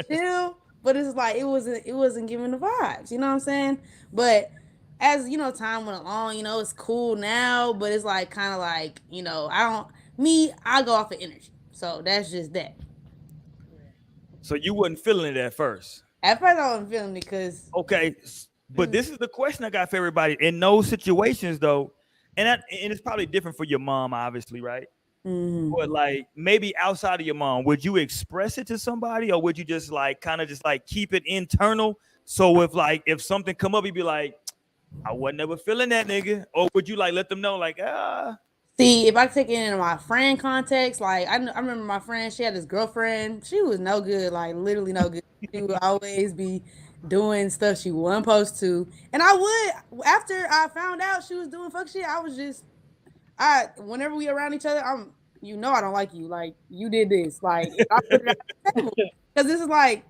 chill. But it's like it wasn't giving the vibes, you know what I'm saying? But as time went along, it's cool now, but it's like kind of like, I go off of energy. So that's just that. So you wasn't feeling it at first. At first, I wasn't feeling it because Okay, but this is the question I got for everybody. In those situations, though, and it's probably different for your mom, obviously, right? But like maybe outside of your mom, would you express it to somebody, or would you just like kind of just like keep it internal? So if something come up, you'd be like, I wasn't ever feeling that nigga, or would you like let them know like See, if I take it in my friend context, like I remember my friend, she had this girlfriend. She was no good, like literally no good. She would always be doing stuff she wasn't supposed to. And I would, after I found out she was doing fuck shit, I was just, whenever we around each other, I don't like you. Like, you did this. Like, I put it out the table. Because this is like,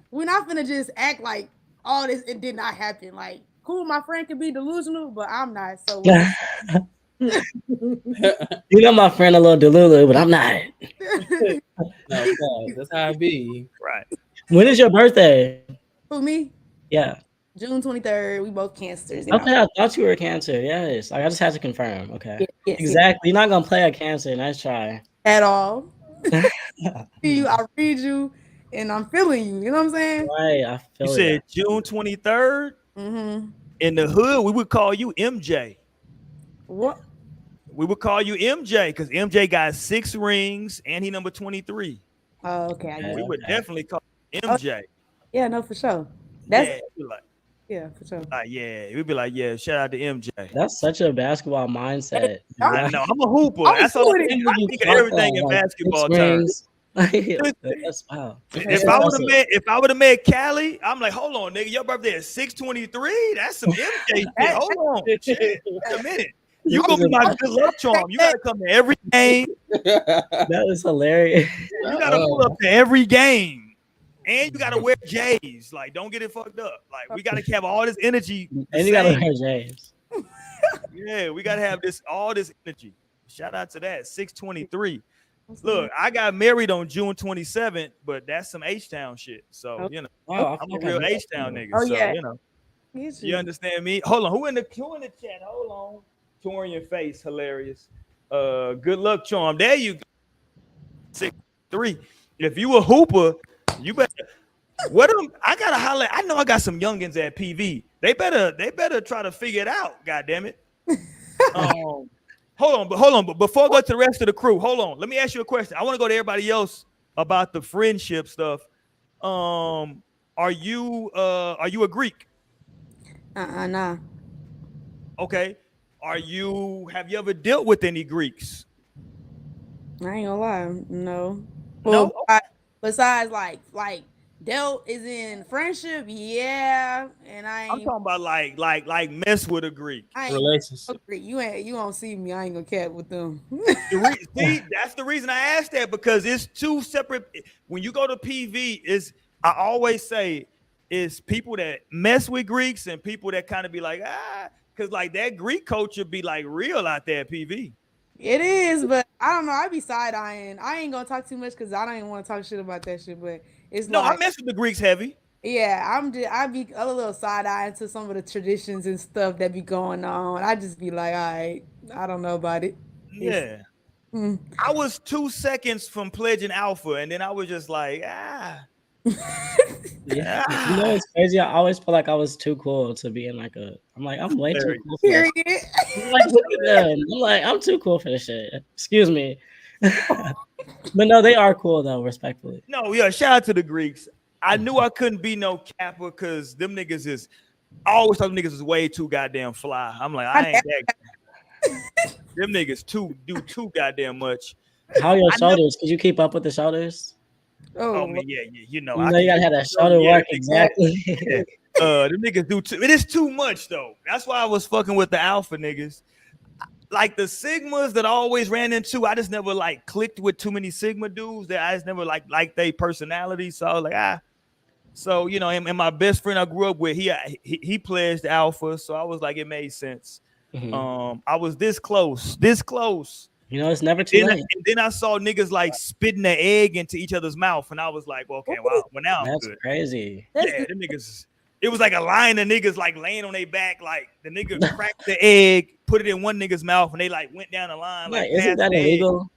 we're not finna just act like all this, it did not happen. Like, cool, my friend could be delusional, but I'm not. So, you know my friend a little delulu, but I'm not. No, that's how it be. Right. When is your birthday? Who, me? Yeah. June 23rd. We both cancers. Okay, I thought you were a Cancer. Yes. I just had to confirm. Okay. Yes, exactly. You're not gonna play a Cancer. Nice try. At all. I read you and I'm feeling you. You know what I'm saying? Right. I feel you said June 23rd. In the hood, we would call you MJ. What? We would call you MJ because MJ got 6 rings and he number 23. Oh, okay. We would definitely call MJ. Yeah, no, for sure. That's yeah, for sure. Yeah, we'd be like, yeah, shout out to MJ. That's such a basketball mindset. I know. I'm a hooper. That's all I think of everything in basketball terms. That's wow. If I would have met Cali, I'm like, hold on, nigga, your birthday is 6/23. That's some MJ shit. Hold on, shit. Wait a minute. You gonna be my good luck charm. You gotta come to every game. That is hilarious. You gotta pull up to every game, and you gotta wear J's. Like, don't get it fucked up. Like, we gotta have all this energy. And you gotta wear J's. Yeah, we gotta have all this energy. Shout out to that 6/23. Look, I got married on June 27th, but that's some H-Town shit. So, you know, I'm a real H-Town nigga. Oh, so, yeah. you know, you understand me? Hold on. Who in the chat? Hold on. Touring your face. Hilarious. Good luck, charm. There you go. 6'3". If you a hooper, you better. I gotta holler. I know I got some youngins at PV. They better try to figure it out. God damn it. Hold on, but before I go to the rest of the crew, hold on. Let me ask you a question. I want to go to everybody else about the friendship stuff. Are you a Greek? Nah. Okay. Have you ever dealt with any Greeks? I ain't gonna lie, no. Well, no. Besides, like dealt is in friendship, yeah. And I'm talking about like mess with a Greek relationship. You don't see me. I ain't gonna cat with them. See, that's the reason I asked that, because it's two separate. When you go to PV, I always say it's people that mess with Greeks and people that kind of be like because like that Greek culture be like real out there at PV. It is, but I don't know. I be side eyeing. I ain't gonna talk too much because I don't even want to talk shit about that shit. But it's I mess with the Greeks heavy. Yeah, I be a little side eyeing to some of the traditions and stuff that be going on. I just be like, all right, I don't know about it. Yeah. I was 2 seconds from pledging alpha, and then I was just like, Yeah. You know, it's crazy. I always feel like I was too cool to be in I'm way too cool for this. I'm too cool for this shit. Excuse me. But no, they are cool though, respectfully. No, yeah, shout out to the Greeks. I knew I couldn't be no Kappa because them niggas I always thought them niggas was way too goddamn fly. I'm like, I ain't that. Them niggas do too goddamn much. How are your shoulders? Could you keep up with the shoulders? Oh man, yeah, you know. You gotta have that shoulder work exactly. The niggas do too. It is too much though. That's why I was fucking with the alpha niggas. Like the Sigmas that I always ran into, I just never like clicked with too many Sigma dudes. That I just never like their personality. So I was like, So you know, and my best friend I grew up with, he pledged alpha. So I was like, it made sense. Mm-hmm. I was this close. You know, it's never too late. And then I saw niggas like spitting the egg into each other's mouth, and I was like, well, okay, well now I'm That's good. Crazy. Yeah, them niggas. It was like a line of niggas like laying on their back, like the nigga cracked the egg, put it in one nigga's mouth, and they like went down the line. Like, isn't that illegal?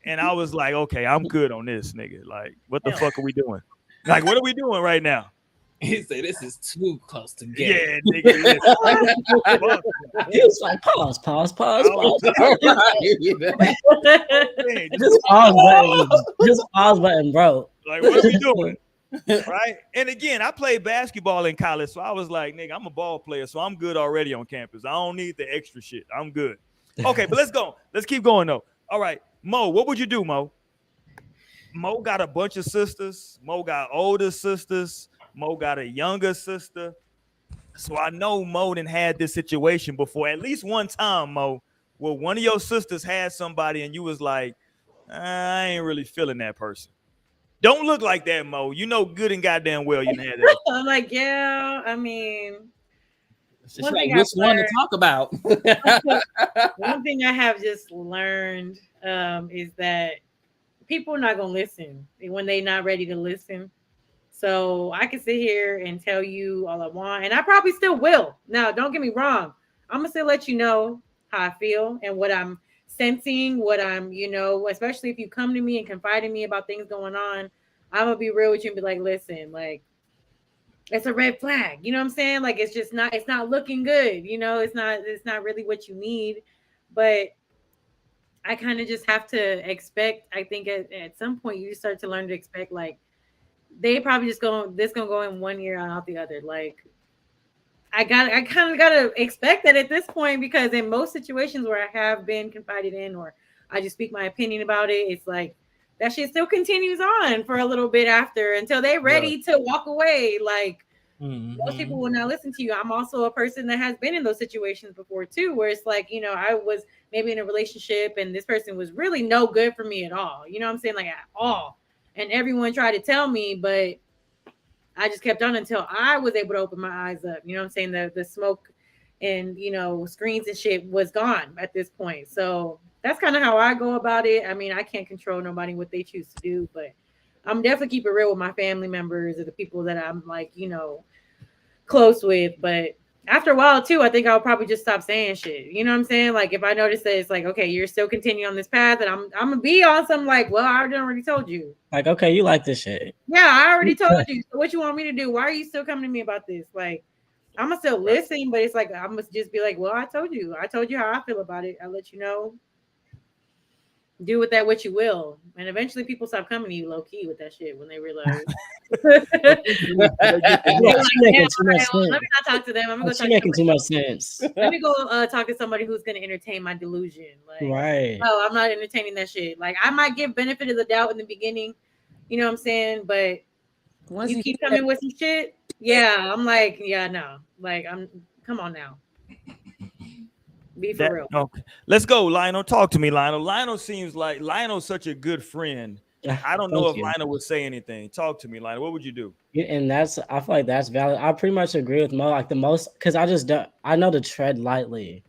And I was like, okay, I'm good on this, nigga. Like, what the fuck are we doing? Like, what are we doing right now? He said, "This is too close together." Yeah, nigga. Listen. He was like, pause. Just pause button, bro. Like, what are we doing? Right. And again, I played basketball in college, so I was like, nigga, I'm a ball player, so I'm good already on campus. I don't need the extra shit. I'm good. Okay, but let's go. Let's keep going though. All right, Mo, what would you do, Mo? Mo got a bunch of sisters. Mo got older sisters. Mo got a younger sister. So I know Mo done had this situation before. At least one time, Mo, where one of your sisters had somebody and you was like, I ain't really feeling that person. Don't look like that, Mo. You know good and goddamn well you had that. I'm like, yeah, I mean, She's like, which one to talk about? One thing I have just learned is that people are not gonna listen when they're not ready to listen. So I can sit here and tell you all I want, and I probably still will. Now, don't get me wrong. I'm gonna still let you know how I feel and what I'm sensing, what I'm, especially if you come to me and confide in me about things going on, I'm gonna be real with you and be like, listen, like, it's a red flag. You know what I'm saying? Like, it's not looking good. It's not really what you need. But I kind of just have to expect, I think at some point you start to learn to expect, like, they probably gonna go in one ear and out the other. Like, I kind of gotta expect that at this point, because in most situations where I have been confided in or I just speak my opinion about it, it's like that shit still continues on for a little bit after until they're ready to walk away. Like, most people will not listen to you. I'm also a person that has been in those situations before too, where it's like, I was maybe in a relationship and this person was really no good for me at all. You know what I'm saying? Like, at all. And everyone tried to tell me, but I just kept on until I was able to open my eyes up. You know what I'm saying? The smoke and, screens and shit was gone at this point. So that's kind of how I go about it. I mean, I can't control nobody what they choose to do, but I'm definitely keep it real with my family members or the people that I'm like, close with. But after a while too, I think I'll probably just stop saying shit. You know what I'm saying? Like, if I notice that it's like, okay, you're still continuing on this path, and I'm gonna be on some like, well, I already told you. Like, okay, you like this shit. Yeah, I already told you. So what you want me to do? Why are you still coming to me about this? Like, I'm gonna still listen, but it's like I must just be like, well, I told you how I feel about it. I'll let you know. Do with that what you will, and eventually people stop coming to you low key with that shit when they realize. Let me not talk to them. I'm gonna go talk making too much sense. Let me go talk to somebody who's gonna entertain my delusion. Like, right? Oh, I'm not entertaining that shit. Like, I might give benefit of the doubt in the beginning, you know what I'm saying? But once you keep coming with some shit, yeah, I'm like, yeah, no, like, come on now. Be for real. Okay. Let's go, Lionel. Talk to me, Lionel. Lionel seems like Lionel's such a good friend. I don't know if Lionel would say anything. Talk to me, Lionel. What would you do? Yeah, and I feel like that's valid. I pretty much agree with Mo. Like, the most, because I know to tread lightly.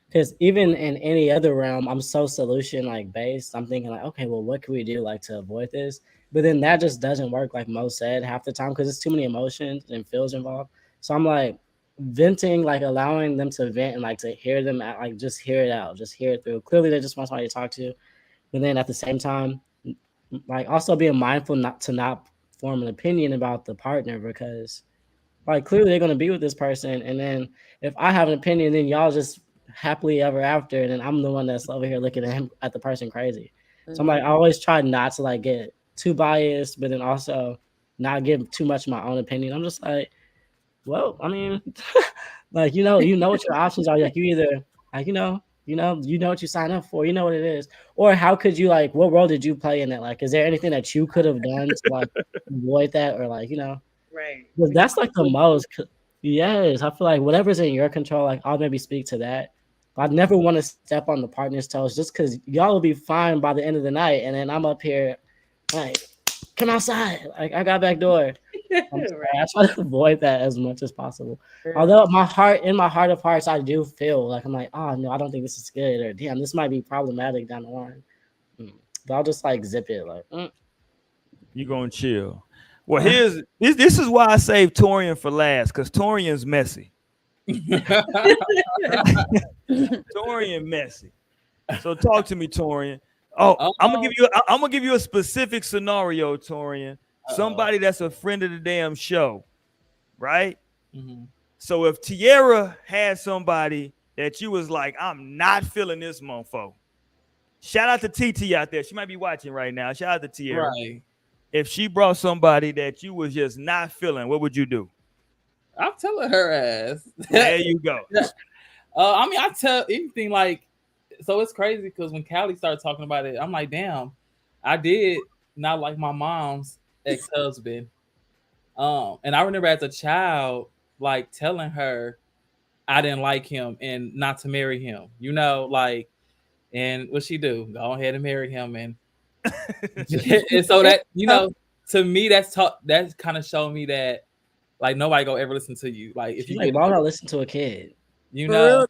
Because even in any other realm, I'm so solution based. I'm thinking like, okay, well, what can we do like to avoid this? But then that just doesn't work, like Mo said, half the time, because it's too many emotions and feels involved. So I'm like, venting, like allowing them to vent and like to hear them out, like just hear it out, just hear it through. Clearly they just want somebody to talk to, but then at the same time, like also being mindful not to form an opinion about the partner, because like clearly they're going to be with this person, and then if I have an opinion, then y'all just happily ever after, and then I'm the one that's over here looking at the person crazy. So I'm like, I always try not to like get too biased, but then also not give too much of my own opinion. I'm just like, well, I mean, like, you know what your options are. Like, you either like, you know what you sign up for, you know what it is. Or how could you, like, what role did you play in it? Like, is there anything that you could have done to like avoid that, or like, right. But that's like the most. Yes, I feel like whatever's in your control, like I'll maybe speak to that. I'd never want to step on the partner's toes, just because y'all will be fine by the end of the night, and then I'm up here like, come outside, like I got back door. I try to avoid that as much as possible. Sure. Although in my heart of hearts, I do feel like I'm like, oh no, I don't think this is good, or damn, this might be problematic down the line. But I'll just like zip it, like. You gonna chill. Well, this is why I saved Torian for last, because Torian's messy. Torian messy. So talk to me, Torian. Oh, I'm gonna give you a specific scenario, Torian. somebody that's a friend of the damn show, right? Mm-hmm. So if Tierra had somebody that you was like, I'm not feeling this mofo. Shout out to TT out there. She might be watching right now. Shout out to Tierra. Right. If she brought somebody that you was just not feeling, what would you do? I'm telling her ass. There you go. I mean, I tell anything like, so it's crazy because when Callie started talking about it, I'm like, damn, I did not like my mom's ex-husband. And I remember as a child, like telling her I didn't like him and not to marry him, you know, like, and what she do? Go ahead and marry him. And, and so that, you know, to me, that's kind of showed me that like nobody gonna ever listen to you. Like if She's you like, get, why would I listen to a kid? you know,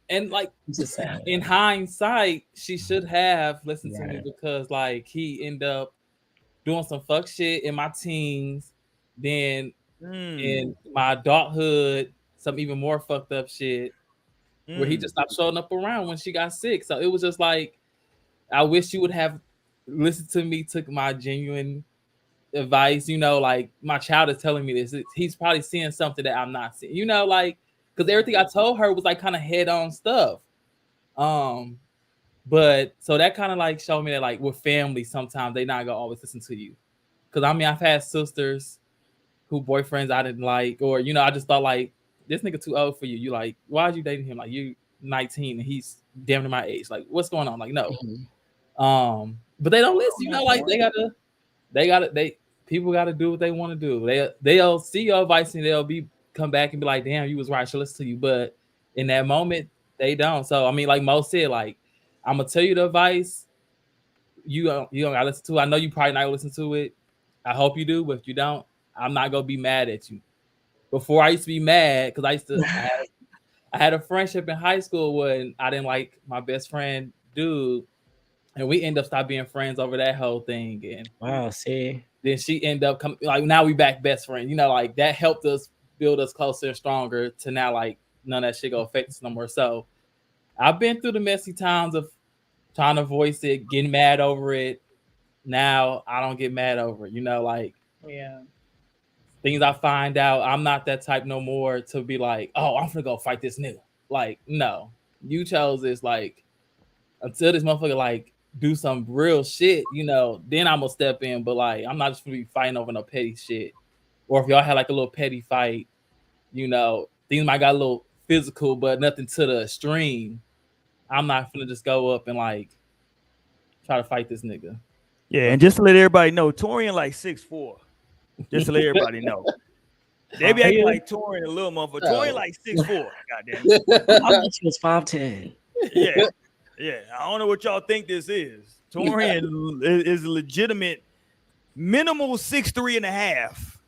and like It's just sad. in hindsight, she should have listened to me Right. because like he ended up doing some fuck shit in my teens, then in my adulthood, some even more fucked up shit where he just stopped showing up around when she got sick. So it was just like, I wish you would have listened to me, took my genuine advice, you know, like my child is telling me this. He's probably seeing something that I'm not seeing, you know, like, because everything I told her was like kind of head on stuff. But so that kind of like showed me that like with family, sometimes they not gonna always listen to you. Cause I mean, I've had sisters who boyfriends I didn't like, or you know, I just thought like this nigga too old for you. You like, why are you dating him? Like you 19 and he's damn near my age. Like, what's going on? Like, no. But they don't listen, you know, like they people gotta do what they want to do. They'll see your advice and they'll come back and be like, damn, you was right, I should listen to you. But in that moment, they don't. So I mean, like Mo said, like, I'm gonna tell you the advice. You don't gotta listen to it. I know you probably not gonna listen to it. I hope you do, but if you don't, I'm not gonna be mad at you. Before I used to be mad because I had a friendship in high school when I didn't like my best friend dude, and we end up stop being friends over that whole thing. And wow, see, then she ended up coming, like now we back best friends. You know, like that helped us build us closer and stronger to now like none of that shit go affect us no more. So I've been through the messy times of trying to voice it, getting mad over it. Now I don't get mad over it. You know, like things I find out, I'm not that type no more to be like, oh, I'm gonna go fight this nigga. Like, no, you chose this. Like, until this motherfucker like do some real shit, you know, then I'm gonna step in. But like, I'm not just gonna be fighting over no petty shit. Or if y'all had like a little petty fight, you know, things might got a little physical, but nothing to the extreme. I'm not gonna just go up and like try to fight this nigga. Yeah, and just to let everybody know, Torian like 6'4". Just to let everybody know. They be acting like Torian a little motherfucker. Torian like 6'4". Goddamn. I thought she was 5'10". Yeah. Yeah. I don't know what y'all think this is. Torian is a legitimate minimal 6'3" and a half.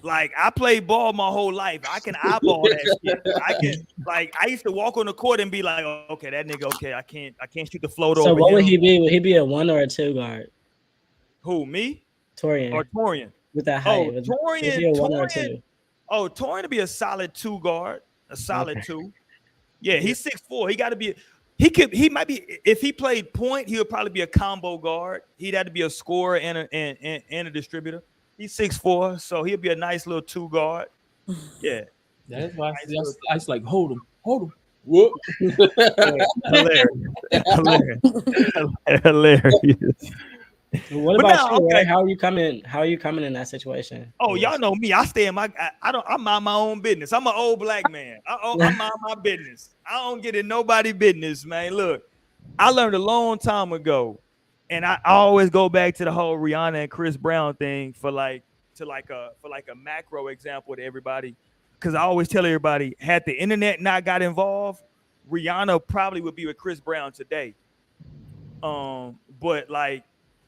Like I played ball my whole life. I can eyeball that shit. I can like I used to walk on the court and be like, oh, okay, that nigga, okay, I can't shoot the float over. So what him. would he be? Would he be a 1 or a 2 guard? Who, me? Torian. Or Torian. With that height. Torian to be a solid 2 guard. A solid 2. Yeah, he's 6'4". He gotta be he might be if he played point, he would probably be a combo guard. He'd have to be a scorer and a distributor. He's 6'4", so he'll be a nice little 2 guard. Yeah. That's why I was like, hold him. Whoop. Hilarious. What about you? Okay. How are you coming in that situation? Oh, y'all know me. I stay in I mind my own business. I'm an old black man. I mind my business. I don't get in nobody's business, man. Look, I learned a long time ago, and I always go back to the whole Rihanna and Chris Brown thing for a macro example to everybody. Because I always tell everybody, had the internet not got involved, Rihanna probably would be with Chris Brown today. But like,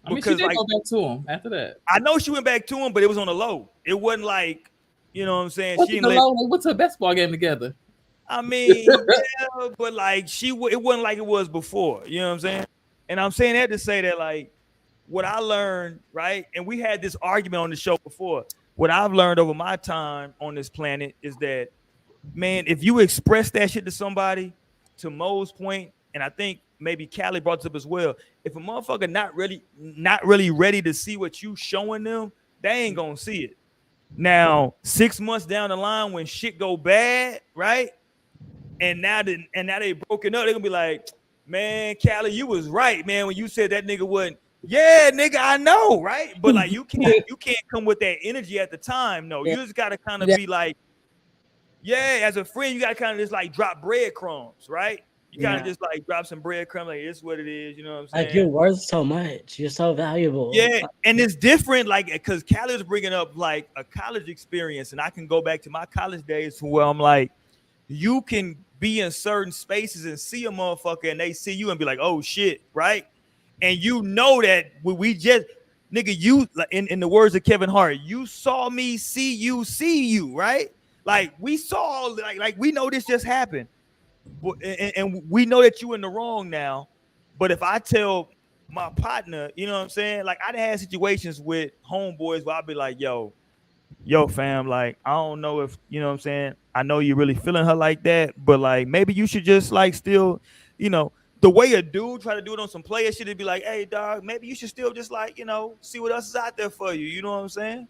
I mean, she did go back to him after that. I know she went back to him, but it was on the low. It wasn't like, you know what I'm saying? She didn't went to a basketball game together. I mean, yeah, but like it wasn't like it was before. You know what I'm saying? And I'm saying that to say that like what I learned, right? And we had this argument on the show before. What I've learned over my time on this planet is that, man, if you express that shit to somebody, to Mo's point, and I think maybe Callie brought this up as well. If a motherfucker not really ready to see what you showing them, they ain't gonna see it. Now, 6 months down the line, when shit go bad, right? And now they broken up, they're gonna be like, man, Callie, you was right, man, when you said that nigga wasn't. Yeah, nigga, I know, right? But like you can't come with that energy at the time. No, you just gotta kind of be like, yeah, as a friend, you gotta kind of just like drop breadcrumbs, right? You kind of just like drop some breadcrumbs, like it's what it is, you know what I'm saying? Like you're worth so much, you're so valuable. Yeah, and it's different, like because Callie's bringing up like a college experience, and I can go back to my college days where I'm like, you can be in certain spaces and see a motherfucker, and they see you and be like, oh shit, right? And you know that we just nigga, you in the words of Kevin Hart, you saw me see you, right? Like we saw, like we know this just happened, and we know that you in the wrong now. But if I tell my partner, you know what I'm saying? Like I done had situations with homeboys where I'll be like, yo, fam, like I don't know if you know what I'm saying. I know you're really feeling her like that, but like maybe you should just like still, you know, the way a dude try to do it on some player shit, it'd be like, hey dog, maybe you should still just like, you know, see what else is out there for you. You know what I'm saying?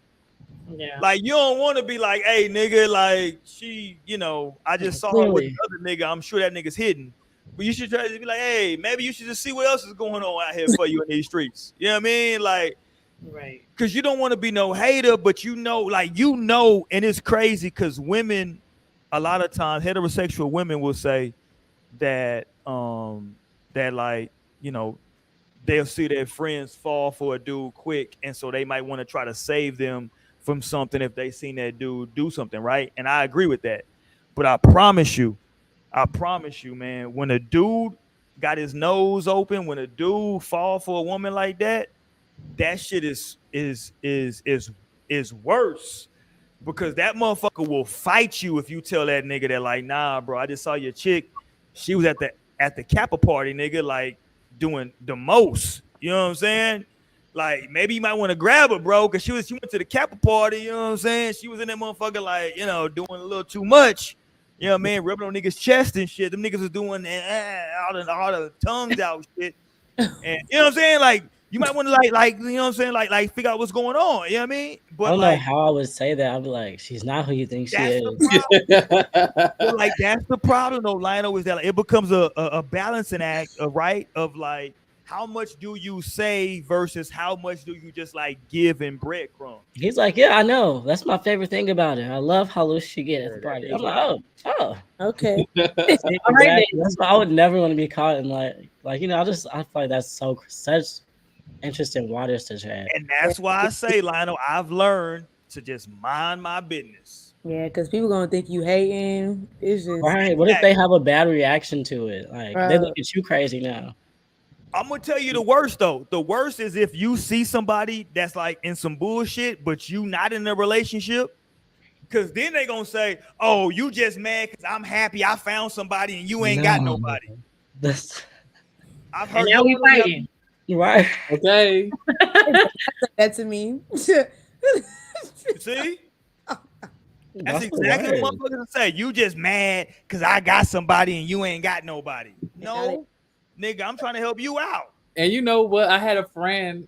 Yeah. Like you don't want to be like, hey nigga, like she, you know, I just saw her with another nigga. I'm sure that nigga's hidden. But you should try to be like, hey, maybe you should just see what else is going on out here for you in these streets. You know what I mean? Like, right. Because you don't want to be no hater, but you know, like, you know, and it's crazy because women, a lot of times, heterosexual women will say that, that like, you know, they'll see their friends fall for a dude quick. And so they might want to try to save them from something if they seen that dude do something, right? And I agree with that. But I promise you, man, when a dude got his nose open, when a dude fall for a woman like that, that shit is worse because that motherfucker will fight you if you tell that nigga that like, nah, bro, I just saw your chick. She was at the Kappa party, nigga, like doing the most. You know what I'm saying? Like maybe you might want to grab her, bro, because she went to the Kappa party. You know what I'm saying? She was in that motherfucker like, you know, doing a little too much. You know what I mean? Rubbing on niggas' chest and shit. Them niggas was doing all the tongues out shit. And you know what I'm saying? Like you might want to like you know what I'm saying? Like figure out what's going on. You know what I mean? But I don't like, know how I would say that. I'd be like, she's not who you think she is. But like that's the problem though, Lionel, is that like, it becomes a balancing act, right? Of like how much do you say versus how much do you just like give in breadcrumbs? He's like, yeah, I know. That's my favorite thing about it. I love how loose she get at the party. I'm like, oh, okay. Exactly. That's why I would never want to be caught in like you know. I feel like that's such interesting waters to tread. And that's why I say, Lionel, I've learned to just mind my business. Yeah, because people gonna think you hating. It's just right. What if they have a bad reaction to it? Like they look at you crazy now. I'm gonna tell you the worst though. The worst is if you see somebody that's like in some bullshit, but you not in a relationship. Cause then they gonna say, "Oh, you just mad because I'm happy I found somebody and you ain't got nobody." I've heard. And now we fighting, right? Okay, that's me. See, that's exactly what motherfuckers say. You just mad because I got somebody and you ain't got nobody. No, nigga, I'm trying to help you out. And you know what? I had a friend.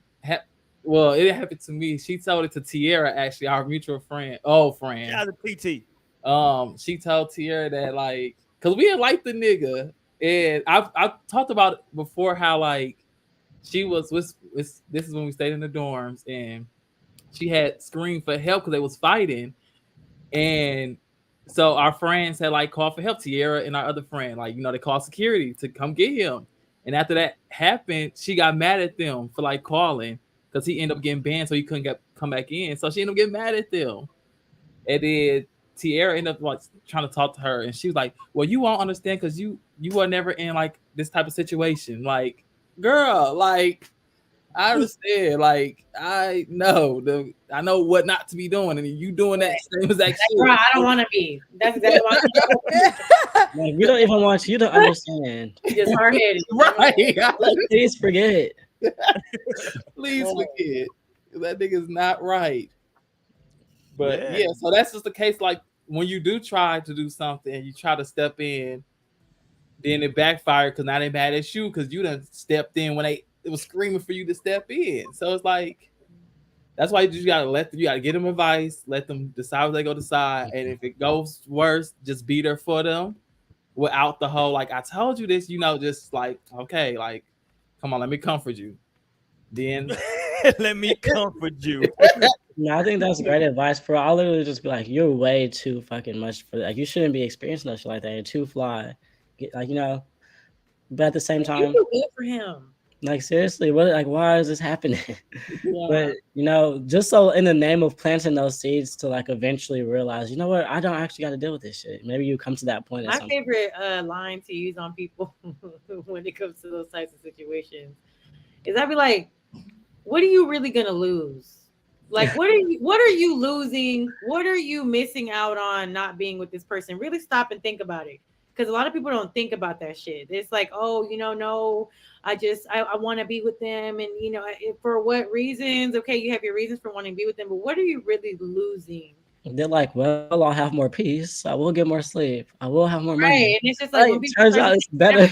Well, it happened to me. She told it to Tierra, actually, our mutual friend, old friend. Shout out to PT. She told Tierra that like, cause we didn't like the nigga, and I've talked about it before how like she was with this is when we stayed in the dorms, and she had screamed for help because they was fighting, and so our friends had like called for help. Tierra and our other friend, like, you know, they called security to come get him, and after that happened, she got mad at them for like calling. Because he ended up getting banned, so he couldn't come back in. So she ended up getting mad at them. And then Tierra ended up like trying to talk to her, and she was like, "Well, you won't understand because you were never in like this type of situation. Like, girl, like I understand. Like I know what not to be doing, and you doing that same exact shit. Bro, I don't want to be. That's exactly why. Like, we don't even want you to understand. You're just hard headed, right? Please forget. Please forget. That nigga's not right. But yeah, so that's just the case. Like when you do try to do something and you try to step in, Then it backfired because now they mad at you because you done stepped in when it was screaming for you to step in. So it's like that's why you just you gotta get them advice, let them decide what they go decide, and if it goes worse, just be there for them without the whole like I told you this, just like okay, like come on, let me comfort you. Then let me comfort you. No, I think that's great advice. For I'll literally just be like, you're way too fucking much for like you shouldn't be experiencing that shit like that. You're too fly. Like but at the same time, You good for him. like seriously, why is this happening? Yeah. But just so in the name of planting those seeds to like eventually realize, you know what, I don't actually got to deal with this shit. Maybe you come to that point. My favorite line to use on people when it comes to those types of situations is I'd be like, what are you really gonna lose? Like, what are you losing? What are you missing out on not being with this person? Really stop and think about it. Because a lot of people don't think about that shit. It's like, oh, no, I want to be with them. And, for what reasons? Okay, you have your reasons for wanting to be with them. But what are you really losing? They're like, well, I'll have more peace. I will get more sleep. I will have more money. Right. And it's just like, when people turns out it's better.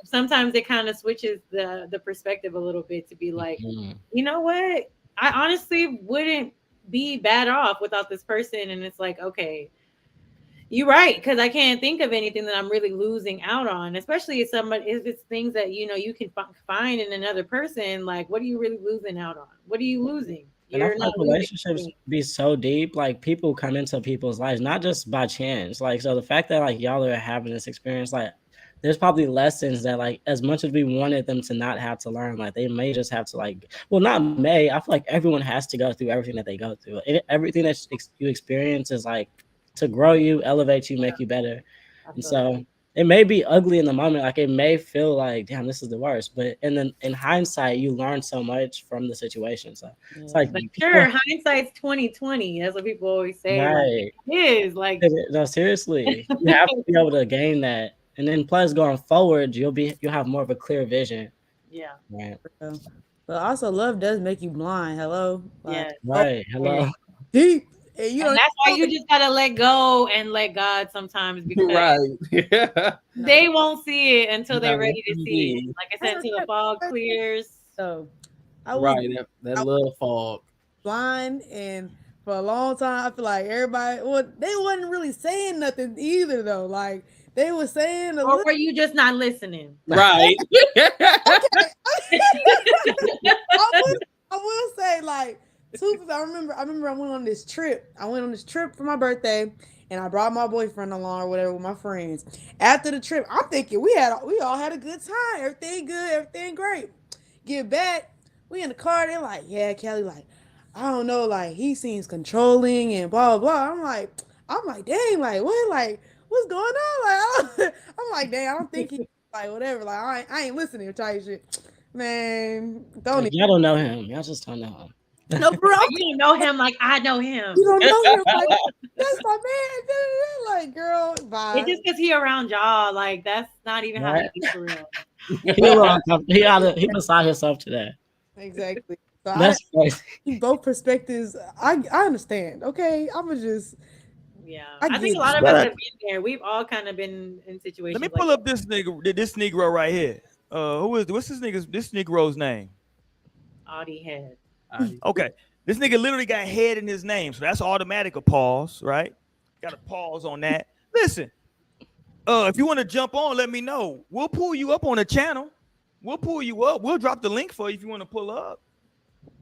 Sometimes it kind of switches the perspective a little bit to be like, you know what? I honestly wouldn't be bad off without this person. And it's like, okay, you're right. Because I can't think of anything that I'm really losing out on, especially if it's things that, you can find in another person. Like, what are you really losing out on? What are you losing? And I feel like relationships be so deep, like people come into people's lives, not just by chance. Like, so the fact that like y'all are having this experience, like there's probably lessons that like, as much as we wanted them to not have to learn, like they may just have to not may, I feel like everyone has to go through everything that they go through. Everything that you experience is like to grow you, elevate you, make you better. And so it may be ugly in the moment. Like it may feel like, damn, this is the worst. But in hindsight, you learn so much from the situation. So it's like, but sure, hindsight's 20/20. That's what people always say. Right. Like, it is like, no, seriously, you have to be able to gain that. And then plus going forward, you'll have more of a clear vision. Yeah. Right. But also love does make you blind. Hello. Yeah. Right. Hello. Deep. And that's why you just gotta let go and let God sometimes, because they won't see it until they're ready to see it. Like I said, until the fog clears. So I was that little fog blind, and for a long time I feel like everybody they wasn't really saying nothing either though. Like they were saying or were you just not listening? Right. I will say like I remember I went on this trip. I went on this trip for my birthday, and I brought my boyfriend along or whatever with my friends. After the trip, I'm thinking we all had a good time. Everything good, everything great. Get back, we in the car. They're like, yeah, Kelly, like, I don't know, like he seems controlling and blah blah. I'm like, dang, like what, like what's going on? Like I'm like, dang, I don't think he like whatever. Like I ain't listening type shit. Man, y'all don't know him. Y'all just don't know him. No, bro, you don't know him like I know him. You don't know him like that's my man. Like, girl, bye. It's just because he around y'all. Like that's not even how he is for real. He beside himself today. Exactly. So that's crazy. Both perspectives. I understand. Okay, I'm gonna just. Yeah, I think a lot of us have been there. We've all kind of been in situations. Let me pull up this Negro right here. What's this Negro's name? Audie Head. Okay, this nigga literally got head in his name, so that's automatic a pause, right? Got a pause on that. Listen, if you want to jump on, let me know. We'll pull you up on the channel. We'll pull you up. We'll drop the link for you if you want to pull up.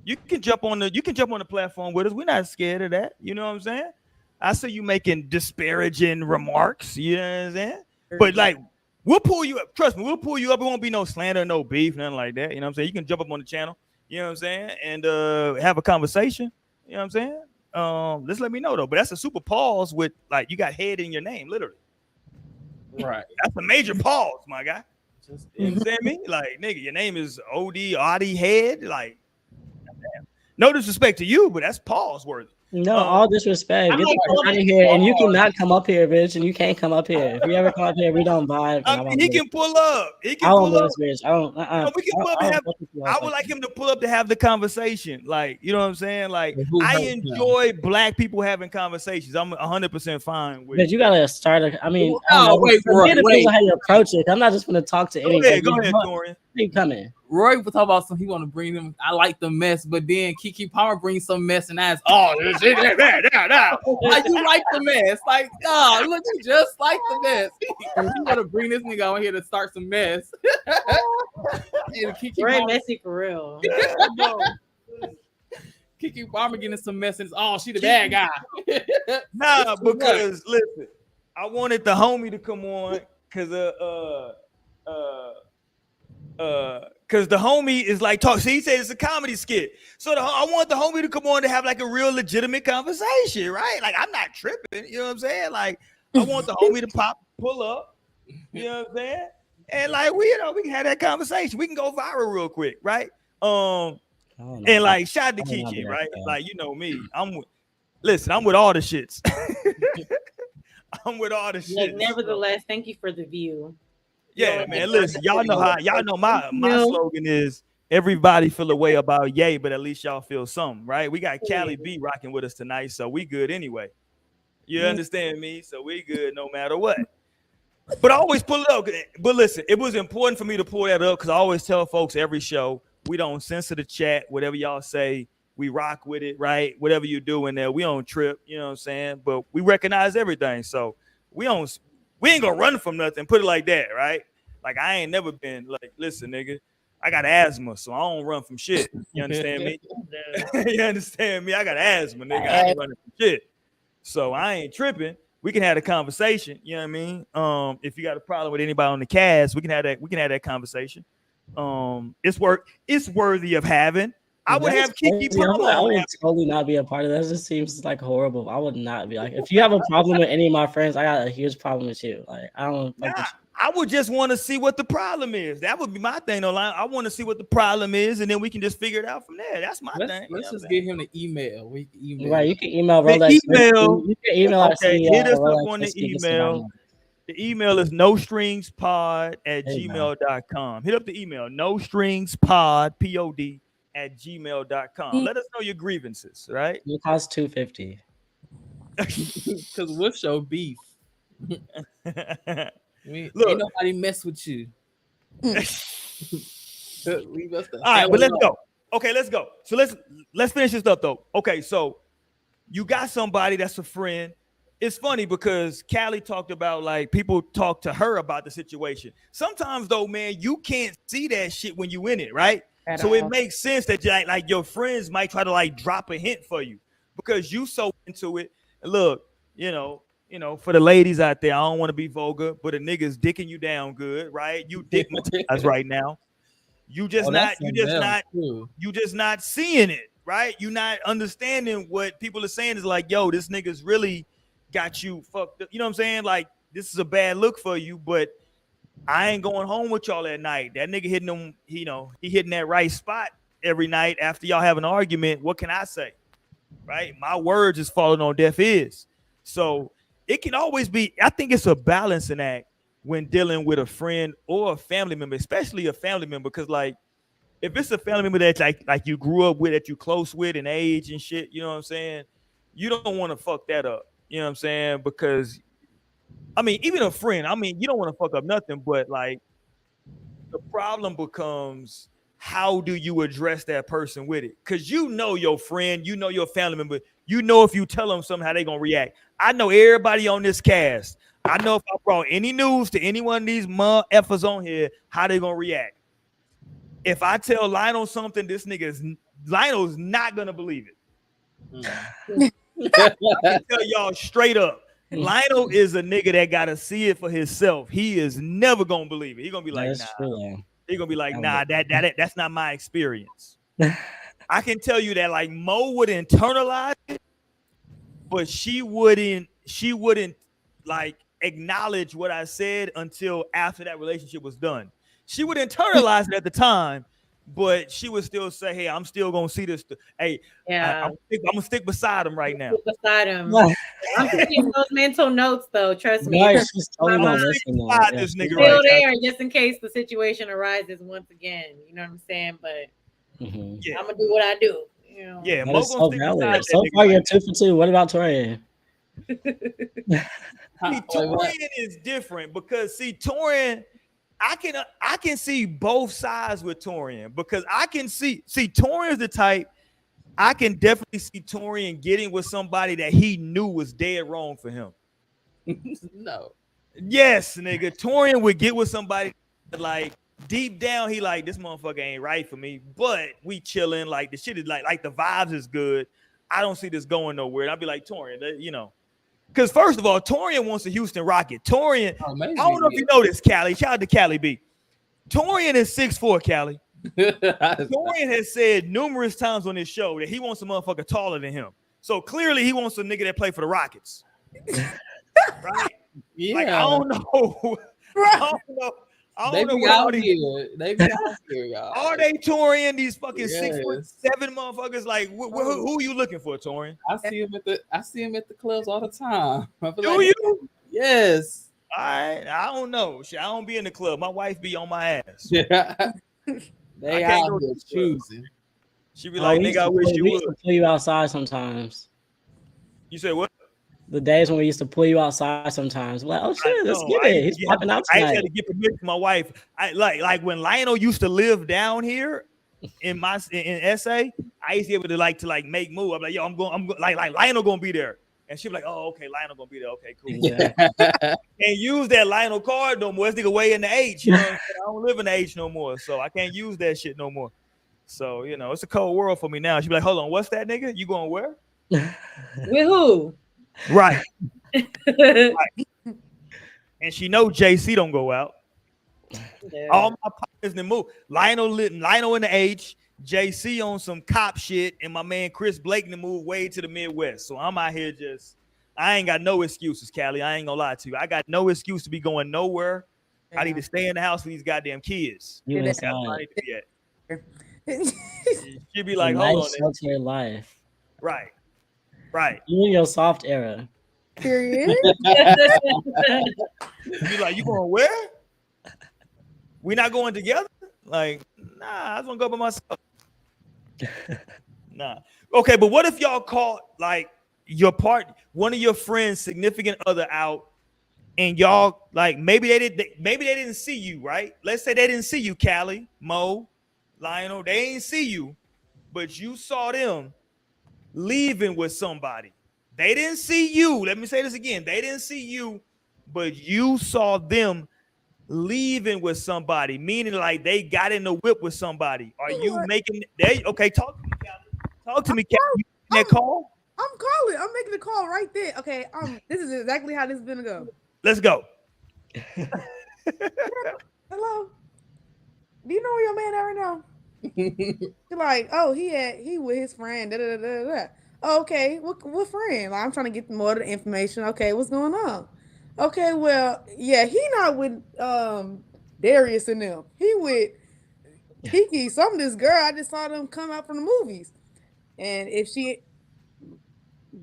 You can jump on the platform with us. We're not scared of that. You know what I'm saying? I see you making disparaging remarks. You know what I'm saying? But like, we'll pull you up. Trust me, we'll pull you up. It won't be no slander, no beef, nothing like that. You know what I'm saying? You can jump up on the channel. You know what I'm saying? And have a conversation. You know what I'm saying? Just let me know though. But that's a super pause with like you got head in your name, literally. Right. That's a major pause, my guy. You understand me? Like, nigga, your name is Audie Head. Like, damn. No disrespect to you, but that's pause worthy. No, all disrespect. I'm Get like, the fuck out of here, and you cannot come up here, bitch. And you can't come up here. If you ever come up here, we don't vibe. I mean, he can pull up. He can I won't pull do up. this, bitch. I don't. No, we can pull up and have. I would like him to pull up to have the conversation. Like, you know what I'm saying? Like, I enjoy black people having conversations. I'm 100% fine with. But you gotta start. I mean, no, wait, it depends on how you approach it. I'm not just gonna talk to anybody. Go ahead, Dorian. You coming? Roy was talking about some. He want to bring them. I like the mess, but then Keke Palmer brings some mess and asks, "Oh, this shit, that. Like you like the mess? Like, oh, look, you just like the mess. You want to bring this nigga on here to start some mess? Roy messy for real. Keke Palmer getting some mess and oh, she the bad guy. Nah, because listen, I wanted the homie to come on because because the homie is like talk. See, he said it's a comedy skit, so I want the homie to come on to have like a real legitimate conversation, right? Like I'm not tripping, you know what I'm saying? Like I want the homie to pull up, you know what I'm saying? And like we can have that conversation. We can go viral real quick, right? And like shout out to Keke, right? Like you know me, I'm with all the shits. I'm with all the shits. Like, nevertheless, thank you for the view. Yeah, man. Listen, y'all know my slogan is everybody feel a way about Ye, but at least y'all feel something, right? We got Callie B rocking with us tonight, so we good anyway. You understand me? So we good no matter what. But I always pull it up. But listen, it was important for me to pull that up because I always tell folks every show we don't censor the chat. Whatever y'all say, we rock with it, right? Whatever you do in there, we don't trip. You know what I'm saying? But we recognize everything, so we ain't gonna run from nothing. Put it like that, right? Like I ain't never been like, listen, nigga, I got asthma, so I don't run from shit. You understand me? You understand me? I got asthma, nigga. I ain't running from shit. So I ain't tripping. We can have a conversation. You know what I mean? If you got a problem with anybody on the cast, we can have that conversation. It's worthy of having. I would have Keke Palmer. I would totally not be a part of that. It just seems like horrible. I would not be like, if you have a problem with any of my friends, I got a huge problem with you. Like, I don't. I would just want to see what the problem is. That would be my thing. No line. I want to see what the problem is, and then we can just figure it out from there. That's my thing. Let's just get him the email. We can email. Right, you can email Rolex. You can email. Okay, hit us up on the email. The email is nostringspod@gmail.com. Hit up the email, nostringspod, POD @gmail.com. Let us know your grievances, right? It costs $250. Because we'll show beef. Ain't nobody mess with you. Leave us all right, but let's go. Okay, let's go. So let's finish this up though. Okay, so you got somebody that's a friend. It's funny because Callie talked about like people talk to her about the situation. Sometimes though, man, you can't see that shit when you in it, right? It makes sense that like your friends might try to like drop a hint for you because you so into it. And look, you know, for the ladies out there, I don't want to be vulgar, but a nigga's dicking you down good, right? You dickmatized right now. You just not seeing it, right? You not understanding what people are saying is like, yo, this nigga's really got you fucked up. You know what I'm saying? Like, this is a bad look for you, but I ain't going home with y'all at night. That nigga hitting them, he hitting that right spot every night after y'all have an argument. What can I say? Right? My words is falling on deaf ears. So it can always be, I think it's a balancing act when dealing with a friend or a family member, especially a family member, because like if it's a family member that like you grew up with, that you close with in age and shit, you know what I'm saying? You don't want to fuck that up. You know what I'm saying? Because I mean, even a friend, I mean, you don't want to fuck up nothing, but like the problem becomes how do you address that person with it? Because you know your friend, you know your family member, you know if you tell them something, how they going to react. I know everybody on this cast. I know if I brought any news to any one of these effers on here, how they going to react. If I tell Lionel something, Lionel's not going to believe it. I can tell y'all straight up. Lionel is a nigga that gotta see it for himself. He is never gonna believe it. He gonna be like, nah. He gonna be like, nah, that's not my experience. I can tell you that like Mo would internalize it, but she wouldn't like acknowledge what I said until after that relationship was done. She would internalize it at the time, but she would still say, "Hey, I'm still gonna see this. Hey, Yeah. I'm gonna stick beside him right now." Beside him. I'm taking those mental notes though. Trust me. Right, she's totally I'm gonna gonna stick listen though. beside Yeah, this she's nigga Still right now. there just in case the situation arises once again. You know what I'm saying? But Yeah, I'm gonna do what I do. You know. yeah. That Mo is gonna so stick beside valid. that So nigga far, right you're now. 2 for 2. What about Torian? See, Torian is different because see, Torian, I can see both sides with Torian because I can see Torian's the type I can definitely see Torian getting with somebody that he knew was dead wrong for him. No. Yes, nigga. Torian would get with somebody that, like, deep down he like, this motherfucker ain't right for me, but we chilling, like the shit is like the vibes is good. I don't see this going nowhere. And I'd be like, Torian, you know. Because first of all, Torian wants a Houston Rocket. Torian, I don't know if you know this, Callie. Shout out to Callie B. Torian is 6'4", Callie. Torian has said numerous times on this show that he wants a motherfucker taller than him. So clearly he wants a nigga that play for the Rockets. Right? Yeah. Like, I don't know. I don't know. I They don't know be what all out these here. They be out here, y'all. are they Torian, these fucking Yes. 6'7" motherfuckers? Like, who are you looking for, Torian? I see him at the clubs all the time. I feel Do like, you? yes. I don't know. Shit, I don't be in the club. My wife be on my ass. They I can't out go to here the club. choosing. She be like, nigga, I wish you we would. used to pull you outside sometimes. You say what? The days when we used to pull you outside sometimes. Like, oh shit, let's get it. He's popping out I tonight. had to get permission from my wife. I like when Lionel used to live down here in SA. I used to be able to make move. I'm like, yo, I'm going like Lionel gonna be there. And she be like, oh, okay, Lionel gonna be there. Okay, cool. Yeah. Can't use that Lionel card no more. This nigga way in the H. You know what I'm saying? I don't live in the H no more, so I can't use that shit no more. So, you know, it's a cold world for me now. She be like, hold on, what's that nigga? You going where? With who? Right. Right. And she know JC don't go out. Yeah. All my partners in move. Lionel in the H, JC on some cop shit, and my man Chris Blake in the move way to the Midwest. So I'm out here I ain't got no excuses, Callie. I ain't gonna lie to you. I got no excuse to be going nowhere. Yeah. I need to stay in the house with these goddamn kids. That's where I need to be at. She'd be like, hold on. Your life. Right. Right. You in your soft era. Period. Be like, you going where? We not going together? Like, nah, I just want to go by myself. Nah. Okay, but what if y'all caught like one of your friends' significant other out, and y'all like maybe they didn't see you, right? Let's say they didn't see you, Callie, Mo, Lionel, they ain't see you, but you saw them leaving with somebody. They didn't see you. Let me say this again. They didn't see you, but you saw them leaving with somebody, meaning like they got in the whip with somebody. Are you making okay? Talk to me, Callie. Talk to me, Callie. That call? I'm calling. I'm making the call right there. Okay. This is exactly how this is gonna go. Let's go. Hello. Do you know where your man at right now? You're like, oh, he with his friend. Da, da, da, da, da. Oh, okay. What friend? Like, I'm trying to get more of the information. Okay, what's going on? Okay, well, yeah, he not with Darius and them. He with Keke, this girl. I just saw them come out from the movies. And if she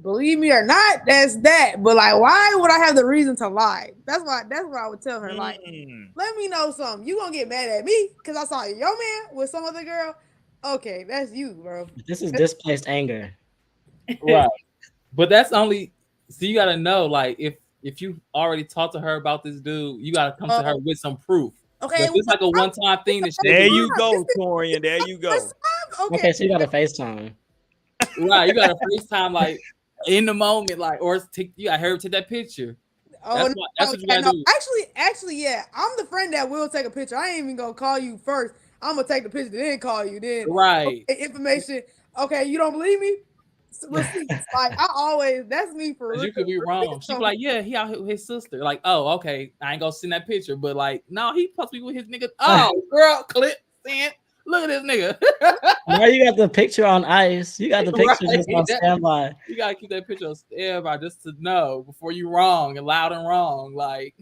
believe me or not, that's that. But like, why would I have the reason to lie? That's what I would tell her. Like, let me know something. You gonna get mad at me because I saw your man with some other girl? Okay, that's you, bro. This is displaced anger. Right. But that's only so you gotta know, like, if you already talked to her about this dude, you gotta come to her with some proof. Okay, it's like a one-time thing. There you go, Torian. There you go. Okay, so you got a FaceTime. Right, you got to FaceTime like in the moment, like, or you got her to take that picture. That's what you gotta do. Actually, yeah, I'm the friend that will take a picture. I ain't even gonna call you first. I'm gonna take the picture, then call you. Then right, okay, information. Okay, you don't believe me? Receipts. Like that's me for real. You could be wrong. She be like, yeah, he out here with his sister. Like, oh, okay, I ain't gonna send that picture, but like, no, he supposed to be with his nigga. Oh, girl, clip, send. Look at this nigga. Now you got the picture on ice. You got the picture just on standby. You gotta keep that picture on standby just to know before you wrong and loud and wrong. Like,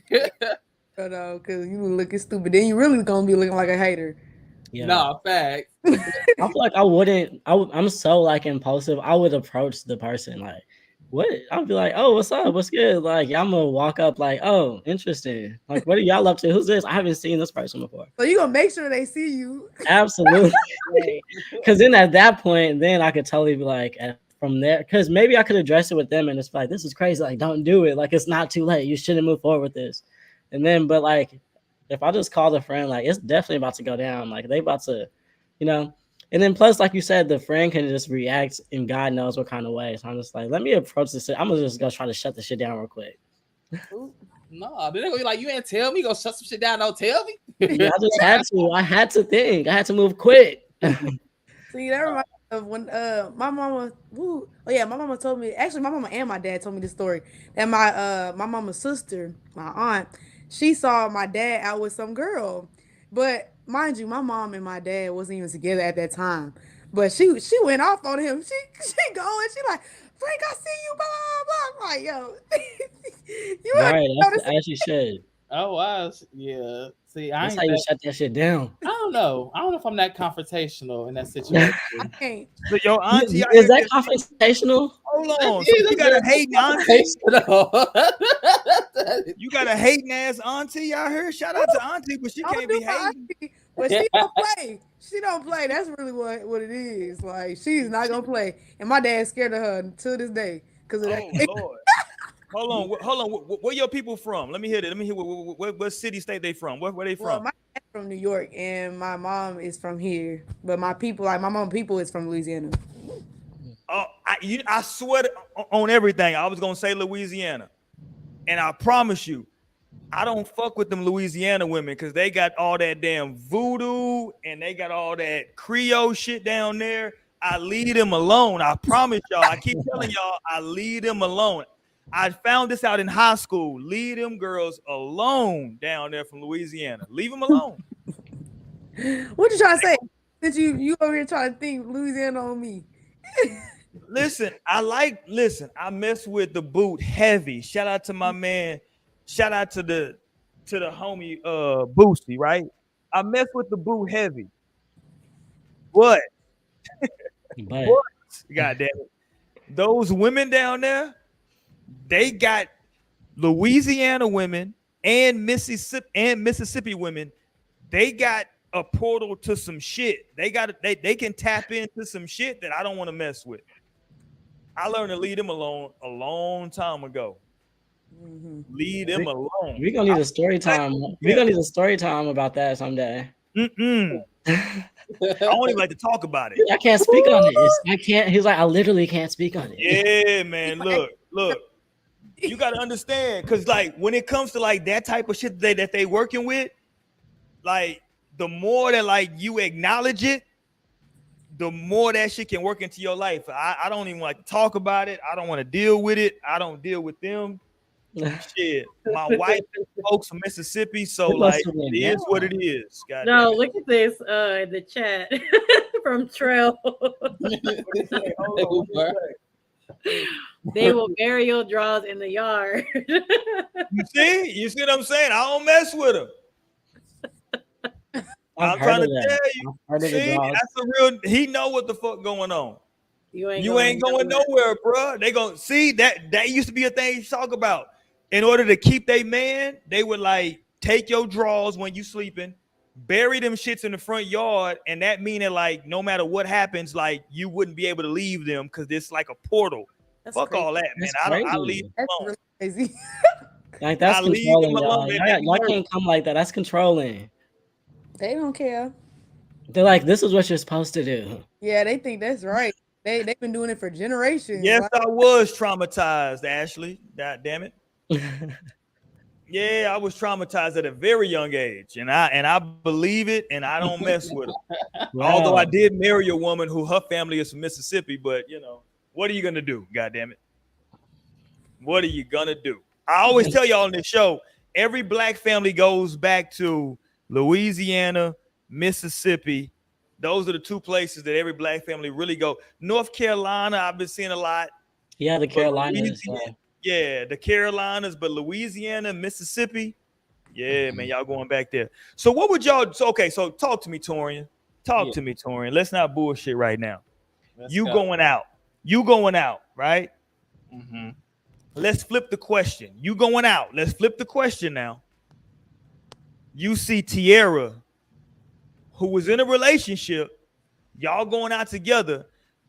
no, because you looking stupid. Then you really gonna be looking like a hater. Yeah. No, fact. I feel like I wouldn't. I'm so like impulsive. I would approach the person like, "What?" I'd be like, "Oh, what's up? What's good?" Like, I'm gonna walk up like, "Oh, interesting. Like, what are y'all up to? Who's this? I haven't seen this person before." So you gonna make sure they see you? Absolutely. Because then at that point, then I could totally be like, from there, because maybe I could address it with them and it's like, this is crazy. Like, don't do it. Like, it's not too late. You shouldn't move forward with this. And then, but like, if I just called a friend, like, it's definitely about to go down. Like, they about to, you know. And then plus, like you said, the friend can just react in God knows what kind of way. So I'm just like, let me approach this. I'm gonna just go try to shut the shit down real quick. No, they're gonna be like, you ain't tell me, go shut some shit down. Don't tell me. Yeah, I just had to. I had to think. I had to move quick. See, that reminds me of when my mama, my mama told me. Actually, my mama and my dad told me this story that my mama's sister, my aunt, she saw my dad out with some girl, but mind you, my mom and my dad wasn't even together at that time. But she went off on him. She going. She like, Frank, I see you. Blah blah blah. I'm like, yo, you Right, ain't as you should. Oh wow, yeah. See, That's how you shut that shit down. I don't know. I don't know if I'm that confrontational in that situation. I can't. So your auntie Is that confrontational? Hold on. So you got a hating auntie? You got a hating ass auntie out here? Shout out to auntie, but she can't be hating. But she don't play. She don't play. That's really what it is. Like, she's not gonna play. And my dad's scared of her to this day because of that. Lord. Hold on. Where your people from? Let me hear it. Let me hear what city, state they from. Where they from? Well, my dad's from New York and my mom is from here. But my people, like my mom people, is from Louisiana. Oh, I swear on everything. I was gonna say Louisiana, and I promise you, I don't fuck with them Louisiana women because they got all that damn voodoo and they got all that Creole shit down there. I leave them alone. I promise y'all. I keep telling y'all, I leave them alone. I found this out in high school. Leave them girls alone down there from Louisiana. Leave them alone. What you trying to say? Since you over here trying to think Louisiana on me. Listen, I mess with the boot heavy. Shout out to my man. Shout out to the homie Boosie, right? I mess with the boot heavy. What? God damn it. Those women down there, they got Louisiana women and Mississippi women. They got a portal to some shit. They can tap into some shit that I don't want to mess with. I learned to leave them alone a long time ago. Leave them alone. We're gonna need a story time. We're gonna need a story time about that someday. I don't even like to talk about it. I can't speak on it. I can't. He's like, I literally can't speak on it. Yeah, man. Look. You gotta understand, because like when it comes to like that type of shit that they working with, like the more that like you acknowledge it, the more that shit can work into your life. I don't even like to talk about it. I don't want to deal with it. I don't deal with them. Shit. My wife is folks from Mississippi, so like it is what it is. No, look at this in the chat from Trail. They will bury your drawers in the yard. You see what I'm saying? I don't mess with them. I'm trying to tell you. See, that's a real. He know what the fuck going on. You ain't going nowhere, bro. They gonna see that used to be a thing you talk about. In order to keep they man, they would like take your drawers when you sleeping, bury them shits in the front yard, and that meaning like no matter what happens, like you wouldn't be able to leave them because it's like a portal. That's fuck crazy. All that, man. I leave them alone. That's really crazy. Like that's controlling, y'all. Y'all can't come like that. That's controlling. They don't care. They're like, this is what you're supposed to do. Yeah, they think that's right. They've been doing it for generations. Yes, I was traumatized, Ashley. God damn it. Yeah, I was traumatized at a very young age, and I believe it, and I don't mess with it. Wow. Although I did marry a woman who her family is from Mississippi, but you know, what are you gonna do? God damn it. What are you gonna do? I always tell y'all on this show, every black family goes back to Louisiana, Mississippi. Those are the two places that every black family really go. North Carolina, I've been seeing a lot. Yeah, the Carolinas. Yeah, the Carolinas, but Louisiana, Mississippi. Yeah, man, y'all going back there. So what would y'all? So talk to me, Torian. Talk to me, Torian. Let's not bullshit right now. Let's You go. going out. You going out, right? Mm-hmm. Let's flip the question. You going out. Let's flip the question now. You see Tierra, who was in a relationship, y'all going out together,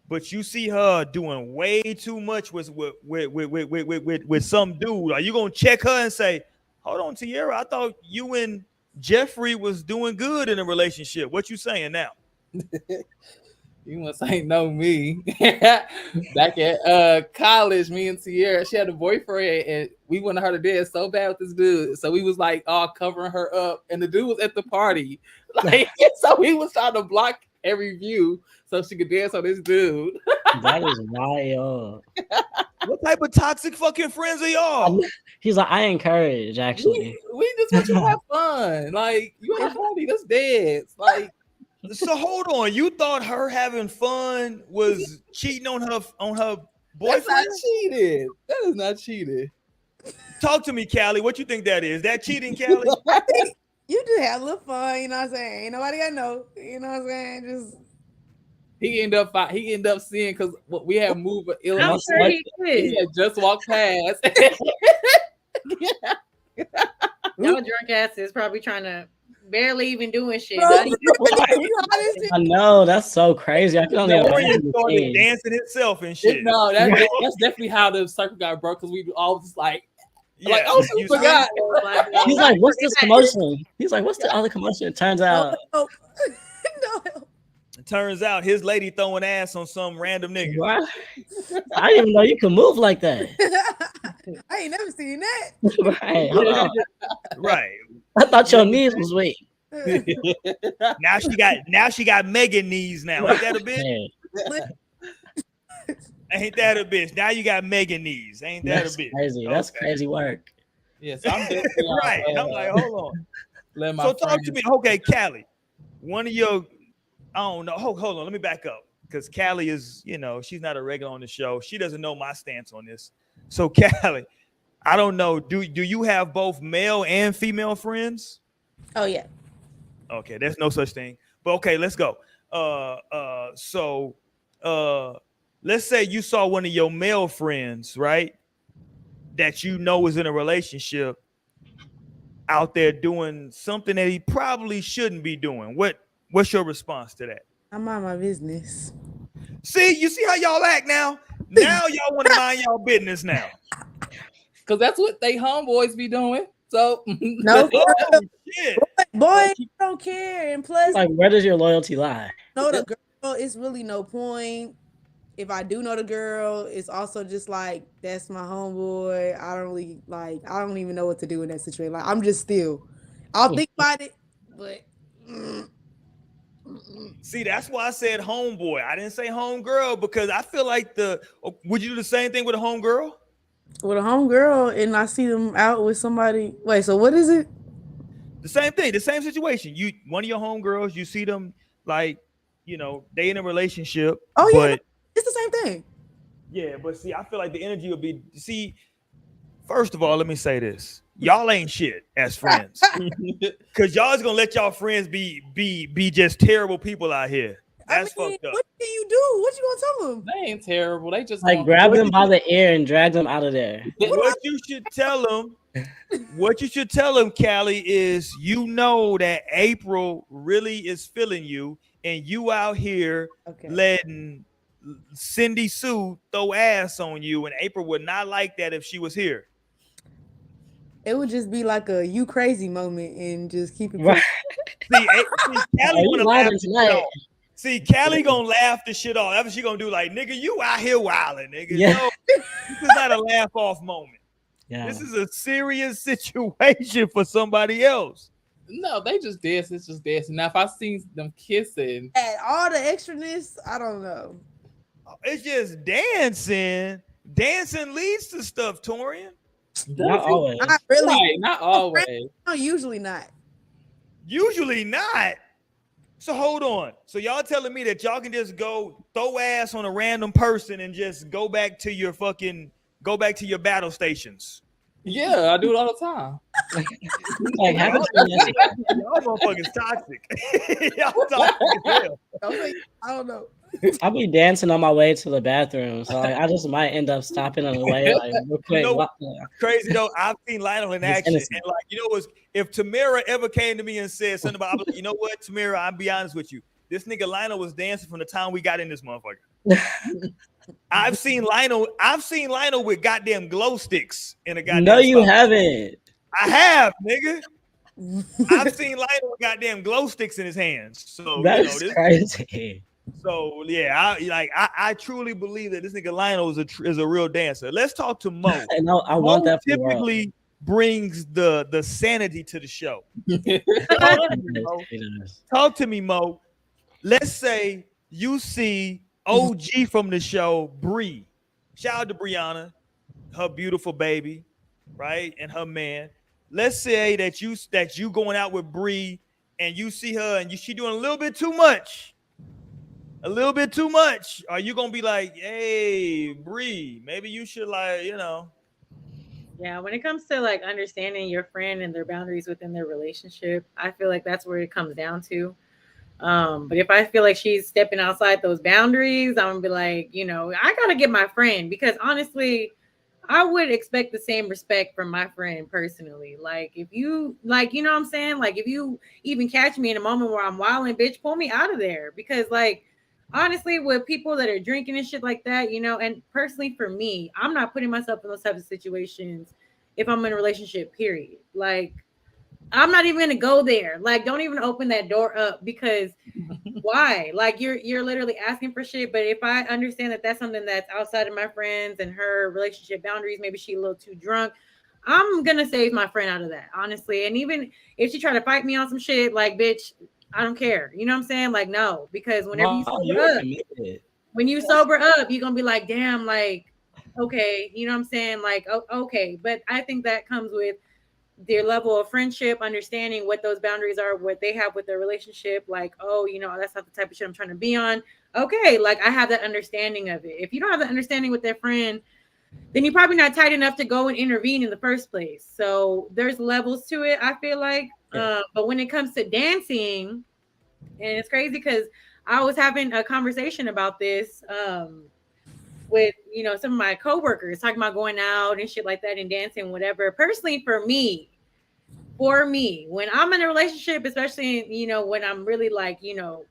but you see her doing way too much with some dude. Are you gonna check her and say, hold on, Tierra, I thought you and Jeffrey was doing good in a relationship? What you saying now? You must ain't know me. Back at college, me and Tierra, she had a boyfriend, and we wanted her to dance so bad with this dude. So we was like all covering her up, and the dude was at the party. Like, so we was trying to block every view so she could dance on this dude. That is wild. What type of toxic fucking friends are y'all? He's like, I encourage, actually. We just want you to have fun. Like, you at a party, let's dance. Like, so hold on. You thought her having fun was cheating on her boyfriend? That's not cheating. That is not cheating. Talk to me, Callie. What you think that is? That cheating, Callie? You just have a little fun, you know what I'm saying? Ain't nobody got know, you know what I'm saying? Just he ended up seeing because we had moved. I'm sure he did. He had just walked past. Y'all drunk asses probably trying to barely even doing shit. I know, that's so crazy. I can only imagine started dancing himself and shit. No, that's definitely how the circle got broke because we all just like, oh, you forgot. He's like, what's this commotion? He's like, what's the other commotion? It turns out. No. It turns out his lady throwing ass on some random nigga. What? I didn't even know you could move like that. I ain't never seen that. Right. Hold on. Right. I thought your knees was weak. Now she got Megan knees now. Ain't that a bitch? Ain't that a bitch? Now you got Megan knees. Ain't that That's a bitch? crazy. Okay. That's crazy work. Yes, I'm right. I'm like, hold on. So talk to me. Okay, Callie. One of your, I don't know. Hold on. Let me back up. Because Callie is, she's not a regular on the show. She doesn't know my stance on this. So Callie, I don't know. Do you have both male and female friends? Oh yeah. Okay, there's no such thing. But okay, let's go. So let's say you saw one of your male friends, right? That you know is in a relationship out there doing something that he probably shouldn't be doing. What's your response to that? I mind my business. See, you see how y'all act now? Now y'all want to mind y'all business now. Because that's what they homeboys be doing. So no, oh, shit. Boy, you don't care. And plus, like, where does your loyalty lie? Know the girl, it's really no point. If I do know the girl, it's also just like, that's my homeboy. I don't even know what to do in that situation. Like, I'm just still, I'll think about it, but see, that's why I said homeboy. I didn't say homegirl because I feel like would you do the same thing with a homegirl? With a homegirl and I see them out with somebody. Wait, so what is it? The same thing, the same situation. One of your homegirls, you see them like, they in a relationship. Oh yeah, it's the same thing. Yeah, but see, I feel like the energy would be. See, first of all, let me say this: y'all ain't shit as friends, because y'all is gonna let y'all friends be just terrible people out here. That's fucked up. What can you do? What you gonna tell them? They ain't terrible. They just like grab them by the ear and drag them out of there. What you should tell them, Callie, is that April really is feeling you, and you out here letting Cindy Sue throw ass on you, and April would not like that if she was here. It would just be like a you crazy moment and just keep it. Right. See, Callie wanna laugh tonight. See, Callie gonna laugh the shit off. That's what she gonna do. Like, nigga, you out here wilding, nigga. Yeah. No, this is not a laugh off moment. Yeah. This is a serious situation for somebody else. No, they just dance. It's just dancing. Now, if I seen them kissing, and all the extraness, I don't know. It's just dancing. Dancing leads to stuff, Torian. Not always. Not really. Right, not always. No, usually not. Usually not. So hold on. So y'all telling me that y'all can just go throw ass on a random person and just go back to your battle stations? Yeah, I do it all the time. Like, haven't y'all motherfuckers toxic. Y'all toxic as hell. I don't know. I'll be dancing on my way to the bathroom, so like, I just might end up stopping on the way, like real quick. You know, crazy though, I've seen Lionel in action, and like, you know, was if Tamara ever came to me and said something about, I'm like, you know what, Tamara, I'll be honest with you, this nigga Lionel was dancing from the time we got in this motherfucker. I've seen Lionel with goddamn glow sticks in a goddamn. No, you spot. haven't. I have, nigga. I've seen Lionel with goddamn glow sticks in his hands. So that's this crazy. So yeah, I truly believe that this nigga Lionel is a real dancer. Let's talk to Mo. And I want that for typically brings the sanity to the show. Talk to me, Mo. Let's say you see OG from the show, Bree. Shout out to Brianna, her beautiful baby, right, and her man. Let's say that you going out with Bree and you see her and she doing a little bit too much. A little bit too much. Are you gonna be like, hey, Bree, maybe you should, like, you know? Yeah, when it comes to like understanding your friend and their boundaries within their relationship, I feel like that's where it comes down to. But if I feel like she's stepping outside those boundaries, I'm gonna be like, you know, I gotta get my friend, because honestly, I would expect the same respect from my friend personally. Like, if you, like, you know what I'm saying? Like, if you even catch me in a moment where I'm wilding, bitch, pull me out of there. Because, like, honestly, with people that are drinking and shit like that, you know, and personally for me, I'm not putting myself in those types of situations if I'm in a relationship, period. Like, I'm not even gonna go there. Like, don't even open that door up, because why? Like, you're literally asking for shit. But if I understand that that's something that's outside of my friends and her relationship boundaries, maybe she's a little too drunk, I'm gonna save my friend out of that, honestly. And even if she try to fight me on some shit, like, bitch, I don't care. You know what I'm saying? Like, no, because whenever you sober up, you're gonna be like, damn, like, okay, you know what I'm saying? Like, okay. But I think that comes with their level of friendship, understanding what those boundaries are, what they have with their relationship. Like, oh, you know, that's not the type of shit I'm trying to be on. Okay, like, I have that understanding of it. If you don't have that understanding with their friend, then you're probably not tight enough to go and intervene in the first place. So there's levels to it, I feel like. But when it comes to dancing, and it's crazy because I was having a conversation about this with, you know, some of my coworkers, talking about going out and shit like that and dancing, whatever. Personally, for me, when I'm in a relationship, especially, you know, when I'm really, like, you know,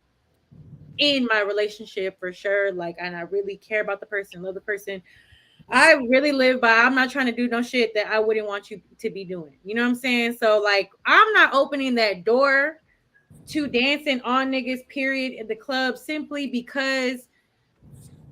in my relationship for sure, like, and I really care about the person, love the person, I really live by, I'm not trying to do no shit that I wouldn't want you to be doing. You know what I'm saying? So, like, I'm not opening that door to dancing on niggas, period, in the club, simply because,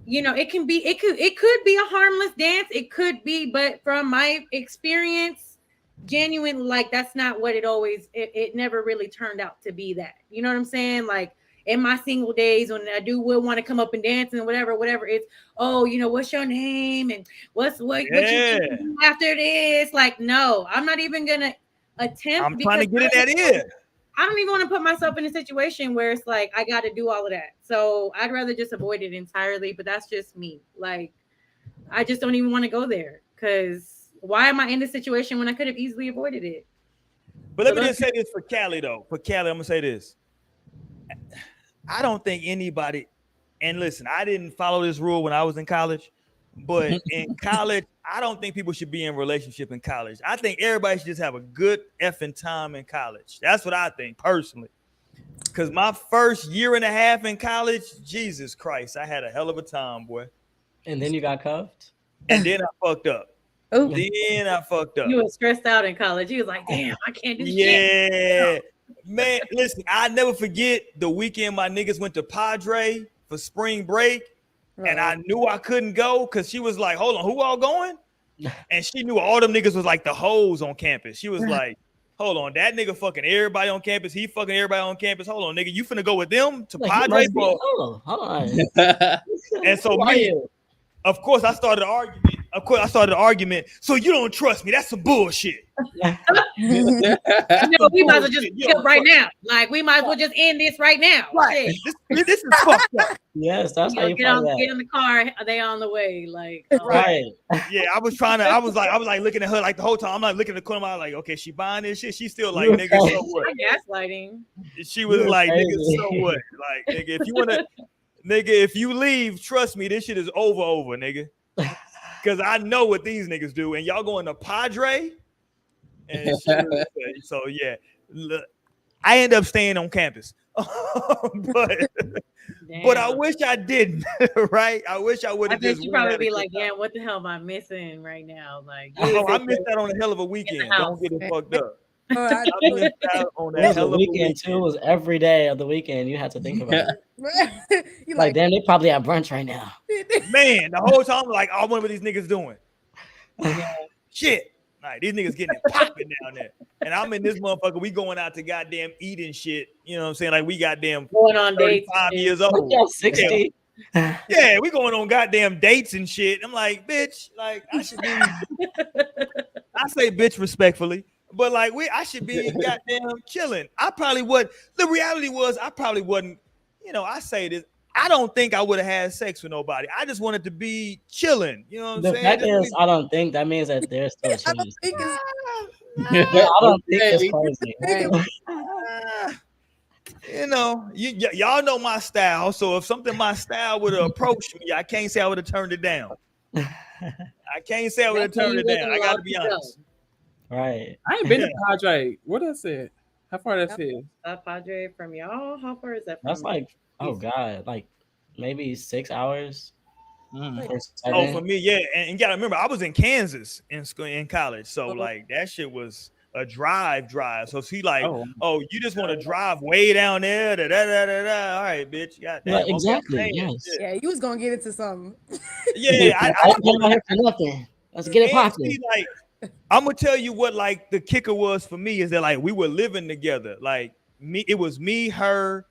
you know, it could be a harmless dance. It could be, but from my experience, genuine, like, that's not what it never really turned out to be that. You know what I'm saying? Like, in my single days, when I will want to come up and dance and whatever, it's, oh, you know, what's your name and what you do after this? Like, no, I'm not even gonna attempt. I'm trying to get in that ear. I don't even want to put myself in a situation where it's like I got to do all of that. So I'd rather just avoid it entirely. But that's just me. Like, I just don't even want to go there, because why am I in this situation when I could have easily avoided it? But let me just say this for Callie, though. For Callie, I'm gonna say this. I don't think anybody, and listen, I didn't follow this rule when I was in college, but in college, I don't think people should be in a relationship in college. I think everybody should just have a good effing time in college. That's what I think personally. Because my first year and a half in college, Jesus Christ, I had a hell of a time, boy. And then you got cuffed? And then I fucked up. Ooh. Then I fucked up. You were stressed out in college. You was like, damn, I can't do shit. Yeah. Man, listen, I never forget the weekend my niggas went to Padre for spring break. Right. And I knew I couldn't go because she was like, hold on, who all going? And she knew all them niggas was like the hoes on campus. She was like, hold on, that nigga fucking everybody on campus. He fucking everybody on campus. Hold on, nigga, you finna go with them to Padre? Hold on. And so of course, I started an argument. Of course, I started the argument. So you don't trust me? That's some bullshit. No, we might as well just pick up right now. Like we might as well just end this right now. Right. This is fucked up. Yes, that's how you get in the car. Are they on the way? Like right. Yeah, I was like looking at her like the whole time. I'm like looking at the corner. I'm like, okay, she buying this shit. She's still like, nigga, so what? Gaslighting. She was like, nigga, so what? Like, nigga, if you leave, trust me, this shit is over, nigga. Because I know what these niggas do, and y'all going to Padre. And so yeah, look, I end up staying on campus, but I wish I didn't. Right? I wish I would have. I bet you probably be like, yeah, what the hell am I missing right now? Like, I missed that on a hell of a weekend. Don't get it fucked up. I missed out on that hell of a weekend too. It was every day of the weekend. You had to think about it. You like, damn, they probably at brunch right now. Man, the whole time like, I wonder what these niggas doing. Shit. Like, these niggas getting it popping down there. And I'm in this motherfucker. We going out to goddamn eating shit. You know what I'm saying? Like, we goddamn going on 35 dates. years old. 60. Yeah, we going on goddamn dates and shit. I'm like, bitch, like, I should be. I say bitch respectfully. But like I should be goddamn chilling. I probably would. The reality was I probably wasn't, I say this. I don't think I would have had sex with nobody. I just wanted to be chilling. You know what I'm saying? The fact is, I don't think that means that there's still a chance. I don't think it's crazy. Y'all know my style. So if something my style would have approached me, I can't say I would have turned it down. I can't say I would have turned it down. I got to be honest. Right. I ain't been to Padre. What I said? How far that is? Padre from y'all? How far is that from? That's like, oh God, like maybe 6 hours. For me, yeah. And you gotta remember, I was in Kansas in school, in college. So like that shit was a drive. So she like, oh, you just want to drive way down there? All right, bitch. Yeah, exactly. Yes. Yeah, you was gonna get into something. Yeah, I don't have nothing. Let's get it popping. Like, I'm gonna tell you what like the kicker was for me is that like we were living together. Like it was me, her,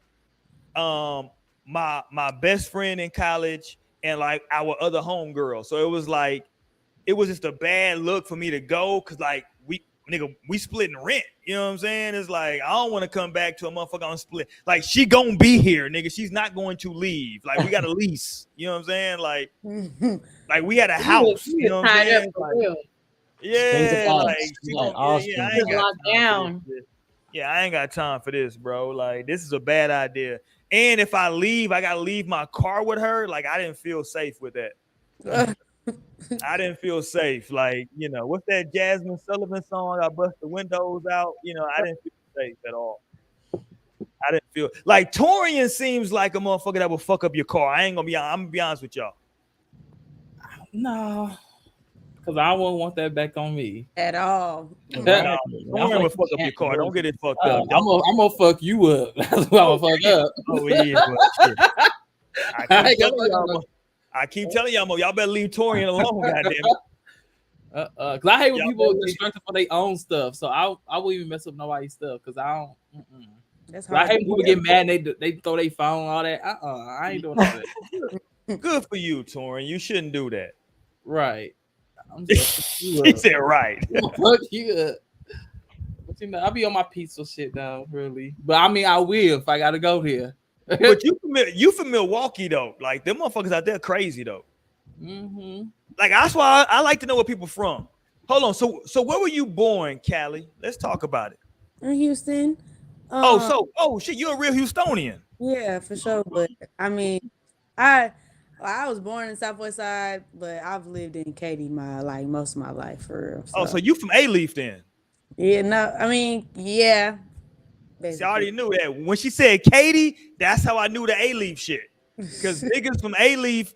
my best friend in college, and like our other homegirl. So it was just a bad look for me to go because like we splitting rent. You know what I'm saying? It's like I don't want to come back to a motherfucker on split. Like she gonna be here, nigga. She's not going to leave. Like we got a lease. You know what I'm saying? Like we had a house. You know what I'm saying? I ain't got down. Yeah, I ain't got time for this, bro. Like this is a bad idea. And if I leave, I gotta leave my car with her. Like I didn't feel safe with that. I didn't feel safe. Like, what's that Jasmine Sullivan song? I bust the windows out. I didn't feel safe at all. I didn't feel like Torian seems like a motherfucker that will fuck up your car. I'm gonna be honest with y'all. No. Because I won't want that back on me at all. Torian will fuck up your car. Don't get it fucked up. I'm gonna fuck you up. That's what I'm gonna fuck up. Oh yeah. I keep telling y'all better leave Torian alone, goddamn it. Because I hate when people are destructive for their own stuff. So I won't even mess up nobody's stuff because I don't. That's hard. I hate when people get mad and they throw their phone, all that. I ain't doing all that. Good for you, Torian. You shouldn't do that. Right. He said right. Fuck you up. But I'll be on my peaceful shit now, really. But I mean, I will if I gotta go here. But you from Milwaukee though? Like them motherfuckers out there crazy though. Mm-hmm. Like that's why I like to know where people from. Hold on. So where were you born, Callie? Let's talk about it. In Houston. Shit, you're a real Houstonian. Yeah, for sure. But I mean, I was born in Southwest Side, but I've lived in Katy most of my life for real. So you from A-Leaf then? Yeah, no, I mean, yeah. See, I already knew that. When she said Katy, that's how I knew the A-Leaf shit. Because niggas from A-Leaf,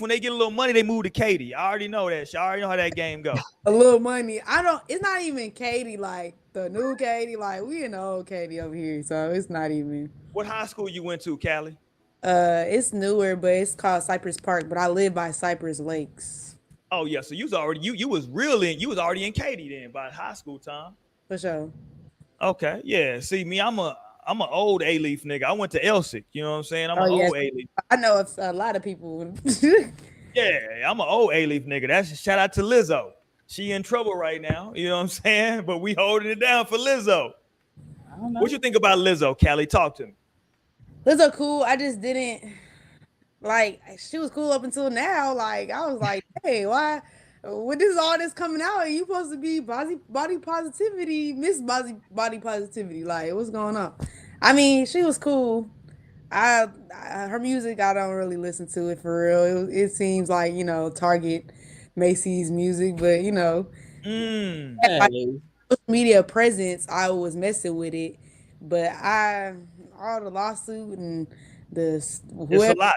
when they get a little money, they move to Katy. I already know that shit. I already know how that game goes. A little money. It's not even Katy, like the new Katy. Like we in the old Katy over here, so it's not even. What high school you went to, Callie? It's newer, but it's called Cypress Park, but I live by Cypress Lakes. Oh yeah, so you was already you was already in Katy then by high school time. For sure. Okay, yeah. See me, I'm an old A-Leaf nigga. I went to Elsick, you know what I'm saying? I'm an old A-Leaf. I know it's a lot of people. Yeah, I'm an old A-Leaf nigga. That's a shout out to Lizzo. She in trouble right now. You know what I'm saying? But we holding it down for Lizzo. I don't What know. you think about Lizzo, Callie? Talk to me. Lizzo cool. I just didn't like. She was cool up until now. Like I was like, hey, why? When this all this coming out, you supposed to be body positivity, Miss body positivity. Like what's going on? I mean, she was cool. Her music, I don't really listen to it for real. It seems like Target, Macy's music, but Mm. like Hey, social media presence, I was messing with it. But all the lawsuit and the It's a whoever, lot.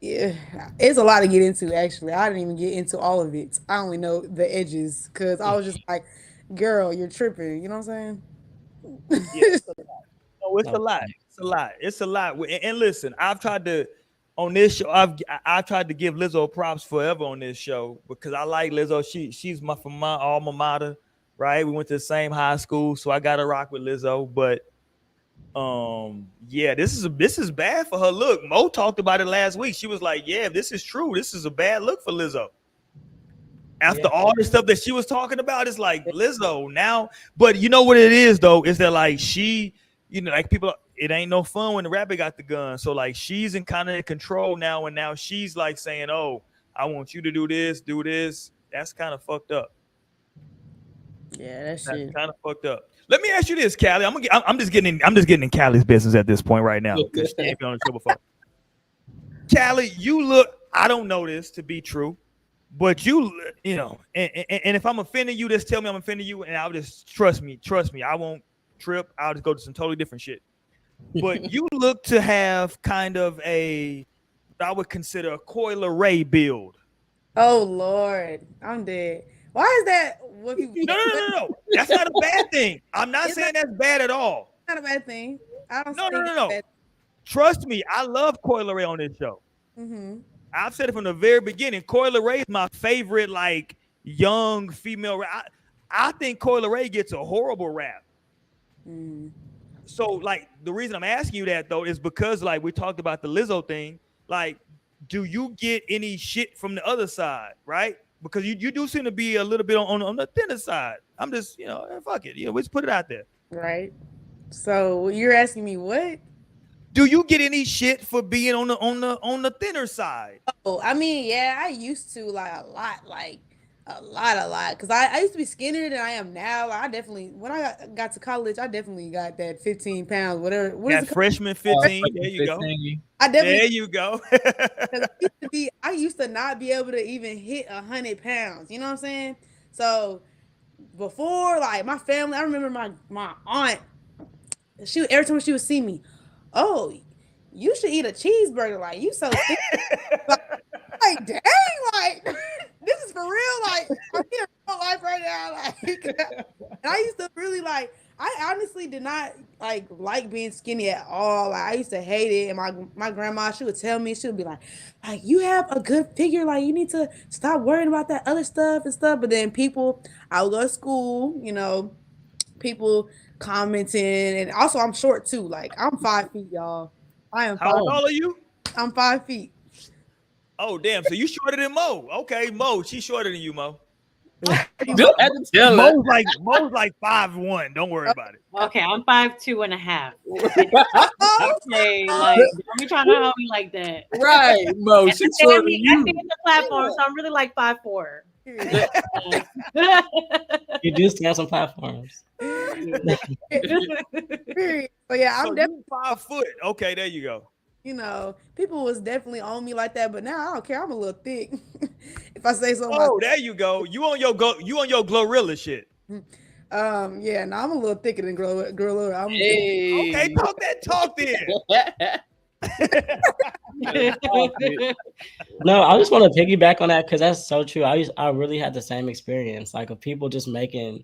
yeah, it's a lot to get into. Actually, I didn't even get into all of it. I only know the edges because I was just like, "Girl, you're tripping." You know what I'm Yeah, saying? no, it's a No, lot. It's a lot. It's a lot. And listen, I've tried to on this show. I've tried to give Lizzo props forever on this show because I like Lizzo. She's from my alma mater, right? We went to the same high school, so I got to rock with Lizzo. But yeah, this is bad for her look. Mo talked about it last week. She was like, "Yeah, if this is true, this is a bad look for Lizzo." After yeah, all the stuff that she was talking about, it's like Lizzo now. But you know what it is though, is that like she, like people, it ain't no fun when the rapper got the gun. So like she's in kind of control now, and now she's like saying, "Oh, I want you to do this, do this." That's kind of fucked up. Yeah, that That's shit. kind of fucked up. Let me ask you this, Callie. I'm just getting in Callie's business at this point right now because she ain't been on the show before. Callie, you look. I don't know this to be true. But and if I'm offending you, just tell me I'm offending you, and I'll just trust me. I won't trip. I'll just go to some totally different shit. But you look to have kind of what I would consider a Coil Ray build. Oh Lord, I'm dead. Why is that? What people? No, no, no, no, no. That's not a bad thing. I'm not It's not, saying that's bad at all. not a bad thing. I don't No, no, think no, it's no. bad. Trust me, I love Coil Ray on this show. Mm-hmm. I've said it from the very beginning. Coil Ray is my favorite, like young female rap. I think Coil Ray gets a horrible rap. Mm-hmm. So like the reason I'm asking you that though is because like we talked about the Lizzo thing. Like, do you get any shit from the other side, right? Because you do seem to be a little bit on the thinner side. I'm just fuck it, we just put it out there. Right. So you're asking me what? Do you get any shit for being on the thinner side? Oh, I mean, yeah, I used to like a lot. Cause I used to be skinnier than I am now. I definitely, when I got to college, I definitely got that 15 pounds, whatever. What is That it called? freshman 15. There you go. 15. I definitely, There you go. cause I used to not be able to even hit 100 pounds. You know what I'm saying? So before, like my family, I remember my aunt. Every time she would see me, oh, you should eat a cheeseburger. Like you so thin. Like, dang, like this is for real. Like I'm here in real life right now. Like, and I used to really like. I honestly did not like being skinny at all. Like I used to hate it. And my grandma, she would tell me, she would be like you have a good figure. Like you need to stop worrying about that other stuff and stuff. But then I would go to school. People commenting, and also I'm short too. Like I'm 5 feet, y'all. I am How 5. tall are you? I'm 5 feet. Oh damn! So you shorter than Mo? Okay, Mo, she's shorter than you, Mo. Don't have to tell her. Mo's like 5'1". Don't worry about it. Okay, I'm 5'2.5". Okay, like don't be trying to hold me like that. Right, Mo. She's shorter than I you. stand the platform, so I'm really like 5'4". you do stand on platforms. Period. So yeah, I'm So definitely, you 5 foot. Okay, there you go. people was definitely on me like that, but now I don't care. I'm a little thick. If I say so Oh, there you go. You on your Glorilla shit. yeah, no, I'm a little thicker than Gorilla. I'm Hey. Okay, talk then. No, I just want to piggyback on that because that's so true. I really had the same experience, like of people just making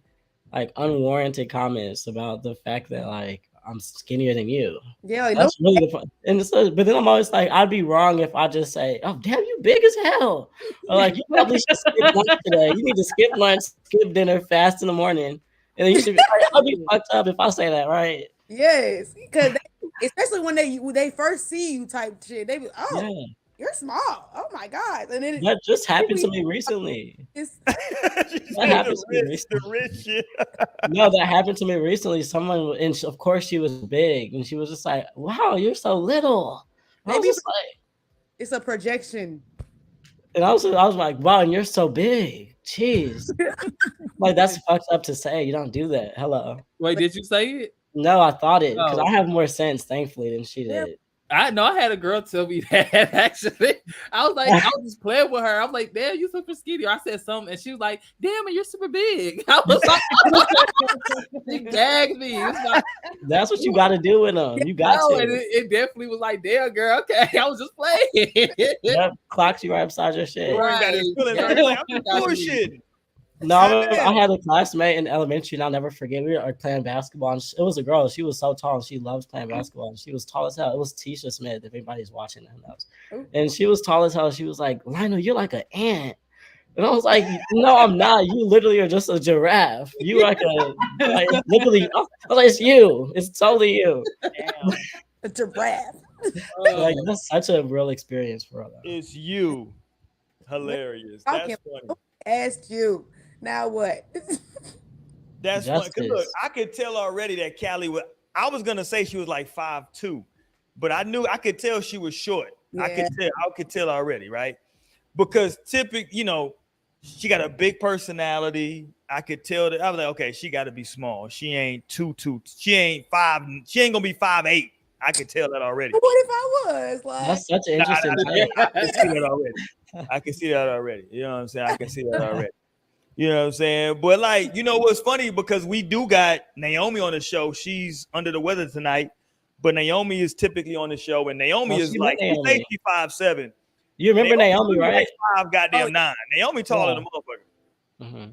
like unwarranted comments about the fact that like I'm skinnier than you. Yeah, like, That's really the fun. And but then I'm always like, I'd be wrong if I just say, "Oh, damn, you big as hell," or like, "You probably should skip lunch today. You need to skip lunch, skip dinner, fast in the morning." And then you should be like, I'll be fucked up if I say that, right? yes, because especially when they first see you type shit, they be Yeah. you're small. Oh my god! And then that just happened to me recently. That happened to me recently. The rich shit. No, that happened to me recently. Someone, and of course she was big, and she was just like, "Wow, you're so little." And I was Maybe just like, it's a projection. and I was like, "Wow, and you're so big." Jeez, like that's fucked up to say. You don't do that. Hello. Wait, did you say it? No, I thought it because Oh. I have more sense, thankfully, than she did. I know I had a girl tell me that actually. I was like, I was just playing with her. I'm like, damn, you super skinny. Or I said something, and she was like, damn, and you're super big. I was like, she gagged me. It's like, that's what you got to do with them. You got to. And it definitely was like, damn, girl, okay. I was just playing. That clocks you right beside your shit. Right. I'm bullshit. No, I had a classmate in elementary, and I'll never forget. We were playing basketball, and it was a girl. She was so tall, and she loves playing basketball. And she was tall as hell. It was Tisha Smith, if anybody's watching that knows. And she was tall as hell. She was like, Lionel, you're like an ant. And I was like, no, I'm not. You literally are just a giraffe. You like literally. I was like, it's you. It's totally you. Damn. A giraffe. Like that's such a real experience for her. It's you. Hilarious. That's funny. Asked you. Now what? That's funny. Look, I could tell already that Callie was. I was gonna say she was like 5'2", but I could tell she was short. Yeah. I could tell already, right? Because typically, she got a big personality. I could tell that. I was like, okay, she got to be small. She ain't she ain't 5. She ain't gonna be 5'8". I could tell that already. What if I was like? That's such an interesting. I can see that already. I can see that already. You know what I'm saying? I can see that already. You know what I'm saying? But like, what's funny, because we do got Naomi on the show. She's under the weather tonight, but Naomi is typically on the show, and Naomi is like 5'7". You remember Naomi, right? Like 5'9". Naomi taller than a motherfucker. Mm-hmm.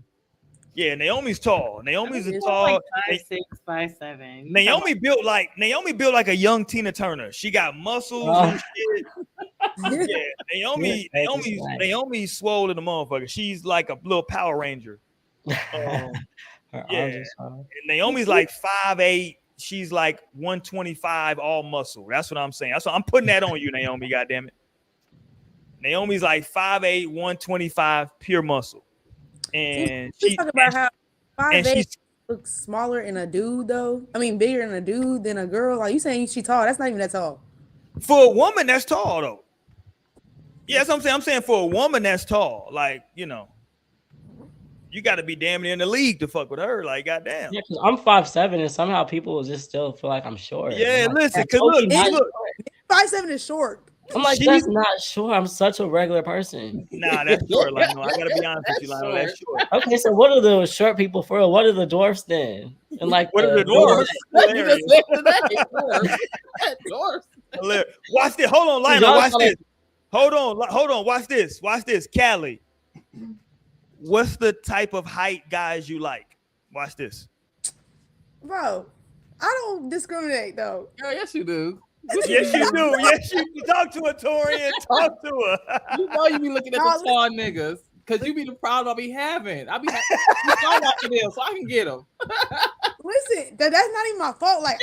Yeah, Naomi's tall. Naomi's a tall. Like 5'6", 5'7". Naomi built like a young Tina Turner. She got muscles and shit. Yeah, Naomi's swole in the motherfucker. She's like a little Power Ranger. And Naomi's like 5'8". She's like 125, all muscle. That's what I'm saying. That's what I'm putting that on you, Naomi. Goddamn it. Naomi's like 5'8", 125, pure muscle. And she talk about how 5'8" looks smaller in a dude, though. I mean, bigger in a dude than a girl. Like you saying she tall? That's not even that tall. For a woman, that's tall though. Yeah, that's what I'm saying. I'm saying for a woman, that's tall. Like, you got to be damn near in the league to fuck with her. Like, goddamn. Yeah, because I'm 5'7", and somehow people will just still feel like I'm short. Yeah, like, listen, because look, 5'7" is short. I'm like, that's not short. I'm such a regular person. Nah, that's short. Like, no, I gotta be honest with you, Lionel. That's short. Okay, so what are the short people for? What are the dwarfs then? And like, what are the dwarfs? Dwarfs. Watch this. Hold on, Lionel. Watch this. Hold on. Watch this. Watch this, Callie. What's the type of height guys you like? Watch this. Bro, I don't discriminate though. Oh, yes, you do. Yes, you do. Yes, you do. Talk to her, Tori, and talk to her. You know you be looking at the tall niggas, because you be the problem I be having. I be watching them so I can get them. Listen, that's not even my fault. Like,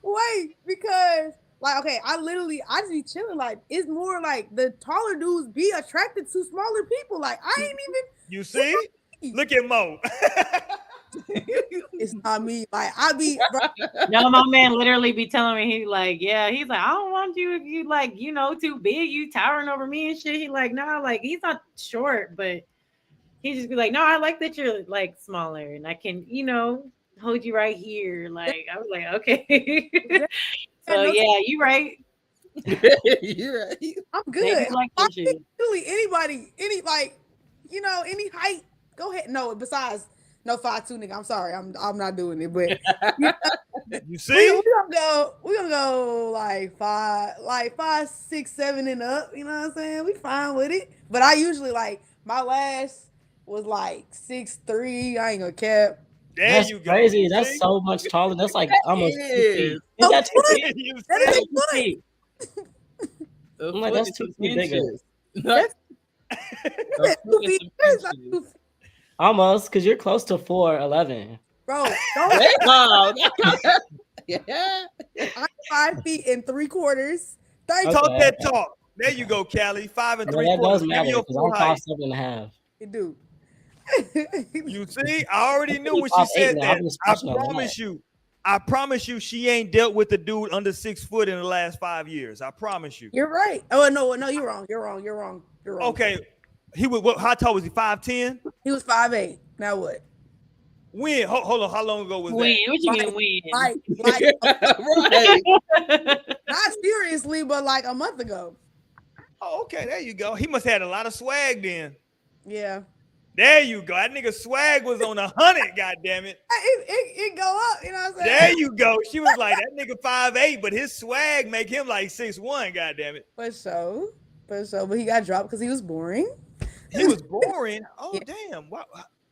wait, because okay, I just be chilling. Like, it's more like the taller dudes be attracted to smaller people. Like, I ain't even. You see? Look at Mo. It's not me. Like, I be. No, my man literally be telling me, he's like, I don't want you if you like, too big, you towering over me and shit. He like, no, like he's not short, but he just be like, no, I like that you're like smaller and I can, hold you right here. Like, I was like, okay. So yeah, you right. You're right. I'm good. Like really anybody, any height. Go ahead. No, besides. No 5'2", nigga. I'm sorry. I'm not doing it. But you see, we're gonna go like 5, 6, 7 and up. You know what I'm saying? We fine with it. But I usually my last was like 6'3". I ain't gonna cap. That's crazy. That's so much taller. That's like almost 2 feet. That's 2 feet. That is I'm like, that's 2 feet bigger. That's 2 feet. That's not 2 feet. Almost, because you're close to 4'11". Bro, don't. Yeah. I'm 5 feet and 3/4. Thank Talk Okay, that okay. talk. There you go, Callie. 5 Well, that 3/4. does Give me matter your because full I'm height. 5'7.5". you, dude. You see, I already knew when she 5'8" said now. that. I'm just pushing on that. I promise you, she ain't dealt with a dude under 6 foot in the last 5 years. I promise you. You're right. Oh no, you're wrong. You're wrong. You're wrong. You're wrong. Okay, he was what? How tall was he? 5'10". He was 5'8". Now what? When? Hold on. How long ago was When? that? What you mean when? Like Right. not seriously, but like a month ago. Oh, okay. There you go. He must have had a lot of swag then. Yeah. There you go. That nigga swag was on 100. God damn it. It go up. You know what I'm saying? There you go. She was like, that nigga 5'8", but his swag make him like 6'1". God damn it. For sure. But he got dropped because he was boring. He was boring. Oh Yeah. damn! Wow,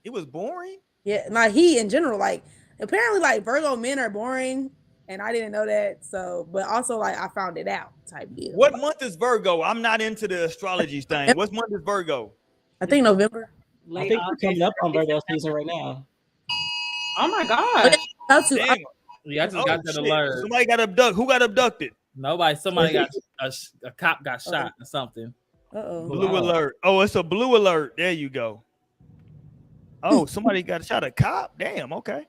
it was boring. Yeah, like he in general, like apparently like Virgo men are boring, and I didn't know that. So, but also like I found it out type deal. What month is Virgo? I'm not into the astrology thing. What month is Virgo? I think November. I Late think we're coming up on August. Virgo season right now. Oh my god. How to? Damn. Yeah, I just Oh, got that shit. alert. Somebody got abducted. Who got abducted? Somebody got a cop got shot or something. Uh-oh. Blue Wow. alert. Oh, it's a blue alert. There you go. Oh, somebody got shot. A cop. Damn. Okay.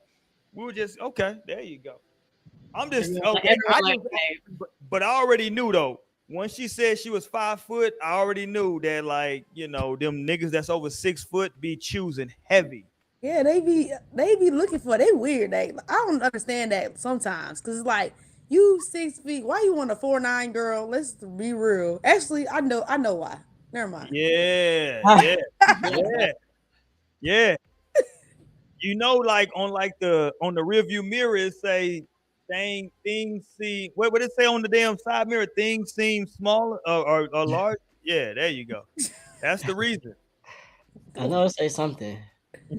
We were just okay. There you go. I'm just okay. But I already knew though. When she said she was 5 foot, I already knew that like them niggas that's over 6 foot be choosing heavy. Yeah, they be looking for. They weird. I don't understand that sometimes because it's like you 6 feet. Why you want a 4'9" girl? Let's be real. Actually, I know why. Never mind. Yeah. Like on the rearview mirror, it say things seem. What it say on the damn side mirror? Things seem smaller or large. Yeah, there you go. That's the reason. I know it say something.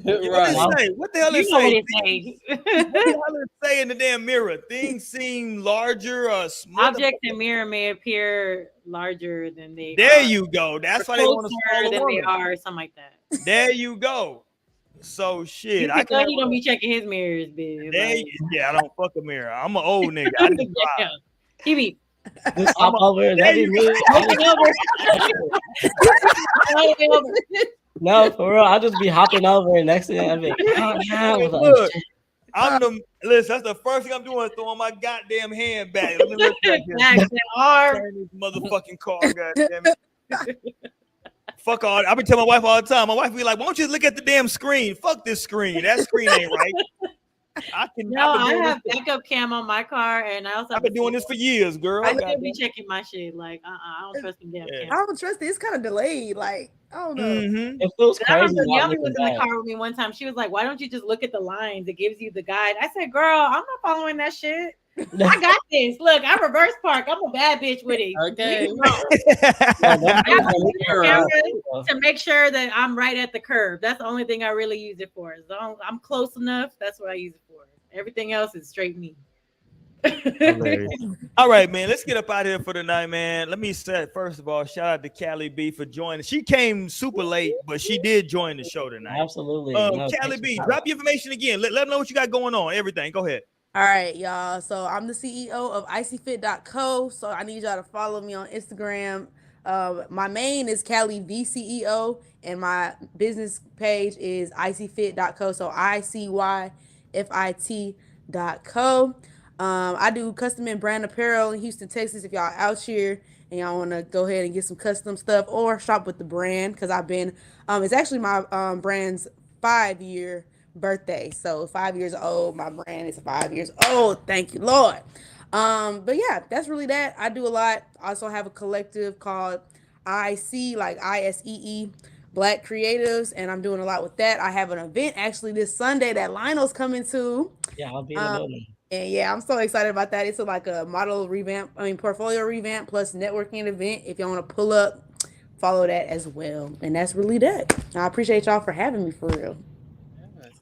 What it say? What the hell it You know what say? it says. What the hell it say in the damn mirror? Things seem larger or smaller. Objects in mirror may appear larger than they There are. you go. That's Or why they want to closer smaller than woman. they are, or something like that. There you go. So shit. You can tell he don't be checking his mirrors, bitch. Yeah, I don't fuck a mirror. I'm an old nigga. I just drive. Yeah. He be Just hop over. That'd be me. No, for real. I'll just be hopping over and next thing I'll be like, oh, yeah. Look, listen, that's the first thing I'm doing is throwing my goddamn hand back. Let me look back here. Turn this motherfucking car, goddamn it. Fuck all. I be telling my wife all the time. My wife be like, "Why don't you just look at the damn screen? Fuck this screen. That screen ain't right." I have backup cam on my car, and I also I've been doing this for years, girl. I still be checking my shit. Like, I don't trust them damn cameras. I don't trust it. It's kind of delayed. Like, I don't know. Mm-hmm. It feels I crazy. remember Yummy was in the car with me one time. She was like, "Why don't you just look at the lines? It gives you the guide." I said, "Girl, I'm not following that shit. I got this. Look, I reverse park. I'm a bad bitch with it. Okay. To make sure that I'm right at the curb. That's the only thing I really use it for. As long as I'm close enough, that's what I use it for. Everything else is straight me." All right, man. Let's get up out of here for the night, man. Let me say, first of all, shout out to Callie B for joining. She came super late, but she did join the show tonight. Absolutely. Callie B, drop your information again. Let them know what you got going on. Everything. Go ahead. All right, y'all. So I'm the CEO of icyfit.co. So I need y'all to follow me on Instagram. My main is Callie VCEO, and my business page is icyfit.co. So ICYFIT.co. I do custom and brand apparel in Houston, Texas. If y'all out here and y'all want to go ahead and get some custom stuff or shop with the brand, because I've been, it's actually my brand's 5-year birthday. So 5 years old, my brand is 5 years old. Thank you, Lord. But yeah, that's really that. I do a lot. I also have a collective called IC, like ISEE, Black Creatives, and I'm doing a lot with that. I have an event actually this Sunday that Lionel's coming to. Yeah, I'll be in the building. And yeah, I'm so excited about that. It's like a portfolio revamp plus networking event. If y'all want to pull up, follow that as well. And that's really that. I appreciate y'all for having me, for real.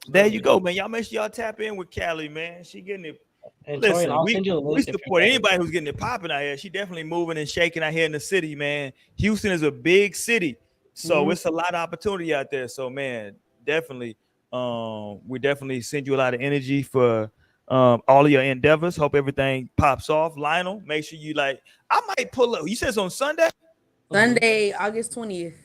There you go, man. Y'all make sure y'all tap in with Callie, man. She getting it. And Listen, Torian, I'll send you a link we support anybody who's getting it popping out here. She definitely moving and shaking out here in the city, man. Houston is a big city, so it's a lot of opportunity out there. So, man, definitely, we definitely send you a lot of energy for all of your endeavors. Hope everything pops off. Lionel, make sure you I might pull up. You said it's on Sunday? Sunday, August 20th.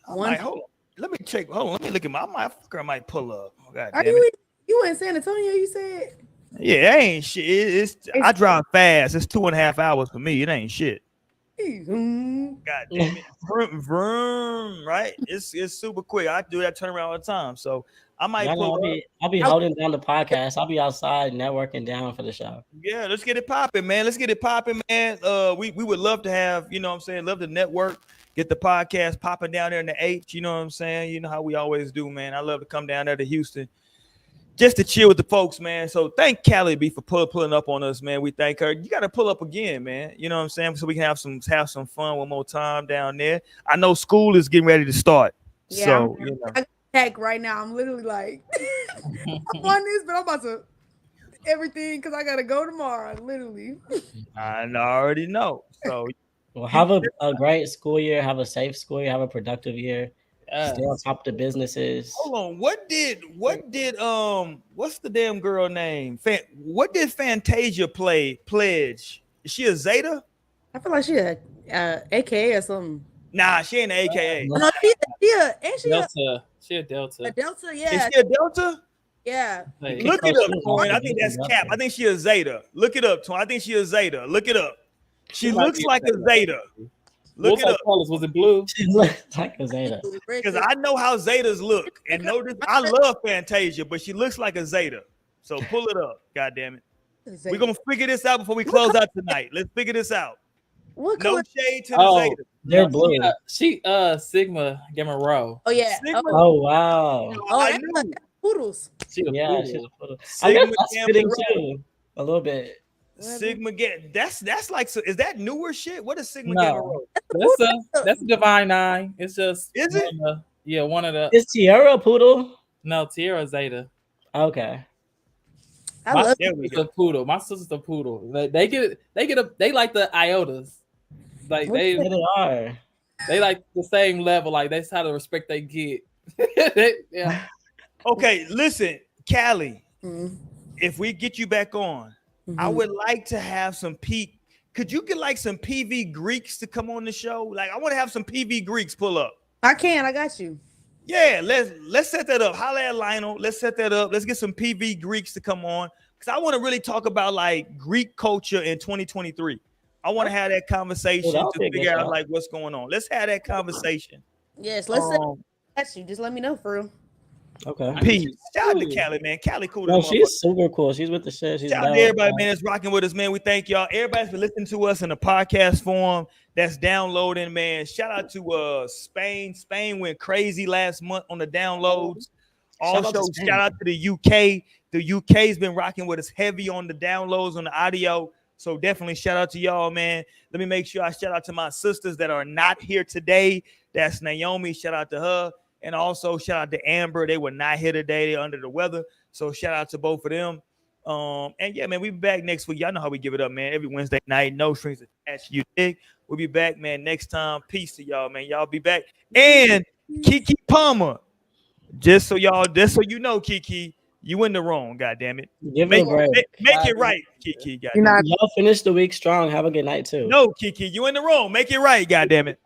I might, hold on. Let me check. Hold on. Let me look at I might pull up. Oh, God Are damn it. you in San Antonio, you said? Yeah, it ain't shit. I drive fast. It's 2.5 hours for me. It ain't shit. God damn it. Vroom, vroom, right? It's super quick. I do that turnaround all the time. So I might pull up. I'll be holding down the podcast. I'll be outside networking down for the show. Yeah, let's get it popping, man. Let's get it popping, man. We would love to have, you know what I'm saying, love to network, get the podcast popping down there in the H, you know what I'm saying? You know how we always do, man. I love to come down there to Houston just to chill with the folks, man. So thank Callie B for pulling up on us, man. We thank her. You got to pull up again, man. You know what I'm saying? So we can have some fun one more time down there. I know school is getting ready to start. Yeah, so I got heck right now. I'm literally like I'm on this, but I'm about to everything because I gotta go tomorrow. Literally. I already know. So well, have a great school year, have a safe school year, have a productive year. Stay on top of the businesses. Hold on. What did what's the damn girl name? What did Fantasia pledge? Is she a Zeta? I feel like she a AKA or something. Nah, she ain't an AKA. No, she Delta. She a Delta. A Delta, yeah. Is she a Delta? Yeah. Look it up, Twin. I think that's Cap. I think she a Zeta. Look it up, Twin. I think she a Zeta. Look it up. She looks like a Zeta. Look it up. Colors? Was it blue? She looks like a Zeta. Because I know how Zetas look. And notice I love Fantasia, but she looks like a Zeta. So pull it up. God damn it. We're gonna figure this out before we close out tonight. Let's figure this out. What no color? shade to the Zeta. They're blue. She Sigma Gamma Rho. Oh yeah. Sigma. Oh wow. Oh, I that's knew. poodles. She's a poodle. I Sigma guess that's Gamma fitting Rho. too. A little bit. Sigma that's like, so is that newer shit? What is Sigma No. Gamma Rho? That's a Divine 9. It's just Is it? One of the. Is Tierra a poodle? No, Tierra Zeta. Okay. I My love sister's a poodle. My sister's a poodle. They like the iotas. Like they are. They like the same level. Like that's how the respect they get. Yeah. Okay, listen, Callie. If we get you back on, I would like to have some Could you get like some PV Greeks to come on the show? Like I want to have some PV Greeks pull up. I got you. Yeah, let's set that up. Holla at Lionel. Let's set that up. Let's get some PV Greeks to come on because I want to really talk about like Greek culture in 2023. I want to have that conversation to figure out like what's going on. Let's have that conversation. Yes, let's set you. Just let me know for real. Okay. Peace. Shout out to Callie, man. Callie cool. No, she's super cool. She's with the shit. She's shout out to everybody, man, that's rocking with us, man. We thank y'all. Everybody's been listening to us in the podcast form that's downloading, man. Shout out to Spain. Spain went crazy last month on the downloads. Also, shout out to the UK. The UK's been rocking with us heavy on the downloads on the audio. So definitely shout out to y'all, man. Let me make sure I shout out to my sisters that are not here today. That's Naomi. Shout out to her. And also shout out to Amber. They were not here today. They're under the weather. So shout out to both of them. And yeah, man, we'll be back next week. Y'all know how we give it up, man. Every Wednesday night, no strings attached. You dig? We'll be back, man, next time. Peace to y'all, man. Y'all be back. And Keke Palmer. Just so you know, Keke, you in the wrong, goddammit. Give it a break. Make it right, Keke. Y'all finish the week strong. Have a good night too. No, Keke, you in the wrong. Make it right, goddammit.